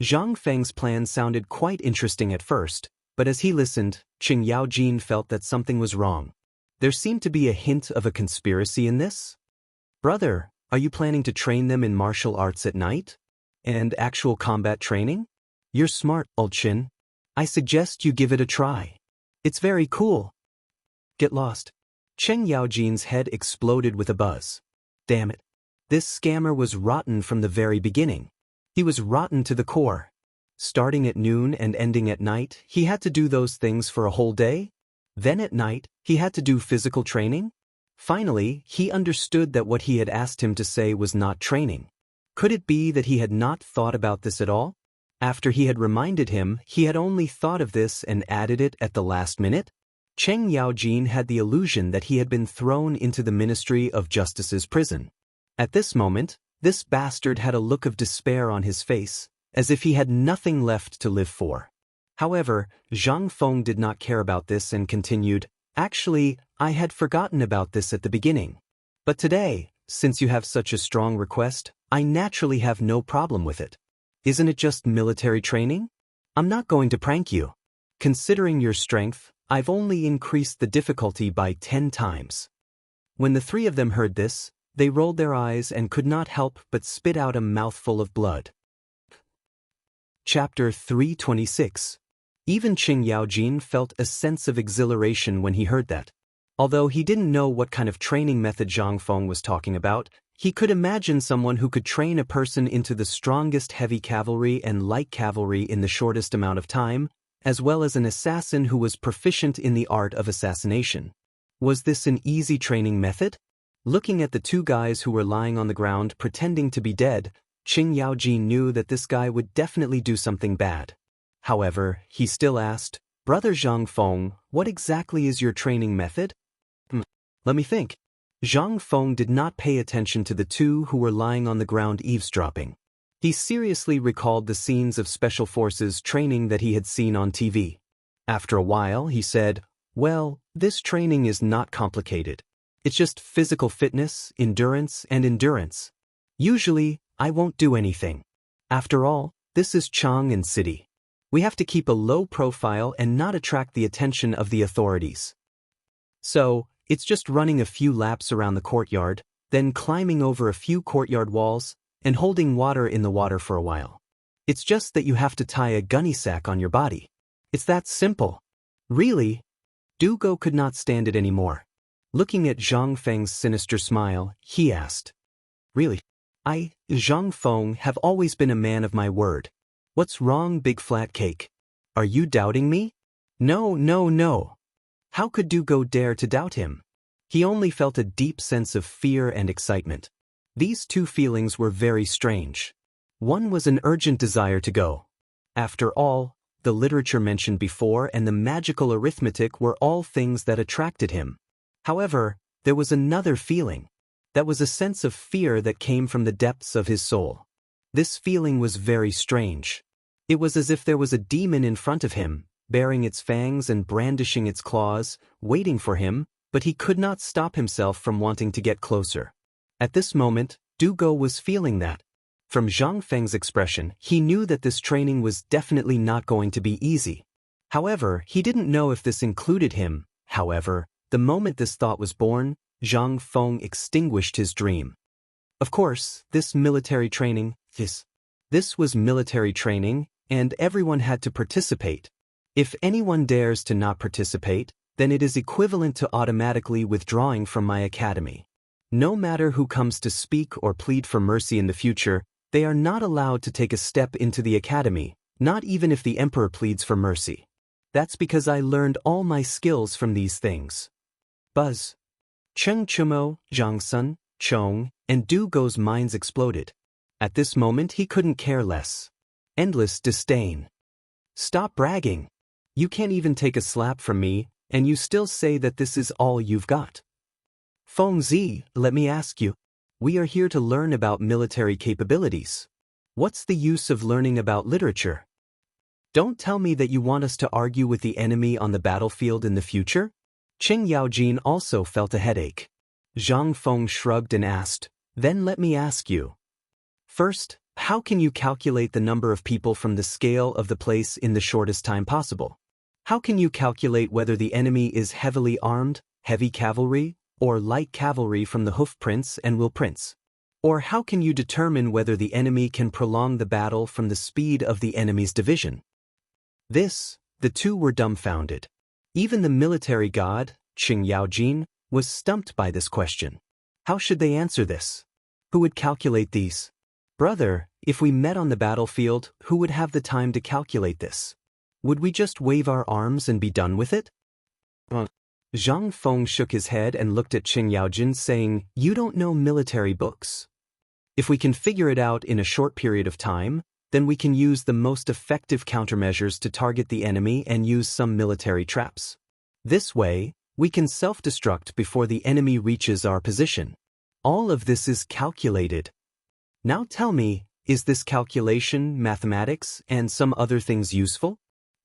A: Zhang Feng's plan sounded quite interesting at first, but as he listened, Chen Yaojin felt that something was wrong. There seemed to be a hint of a conspiracy in this. "Brother, are you planning to train them in martial arts at night? And actual combat training? You're smart, old Chin. I suggest you give it a try. It's very cool." "Get lost." Chen Yaojin's head exploded with a buzz. Damn it. This scammer was rotten from the very beginning. He was rotten to the core. Starting at noon and ending at night, he had to do those things for a whole day? Then at night, he had to do physical training? Finally, he understood that what he had asked him to say was not training. Could it be that he had not thought about this at all? After he had reminded him, he had only thought of this and added it at the last minute? Cheng Yaojin had the illusion that he had been thrown into the Ministry of Justice's prison. At this moment, this bastard had a look of despair on his face, as if he had nothing left to live for. However, Zhang Feng did not care about this and continued, "Actually, I had forgotten about this at the beginning. But today, since you have such a strong request, I naturally have no problem with it. Isn't it just military training? I'm not going to prank you. Considering your strength, I've only increased the difficulty by 10 times. When the three of them heard this, they rolled their eyes and could not help but spit out a mouthful of blood. Chapter 326. Even Cheng Yaojin felt a sense of exhilaration when he heard that. Although he didn't know what kind of training method Zhang Feng was talking about, he could imagine someone who could train a person into the strongest heavy cavalry and light cavalry in the shortest amount of time, as well as an assassin who was proficient in the art of assassination. Was this an easy training method? Looking at the two guys who were lying on the ground pretending to be dead, Cheng Yaojin knew that this guy would definitely do something bad. However, he still asked, "Brother Zhang Feng, what exactly is your training method?" Let me think. Zhang Feng did not pay attention to the two who were lying on the ground eavesdropping. He seriously recalled the scenes of Special Forces training that he had seen on TV. After a while, he said, "Well, this training is not complicated. It's just physical fitness, endurance, and endurance. Usually, I won't do anything. After all, this is Chang'an City. We have to keep a low profile and not attract the attention of the authorities. So, it's just running a few laps around the courtyard, then climbing over a few courtyard walls, and holding water in the water for a while. It's just that you have to tie a gunny sack on your body. It's that simple." Really? Dugo could not stand it anymore. Looking at Zhang Feng's sinister smile, he asked, "Really? I, Zhang Feng, have always been a man of my word. What's wrong, big flat cake? Are you doubting me?" No, no, no. How could Dugo dare to doubt him? He only felt a deep sense of fear and excitement. These two feelings were very strange. One was an urgent desire to go. After all, the literature mentioned before and the magical arithmetic were all things that attracted him. However, there was another feeling. That was a sense of fear that came from the depths of his soul. This feeling was very strange. It was as if there was a demon in front of him, baring its fangs and brandishing its claws, waiting for him, but he could not stop himself from wanting to get closer. At this moment, Dugo was feeling that. From Zhang Feng's expression, he knew that this training was definitely not going to be easy. However, he didn't know if this included him. However, the moment this thought was born, Zhang Feng extinguished his dream. Of course, this military training, this was military training, and everyone had to participate. If anyone dares to not participate, then it is equivalent to automatically withdrawing from my academy. No matter who comes to speak or plead for mercy in the future, they are not allowed to take a step into the academy, not even if the emperor pleads for mercy. That's because I learned all my skills from these things." Buzz. Cheng Chumo, Zhang Sun, Chong, and Dugo's minds exploded. At this moment he couldn't care less. Endless disdain. "Stop bragging. You can't even take a slap from me, and you still say that this is all you've got. Feng Zi, let me ask you. We are here to learn about military capabilities. What's the use of learning about literature? Don't tell me that you want us to argue with the enemy on the battlefield in the future?" Cheng Yaojin also felt a headache. Zhang Feng shrugged and asked, "Then let me ask you. First, how can you calculate the number of people from the scale of the place in the shortest time possible? How can you calculate whether the enemy is heavily armed, heavy cavalry, or light cavalry from the hoof prints and wheel prints? Or how can you determine whether the enemy can prolong the battle from the speed of the enemy's division?" The two were dumbfounded. Even the military god, Cheng Yaojin, was stumped by this question. How should they answer this? Who would calculate these? Brother, if we met on the battlefield, who would have the time to calculate this? Would we just wave our arms and be done with it? Zhang Feng shook his head and looked at Qing Yaojin, saying, "You don't know military books. If we can figure it out in a short period of time, then we can use the most effective countermeasures to target the enemy and use some military traps. This way, we can self-destruct before the enemy reaches our position. All of this is calculated. Now tell me, is this calculation, mathematics, and some other things useful?"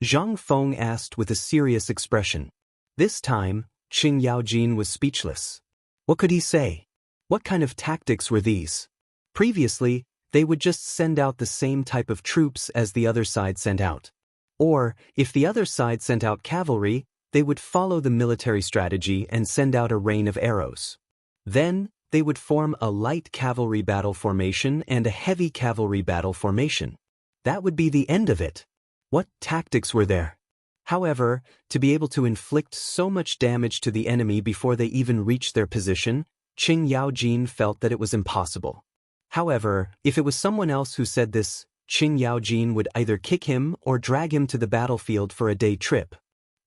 A: Zhang Feng asked with a serious expression. This time, Qing Yaojin was speechless. What could he say? What kind of tactics were these? Previously, they would just send out the same type of troops as the other side sent out. Or, if the other side sent out cavalry, they would follow the military strategy and send out a rain of arrows. Then, they would form a light cavalry battle formation and a heavy cavalry battle formation. That would be the end of it. What tactics were there? However, to be able to inflict so much damage to the enemy before they even reached their position, Qing Yaojin felt that it was impossible. However, if it was someone else who said this, Qing Yaojin would either kick him or drag him to the battlefield for a day trip.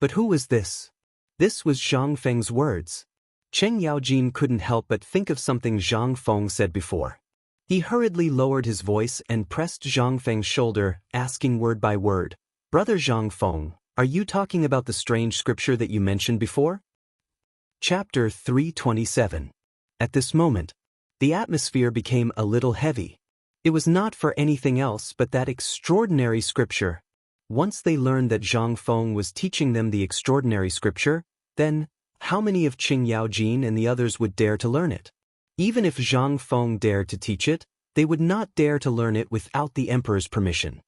A: But who was this? This was Zhang Feng's words. Qing Yaojin couldn't help but think of something Zhang Feng said before. He hurriedly lowered his voice and pressed Zhang Feng's shoulder, asking word by word, "Brother Zhang Feng, are you talking about the strange scripture that you mentioned before?" Chapter 327. At this moment, the atmosphere became a little heavy. It was not for anything else but that extraordinary scripture. Once they learned that Zhang Feng was teaching them the extraordinary scripture, then, how many of Qing Yaojin and the others would dare to learn it? Even if Zhang Feng dared to teach it, they would not dare to learn it without the emperor's permission.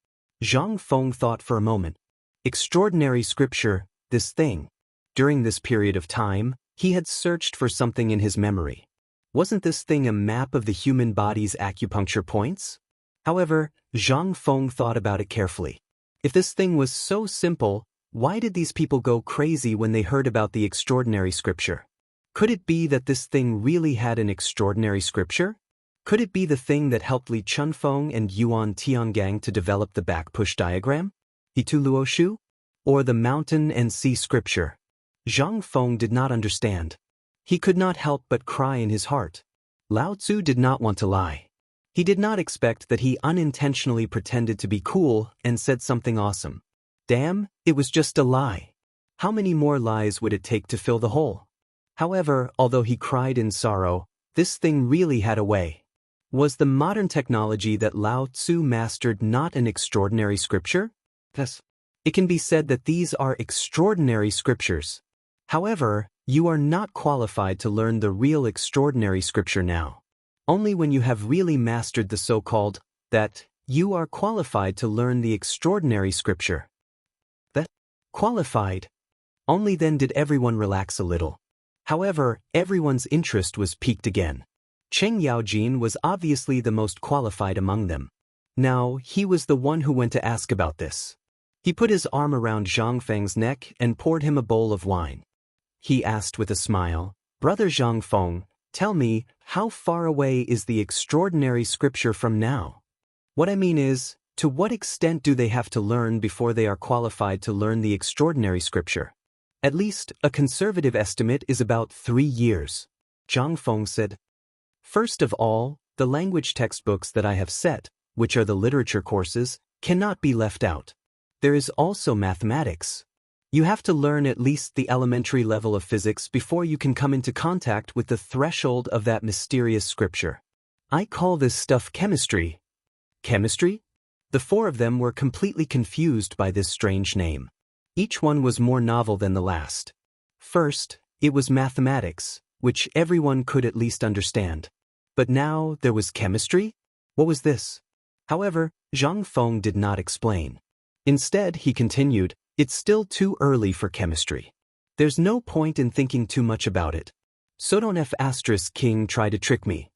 A: Zhang Feng thought for a moment. Extraordinary scripture, this thing. During this period of time, he had searched for something in his memory. Wasn't this thing a map of the human body's acupuncture points? However, Zhang Feng thought about it carefully. If this thing was so simple, why did these people go crazy when they heard about the extraordinary scripture? Could it be that this thing really had an extraordinary scripture? Could it be the thing that helped Li Chunfeng and Yuan Tiangang to develop the back-push diagram? Hitu Luoshu? Or the mountain and sea scripture? Zhang Feng did not understand. He could not help but cry in his heart. Lao Tzu did not want to lie. He did not expect that he unintentionally pretended to be cool and said something awesome. Damn, it was just a lie. How many more lies would it take to fill the hole? However, although he cried in sorrow, this thing really had a way. Was the modern technology that Lao Tzu mastered not an extraordinary scripture? Yes. It can be said that these are extraordinary scriptures. However, you are not qualified to learn the real extraordinary scripture now. Only when you have really mastered the so-called, that, you are qualified to learn the extraordinary scripture. That, qualified. Only then did everyone relax a little. However, everyone's interest was piqued again. Qing Yaojin was obviously the most qualified among them. Now, he was the one who went to ask about this. He put his arm around Zhang Feng's neck and poured him a bowl of wine. He asked with a smile, "Brother Zhang Feng, tell me, how far away is the extraordinary scripture from now? What I mean is, to what extent do they have to learn before they are qualified to learn the extraordinary scripture?" At least, a conservative estimate is about 3 years. Zhang Feng said, "First of all, the language textbooks that I have set, which are the literature courses, cannot be left out. There is also mathematics. You have to learn at least the elementary level of physics before you can come into contact with the threshold of that mysterious scripture. I call this stuff chemistry." Chemistry? The 4 of them were completely confused by this strange name. Each one was more novel than the last. First, it was mathematics, which everyone could at least understand. But now there was chemistry? What was this? However, Zhang Feng did not explain. Instead, he continued, "It's still too early for chemistry. There's no point in thinking too much about it. So don't King try to trick me.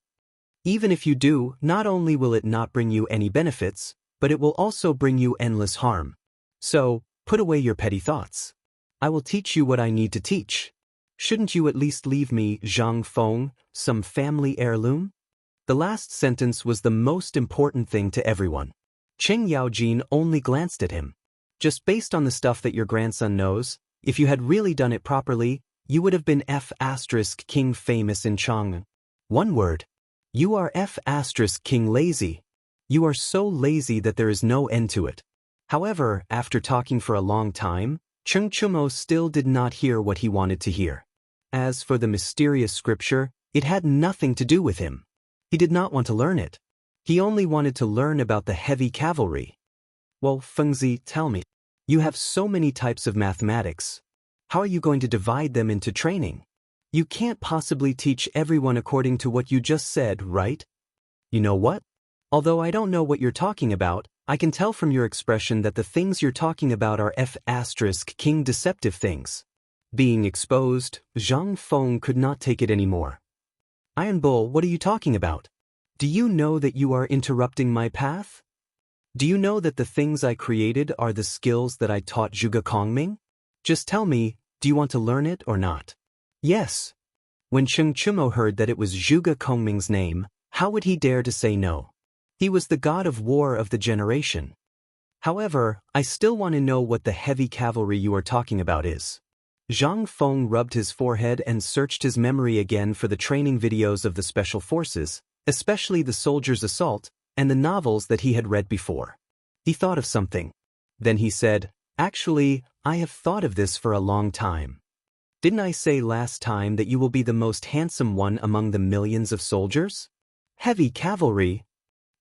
A: Even if you do, not only will it not bring you any benefits, but it will also bring you endless harm. So, put away your petty thoughts. I will teach you what I need to teach. Shouldn't you at least leave me, Zhang Feng, some family heirloom?" The last sentence was the most important thing to everyone. Cheng Yaojin only glanced at him. Just based on the stuff that your grandson knows, if you had really done it properly, you would have been King famous in Chang. One word. You are King lazy. You are so lazy that there is no end to it. However, after talking for a long time, Cheng Chumo still did not hear what he wanted to hear. As for the mysterious scripture, it had nothing to do with him. He did not want to learn it. He only wanted to learn about the heavy cavalry. Well, Fengzi, tell me. You have so many types of mathematics. How are you going to divide them into training? You can't possibly teach everyone according to what you just said, right? You know what? Although I don't know what you're talking about, I can tell from your expression that the things you're talking about are King deceptive things. Being exposed, Zhang Feng could not take it anymore. Iron Bull, what are you talking about? Do you know that you are interrupting my path? Do you know that the things I created are the skills that I taught Zhuge Kongming? Just tell me, do you want to learn it or not? Yes. When Cheng Chumo heard that it was Zhuge Kongming's name, how would he dare to say no? He was the god of war of the generation. However, I still want to know what the heavy cavalry you are talking about is. Zhang Feng rubbed his forehead and searched his memory again for the training videos of the special forces, especially the soldier's assault, and the novels that he had read before. He thought of something. Then he said, actually, I have thought of this for a long time. Didn't I say last time that you will be the most handsome one among the millions of soldiers? Heavy cavalry?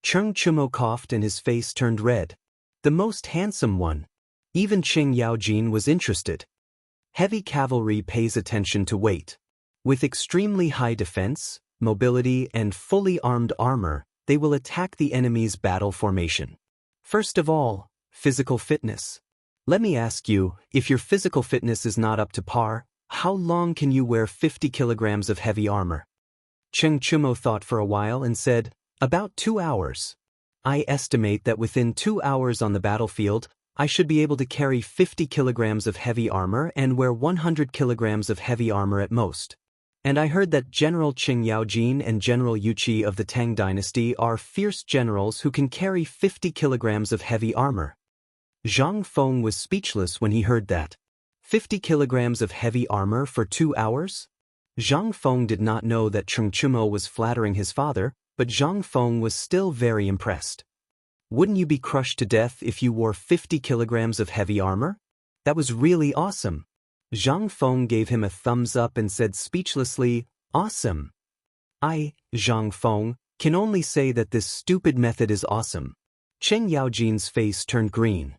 A: Cheng Chumo coughed and his face turned red. The most handsome one. Even Cheng Yaojin was interested. Heavy cavalry pays attention to weight. With extremely high defense, mobility, and fully armed armor, they will attack the enemy's battle formation. First of all, physical fitness. Let me ask you, if your physical fitness is not up to par, how long can you wear 50 kilograms of heavy armor? Cheng Chumo thought for a while and said, about 2 hours. I estimate that within 2 hours on the battlefield, I should be able to carry 50 kilograms of heavy armor and wear 100 kilograms of heavy armor at most. And I heard that General Cheng Yaojin and General Yuqi of the Tang dynasty are fierce generals who can carry 50 kilograms of heavy armor. Zhang Feng was speechless when he heard that. 50 kilograms of heavy armor for 2 hours? Zhang Feng did not know that Cheng Chumo was flattering his father, but Zhang Feng was still very impressed. Wouldn't you be crushed to death if you wore 50 kilograms of heavy armor? That was really awesome. Zhang Feng gave him a thumbs up and said speechlessly, awesome. I, Zhang Feng, can only say that this stupid method is awesome. Cheng Yaojin's face turned green.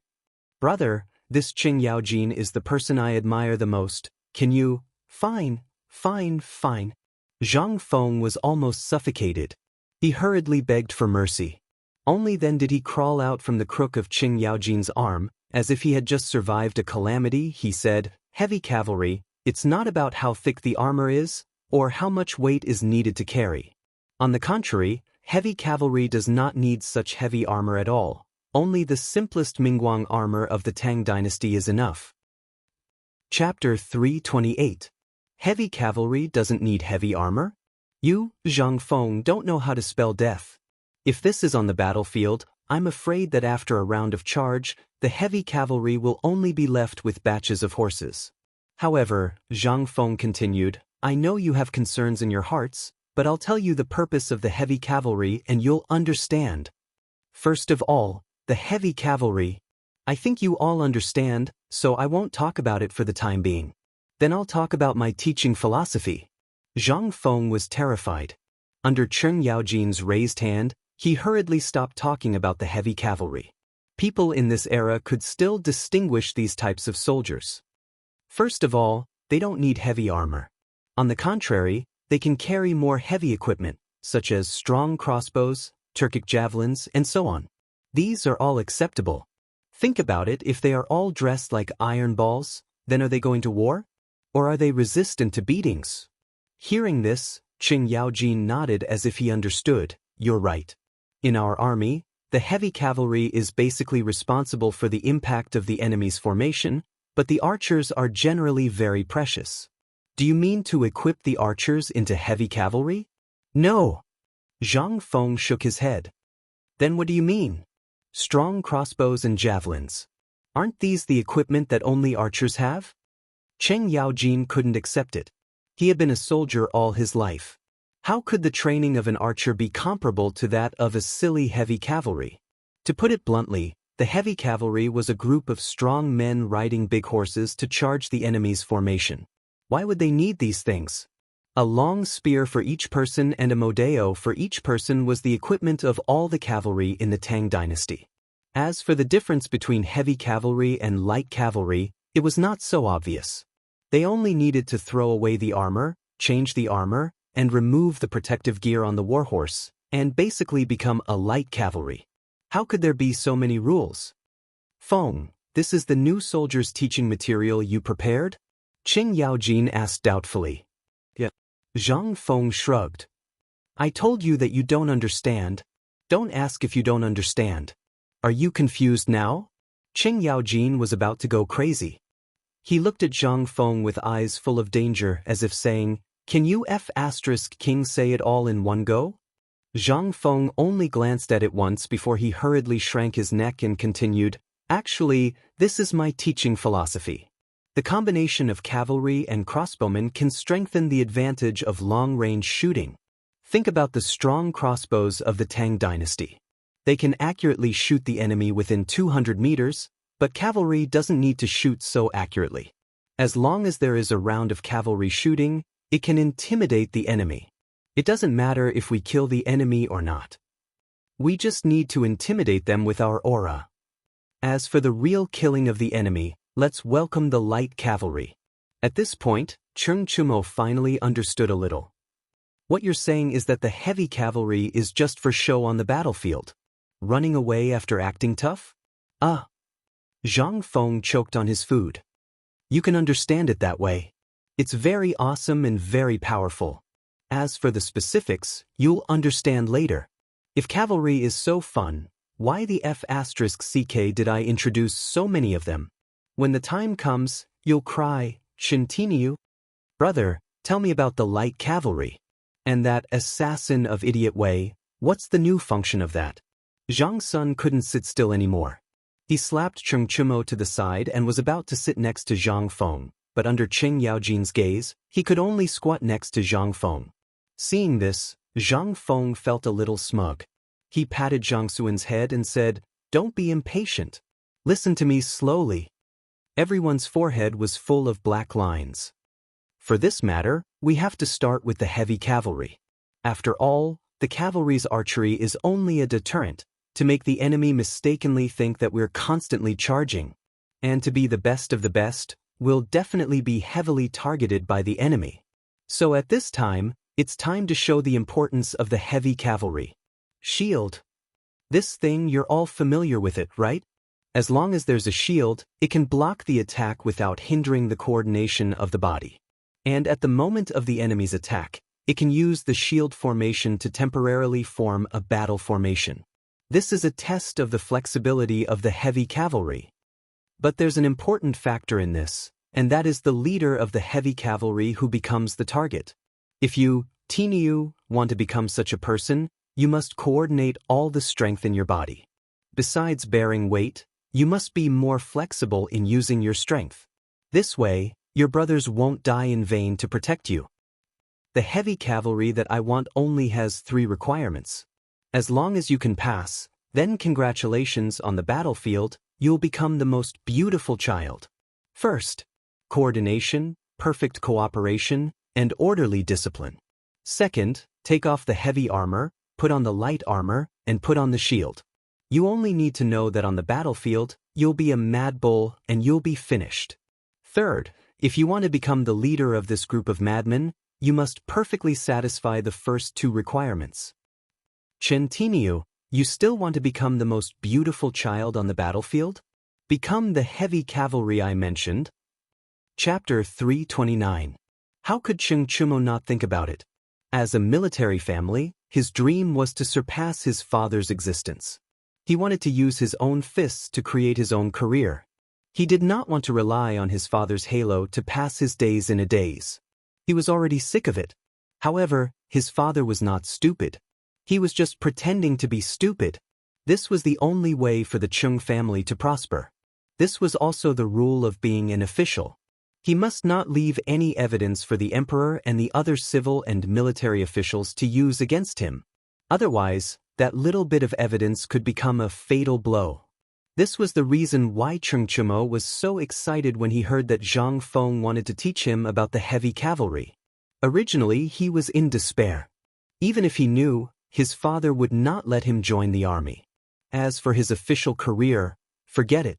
A: Brother, this Cheng Yaojin is the person I admire the most. Can you? Fine. Zhang Feng was almost suffocated. He hurriedly begged for mercy. Only then did he crawl out from the crook of Cheng Yaojin's arm, as if he had just survived a calamity. He said, heavy cavalry, it's not about how thick the armor is, or how much weight is needed to carry. On the contrary, heavy cavalry does not need such heavy armor at all. Only the simplest Mingguang armor of the Tang dynasty is enough. Chapter 328. Heavy cavalry doesn't need heavy armor? You, Zhang Feng, don't know how to spell death. If this is on the battlefield, I'm afraid that after a round of charge, the heavy cavalry will only be left with batches of horses. However, Zhang Feng continued, I know you have concerns in your hearts, but I'll tell you the purpose of the heavy cavalry and you'll understand. First of all, the heavy cavalry. I think you all understand, so I won't talk about it for the time being. Then I'll talk about my teaching philosophy. Zhang Feng was terrified. Under Cheng Yaojin's raised hand, he hurriedly stopped talking about the heavy cavalry. People in this era could still distinguish these types of soldiers. First of all, they don't need heavy armor. On the contrary, they can carry more heavy equipment, such as strong crossbows, Turkic javelins, and so on. These are all acceptable. Think about it, if they are all dressed like iron balls, then are they going to war? Or are they resistant to beatings? Hearing this, Cheng Yaojin nodded as if he understood. You're right. In our army, the heavy cavalry is basically responsible for the impact of the enemy's formation, but the archers are generally very precious. Do you mean to equip the archers into heavy cavalry? No. Zhang Feng shook his head. Then what do you mean? Strong crossbows and javelins. Aren't these the equipment that only archers have? Cheng Yaojin couldn't accept it. He had been a soldier all his life. How could the training of an archer be comparable to that of a silly heavy cavalry? To put it bluntly, the heavy cavalry was a group of strong men riding big horses to charge the enemy's formation. Why would they need these things? A long spear for each person and a modeo for each person was the equipment of all the cavalry in the Tang dynasty. As for the difference between heavy cavalry and light cavalry, it was not so obvious. They only needed to throw away the armor, change the armor, and remove the protective gear on the warhorse, and basically become a light cavalry. How could there be so many rules? Feng, this is the new soldier's teaching material you prepared? Cheng Yaojin asked doubtfully. Yeah. Zhang Feng shrugged. I told you that you don't understand. Don't ask if you don't understand. Are you confused now? Cheng Yaojin was about to go crazy. He looked at Zhang Feng with eyes full of danger as if saying, Can you King say it all in one go? Zhang Feng only glanced at it once before he hurriedly shrank his neck and continued, Actually, this is my teaching philosophy. The combination of cavalry and crossbowmen can strengthen the advantage of long-range shooting. Think about the strong crossbows of the Tang dynasty. They can accurately shoot the enemy within 200 meters, but cavalry doesn't need to shoot so accurately. As long as there is a round of cavalry shooting, it can intimidate the enemy. It doesn't matter if we kill the enemy or not. We just need to intimidate them with our aura. As for the real killing of the enemy, let's welcome the light cavalry. At this point, Cheng Chumo finally understood a little. What you're saying is that the heavy cavalry is just for show on the battlefield. Running away after acting tough? Zhang Feng choked on his food. You can understand it that way. It's very awesome and very powerful. As for the specifics, you'll understand later. If cavalry is so fun, why the F***ck did I introduce so many of them? When the time comes, you'll cry, Shintiniu. Brother, tell me about the light cavalry. And that assassin of idiot way, what's the new function of that? Zhang Sun couldn't sit still anymore. He slapped Cheng Chumo to the side and was about to sit next to Zhang Feng, but under Cheng Yaojin's gaze, he could only squat next to Zhang Feng. Seeing this, Zhang Feng felt a little smug. He patted Zhang Suan's head and said, Don't be impatient. Listen to me slowly. Everyone's forehead was full of black lines. For this matter, we have to start with the heavy cavalry. After all, the cavalry's archery is only a deterrent, to make the enemy mistakenly think that we're constantly charging. And to be the best of the best, we'll definitely be heavily targeted by the enemy. So at this time, it's time to show the importance of the heavy cavalry. Shield. This thing you're all familiar with it, right? As long as there's a shield, it can block the attack without hindering the coordination of the body. And at the moment of the enemy's attack, it can use the shield formation to temporarily form a battle formation. This is a test of the flexibility of the heavy cavalry. But there's an important factor in this, and that is the leader of the heavy cavalry who becomes the target. If you, Tiniu, want to become such a person, you must coordinate all the strength in your body. Besides bearing weight, you must be more flexible in using your strength. This way, your brothers won't die in vain to protect you. The heavy cavalry that I want only has 3 requirements. As long as you can pass, then congratulations on the battlefield, you'll become the most beautiful child. First, coordination, perfect cooperation, and orderly discipline. Second, take off the heavy armor, put on the light armor, and put on the shield. You only need to know that on the battlefield, you'll be a mad bull and you'll be finished. Third, if you want to become the leader of this group of madmen, you must perfectly satisfy the first 2 requirements. Chentiniu, you still want to become the most beautiful child on the battlefield? Become the heavy cavalry I mentioned. Chapter 329. How could Cheng Chumo not think about it? As a military family, his dream was to surpass his father's existence. He wanted to use his own fists to create his own career. He did not want to rely on his father's halo to pass his days in a daze. He was already sick of it. However, his father was not stupid. He was just pretending to be stupid. This was the only way for the Chung family to prosper. This was also the rule of being an official. He must not leave any evidence for the emperor and the other civil and military officials to use against him. Otherwise, that little bit of evidence could become a fatal blow. This was the reason why Chengchimo was so excited when he heard that Zhang Feng wanted to teach him about the heavy cavalry. Originally, he was in despair. Even if he knew, his father would not let him join the army. As for his official career, forget it.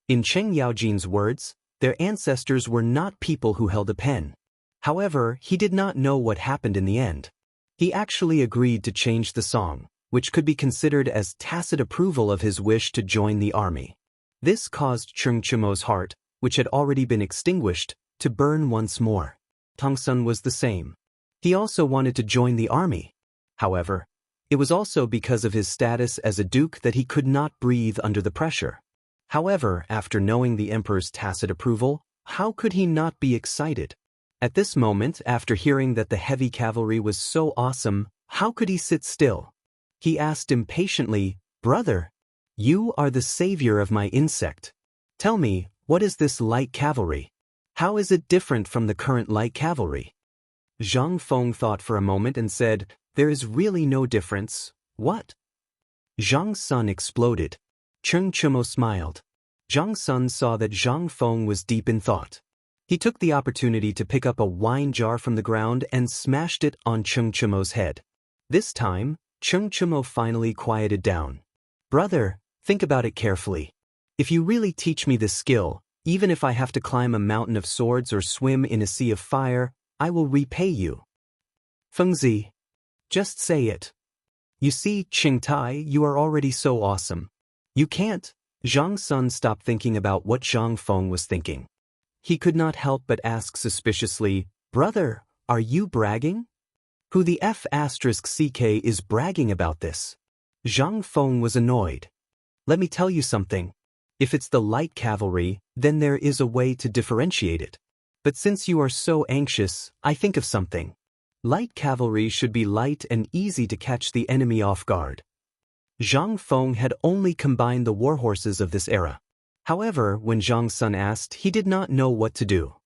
A: In Cheng Yaojin's words, their ancestors were not people who held a pen. However, he did not know what happened in the end. He actually agreed to change the song, which could be considered as tacit approval of his wish to join the army. This caused Chengchimo's heart, which had already been extinguished, to burn once more. Tongsun was the same. He also wanted to join the army. However, it was also because of his status as a duke that he could not breathe under the pressure. However, after knowing the emperor's tacit approval, how could he not be excited? At this moment, after hearing that the heavy cavalry was so awesome, how could he sit still? He asked impatiently, "Brother, you are the savior of my insect. Tell me, what is this light cavalry? How is it different from the current light cavalry?" Zhang Feng thought for a moment and said, "There is really no difference." "What?" Zhang's son exploded. Chengchimo smiled. Zhang's son saw that Zhang Feng was deep in thought. He took the opportunity to pick up a wine jar from the ground and smashed it on Chengchimo's head. This time, Chengchimo finally quieted down. "Brother, think about it carefully. If you really teach me this skill, even if I have to climb a mountain of swords or swim in a sea of fire, I will repay you." "Fengzi, just say it. You see, Qingtai, you are already so awesome. You can't." Zhang's son stopped thinking about what Zhang Feng was thinking. He could not help but ask suspiciously, "Brother, are you bragging? Who the F***ck is bragging about this?" Zhang Feng was annoyed. "Let me tell you something. If it's the light cavalry, then there is a way to differentiate it. But since you are so anxious, I think of something. Light cavalry should be light and easy to catch the enemy off guard." Zhang Feng had only combined the warhorses of this era. However, when Zhang's son asked, he did not know what to do.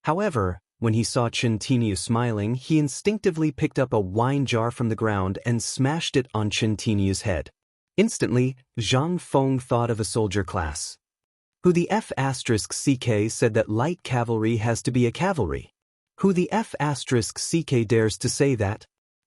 A: However, when he saw Chen Tinyu smiling, he instinctively picked up a wine jar from the ground and smashed it on Chen Tinyu's head. Instantly, Zhang Feng thought of a soldier class. Who the F***ck said that light cavalry has to be a cavalry? Who the F***ck dares to say that?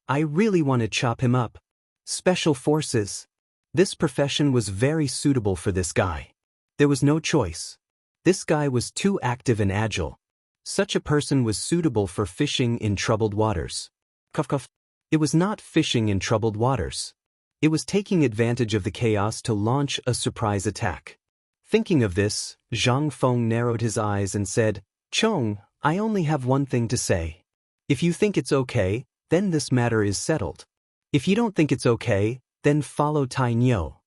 A: I really want to chop him up. Special forces. This profession was very suitable for this guy. There was no choice. This guy was too active and agile. Such a person was suitable for fishing in troubled waters. Cuff cuff. It was not fishing in troubled waters. It was taking advantage of the chaos to launch a surprise attack. Thinking of this, Zhang Feng narrowed his eyes and said, "Chong, I only have one thing to say. If you think it's okay, then this matter is settled. If you don't think it's okay, then follow Tai Nyo."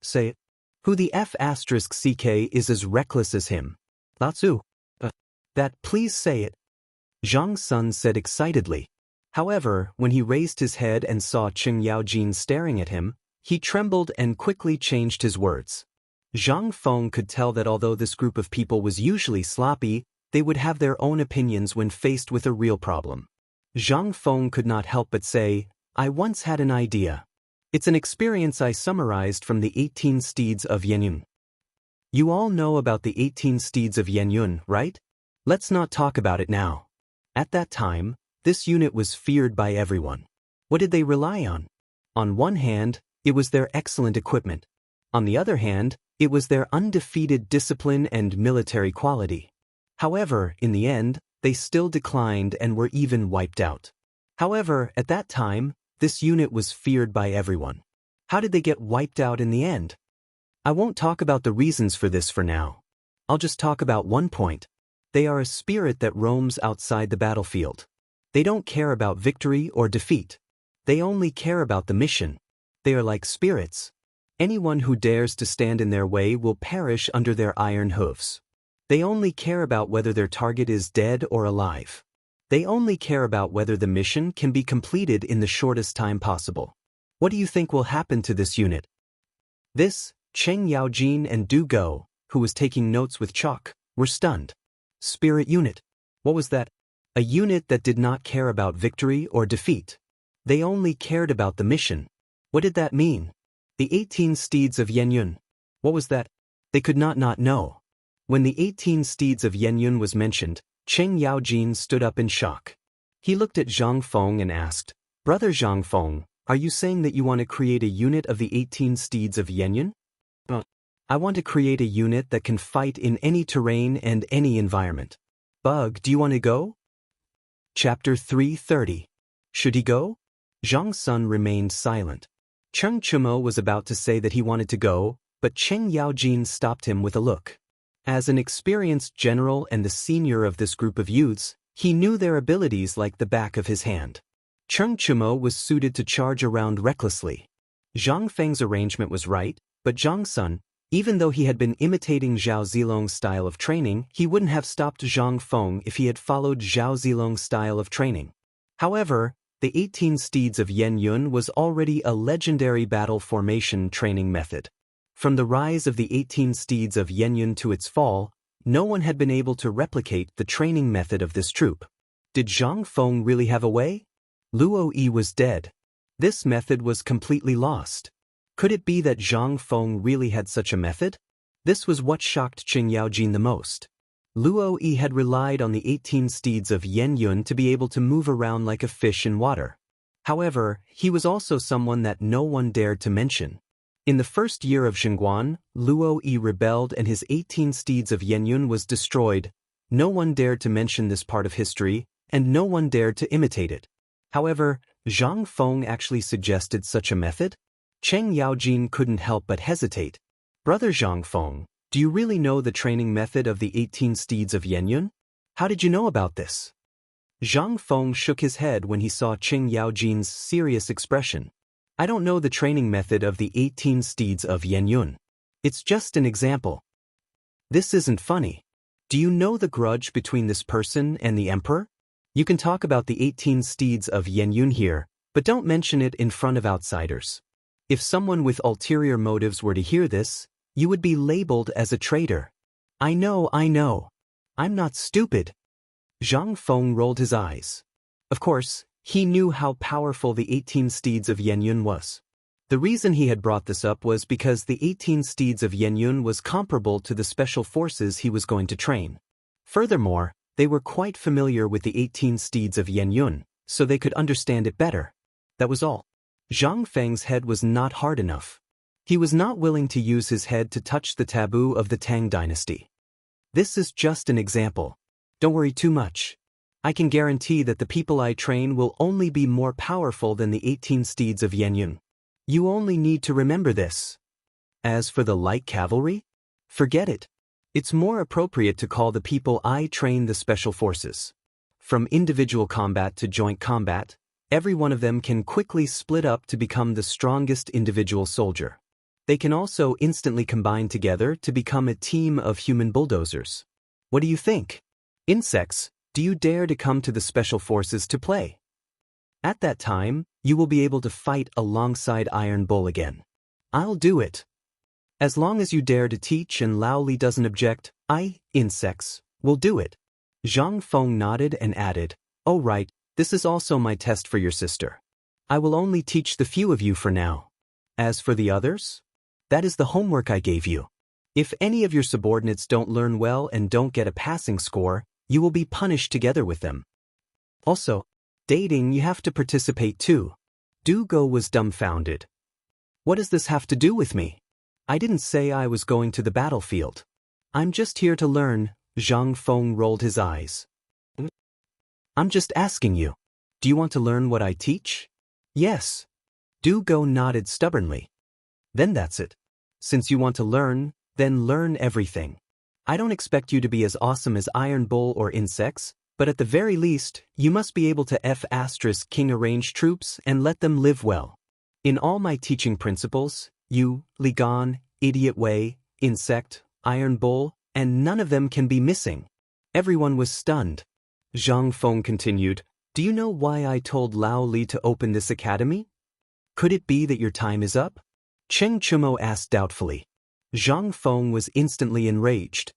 A: "Say it." "Who the F***ck is as reckless as him?" "Latsu." That please say it." Zhang's son said excitedly. However, when he raised his head and saw Cheng Yaojin staring at him, he trembled and quickly changed his words. Zhang Feng could tell that although this group of people was usually sloppy, they would have their own opinions when faced with a real problem. Zhang Feng could not help but say, "I once had an idea. It's an experience I summarized from the 18 steeds of Yenyun." You all know about the 18 steeds of Yenyun, right? Let's not talk about it now. At that time, this unit was feared by everyone. What did they rely on? On one hand, it was their excellent equipment. On the other hand, it was their undefeated discipline and military quality. However, in the end, they still declined and were even wiped out. However, at that time, this unit was feared by everyone. How did they get wiped out in the end? I won't talk about the reasons for this for now. I'll just talk about one point. They are a spirit that roams outside the battlefield. They don't care about victory or defeat. They only care about the mission. They are like spirits. Anyone who dares to stand in their way will perish under their iron hooves. They only care about whether their target is dead or alive. They only care about whether the mission can be completed in the shortest time possible. What do you think will happen to this unit? This, Cheng Yaojin and Du Go, who was taking notes with chalk, were stunned. Spirit unit. What was that? A unit that did not care about victory or defeat. They only cared about the mission. What did that mean? The 18 steeds of Yenyun. What was that? They could not know. When the 18 steeds of Yenyun was mentioned, Cheng Yaojin stood up in shock. He looked at Zhang Feng and asked, Brother Zhang Feng, are you saying that you want to create a unit of the 18 steeds of Yenyun? I want to create a unit that can fight in any terrain and any environment. Bug, do you want to go? Chapter 330. Should he go? Zhang Sun remained silent. Cheng Chumo was about to say that he wanted to go, but Cheng Yaojin stopped him with a look. As an experienced general and the senior of this group of youths, he knew their abilities like the back of his hand. Cheng Chumo was suited to charge around recklessly. Zhang Feng's arrangement was right, but Zhang Sun, even though he had been imitating Zhao Zilong's style of training, he wouldn't have stopped Zhang Feng if he had followed Zhao Zilong's style of training. However, the 18 steeds of Yenyun was already a legendary battle formation training method. From the rise of the 18 steeds of Yenyun to its fall, no one had been able to replicate the training method of this troop. Did Zhang Feng really have a way? Luo Yi was dead. This method was completely lost. Could it be that Zhang Feng really had such a method? This was what shocked Cheng Yaojin the most. Luo Yi had relied on the 18 steeds of Yenyun to be able to move around like a fish in water. However, he was also someone that no one dared to mention. In the first year of Xingguan, Luo Yi rebelled and his 18 steeds of Yenyun was destroyed. No one dared to mention this part of history, and no one dared to imitate it. However, Zhang Feng actually suggested such a method? Cheng Yaojin couldn't help but hesitate. Brother Zhang Feng, do you really know the training method of the 18 steeds of Yenyun? How did you know about this? Zhang Feng shook his head when he saw Cheng Yaojin's serious expression. I don't know the training method of the 18 steeds of Yenyun. It's just an example. This isn't funny. Do you know the grudge between this person and the emperor? You can talk about the 18 steeds of Yenyun here, but don't mention it in front of outsiders. If someone with ulterior motives were to hear this, you would be labeled as a traitor. I know. I'm not stupid. Zhang Feng rolled his eyes. Of course, he knew how powerful the 18 steeds of Yenyun was. The reason he had brought this up was because the 18 steeds of Yenyun was comparable to the special forces he was going to train. Furthermore, they were quite familiar with the 18 steeds of Yenyun, so they could understand it better. That was all. Zhang Feng's head was not hard enough. He was not willing to use his head to touch the taboo of the Tang dynasty. This is just an example. Don't worry too much. I can guarantee that the people I train will only be more powerful than the 18 steeds of Yenyun. You only need to remember this. As for the light cavalry, forget it. It's more appropriate to call the people I train the special forces. From individual combat to joint combat, every one of them can quickly split up to become the strongest individual soldier. They can also instantly combine together to become a team of human bulldozers. What do you think? Insects, do you dare to come to the special forces to play? At that time, you will be able to fight alongside Iron Bull again. I'll do it. As long as you dare to teach and Lao Li doesn't object, insects, will do it. Zhang Feng nodded and added, Oh right, this is also my test for your sister. I will only teach the few of you for now. As for the others, that is the homework I gave you. If any of your subordinates don't learn well and don't get a passing score, you will be punished together with them. Also, dating you have to participate too. Du Go was dumbfounded. What does this have to do with me? I didn't say I was going to the battlefield. I'm just here to learn. Zhang Feng rolled his eyes. I'm just asking you. Do you want to learn what I teach? Yes. Du Go nodded stubbornly. Then that's it. Since you want to learn, then learn everything. I don't expect you to be as awesome as Iron Bull or insects, but at the very least, you must be able to King arrange troops and let them live well. In all my teaching principles, you, Ligan, Idiot Wei, Insect, Iron Bull, and none of them can be missing. Everyone was stunned. Zhang Feng continued, Do you know why I told Lao Li to open this academy? Could it be that your time is up? Cheng Chumo asked doubtfully. Zhang Feng was instantly enraged.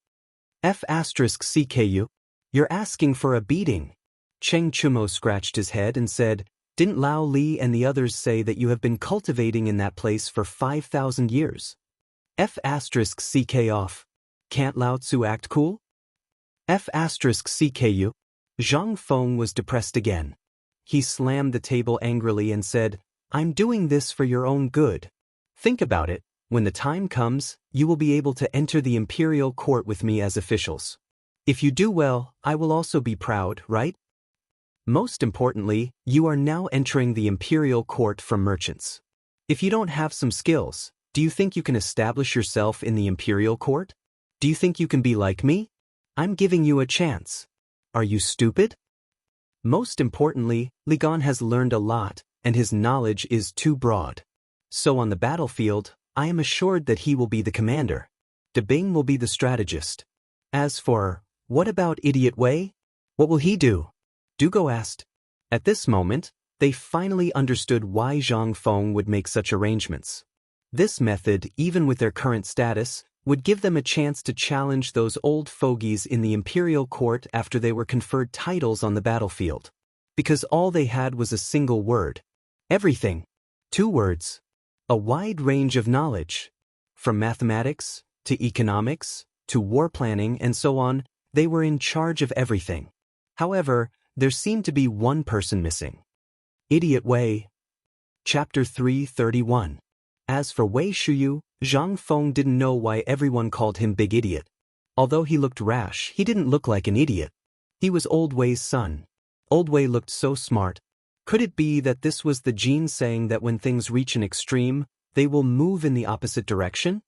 A: CKU? You're asking for a beating. Cheng Chumo scratched his head and said, Didn't Lao Li and the others say that you have been cultivating in that place for 5,000 years? CK off. Can't Lao Tzu act cool? CKU? Zhang Feng was depressed again. He slammed the table angrily and said, I'm doing this for your own good. Think about it, when the time comes, you will be able to enter the imperial court with me as officials. If you do well, I will also be proud, right? Most importantly, you are now entering the imperial court from merchants. If you don't have some skills, do you think you can establish yourself in the imperial court? Do you think you can be like me? I'm giving you a chance. Are you stupid? Most importantly, Li Gan has learned a lot, and his knowledge is too broad. So on the battlefield, I am assured that he will be the commander. De Bing will be the strategist. As for, what about Idiot Wei? What will he do? Dugo asked. At this moment, they finally understood why Zhang Feng would make such arrangements. This method, even with their current status, would give them a chance to challenge those old fogies in the imperial court after they were conferred titles on the battlefield. Because all they had was a single word. Everything. 2 words. A wide range of knowledge. From mathematics, to economics, to war planning and so on, they were in charge of everything. However, there seemed to be one person missing. Idiot Wei. Chapter 331. As for Wei Shuyu, Zhang Feng didn't know why everyone called him Big Idiot. Although he looked rash, he didn't look like an idiot. He was Old Wei's son. Old Wei looked so smart. Could it be that this was the gene saying that when things reach an extreme, they will move in the opposite direction?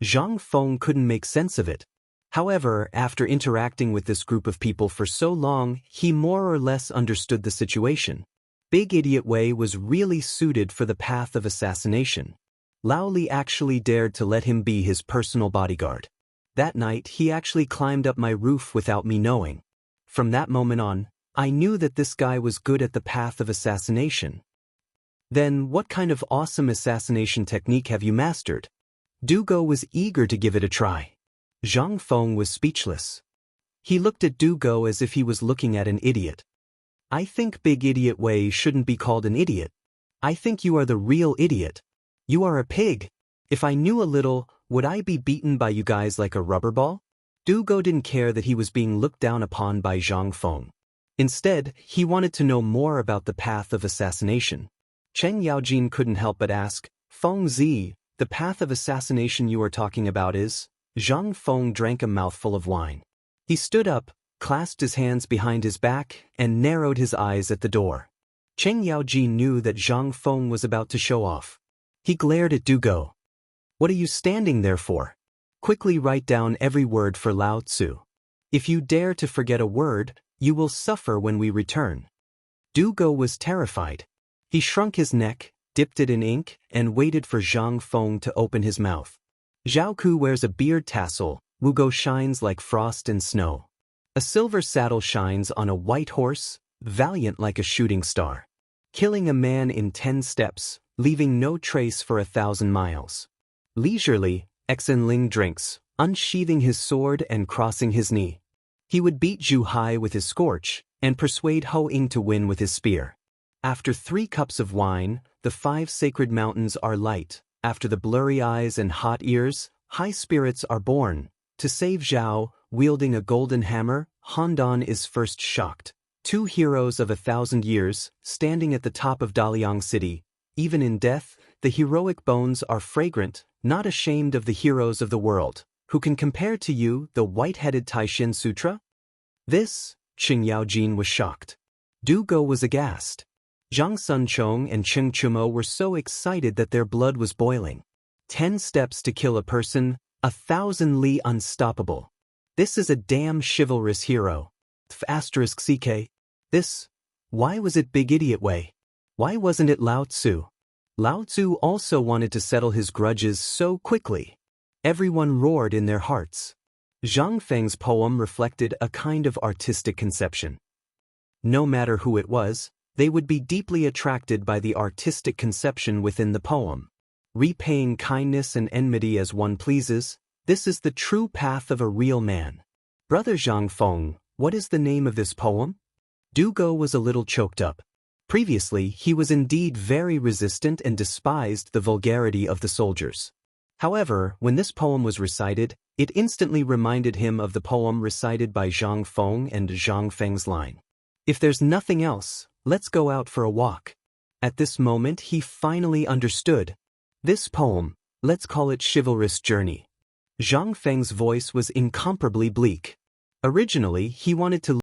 A: Zhang Feng couldn't make sense of it. However, after interacting with this group of people for so long, he more or less understood the situation. Big Idiot Wei was really suited for the path of assassination. Lao Li actually dared to let him be his personal bodyguard. That night, he actually climbed up my roof without me knowing. From that moment on, I knew that this guy was good at the path of assassination. Then, what kind of awesome assassination technique have you mastered? Dugo was eager to give it a try. Zhang Feng was speechless. He looked at Dugo as if he was looking at an idiot. I think Big Idiot Wei shouldn't be called an idiot. I think you are the real idiot. You are a pig. If I knew a little, would I be beaten by you guys like a rubber ball? Dugo didn't care that he was being looked down upon by Zhang Feng. Instead, he wanted to know more about the path of assassination. Chen Yaojin couldn't help but ask, Feng Zi, the path of assassination you are talking about is? Zhang Feng drank a mouthful of wine. He stood up, clasped his hands behind his back, and narrowed his eyes at the door. Chen Yaojin knew that Zhang Feng was about to show off. He glared at Dugo. What are you standing there for? Quickly write down every word for Lao Tzu. If you dare to forget a word, you will suffer when we return. Dugo was terrified. He shrunk his neck, dipped it in ink, and waited for Zhang Feng to open his mouth. Zhao Ku wears a beard tassel, Wugo shines like frost and snow. A silver saddle shines on a white horse, valiant like a shooting star. Killing a man in 10 steps, leaving no trace for 1,000 miles. Leisurely, Exenling drinks, unsheathing his sword and crossing his knee. He would beat Zhu Hai with his scorch, and persuade Ho Ying to win with his spear. After 3 cups of wine, the 5 sacred mountains are light. After the blurry eyes and hot ears, high spirits are born. To save Zhao, wielding a golden hammer, Han Dan is first shocked. 2 heroes of 1,000 years, standing at the top of Daliang City. Even in death, the heroic bones are fragrant, not ashamed of the heroes of the world. Who can compare to you the white-headed Taishin Sutra? This, Qing Yaojin was shocked. Dugo was aghast. Zhang Sunchong and Cheng Chumo were so excited that their blood was boiling. 10 steps to kill a person, 1,000 li unstoppable. This is a damn chivalrous hero. CK. This. Why was it Big Idiot Wei? Why wasn't it Lao Tzu? Lao Tzu also wanted to settle his grudges so quickly. Everyone roared in their hearts. Zhang Feng's poem reflected a kind of artistic conception. No matter who it was, they would be deeply attracted by the artistic conception within the poem. Repaying kindness and enmity as one pleases, this is the true path of a real man. Brother Zhang Feng, what is the name of this poem? Du Go was a little choked up. Previously, he was indeed very resistant and despised the vulgarity of the soldiers. However, when this poem was recited, it instantly reminded him of the poem recited by Zhang Feng and Zhang Feng's line. If there's nothing else, let's go out for a walk. At this moment he finally understood. This poem, let's call it Chivalrous Journey. Zhang Feng's voice was incomparably bleak. Originally, he wanted to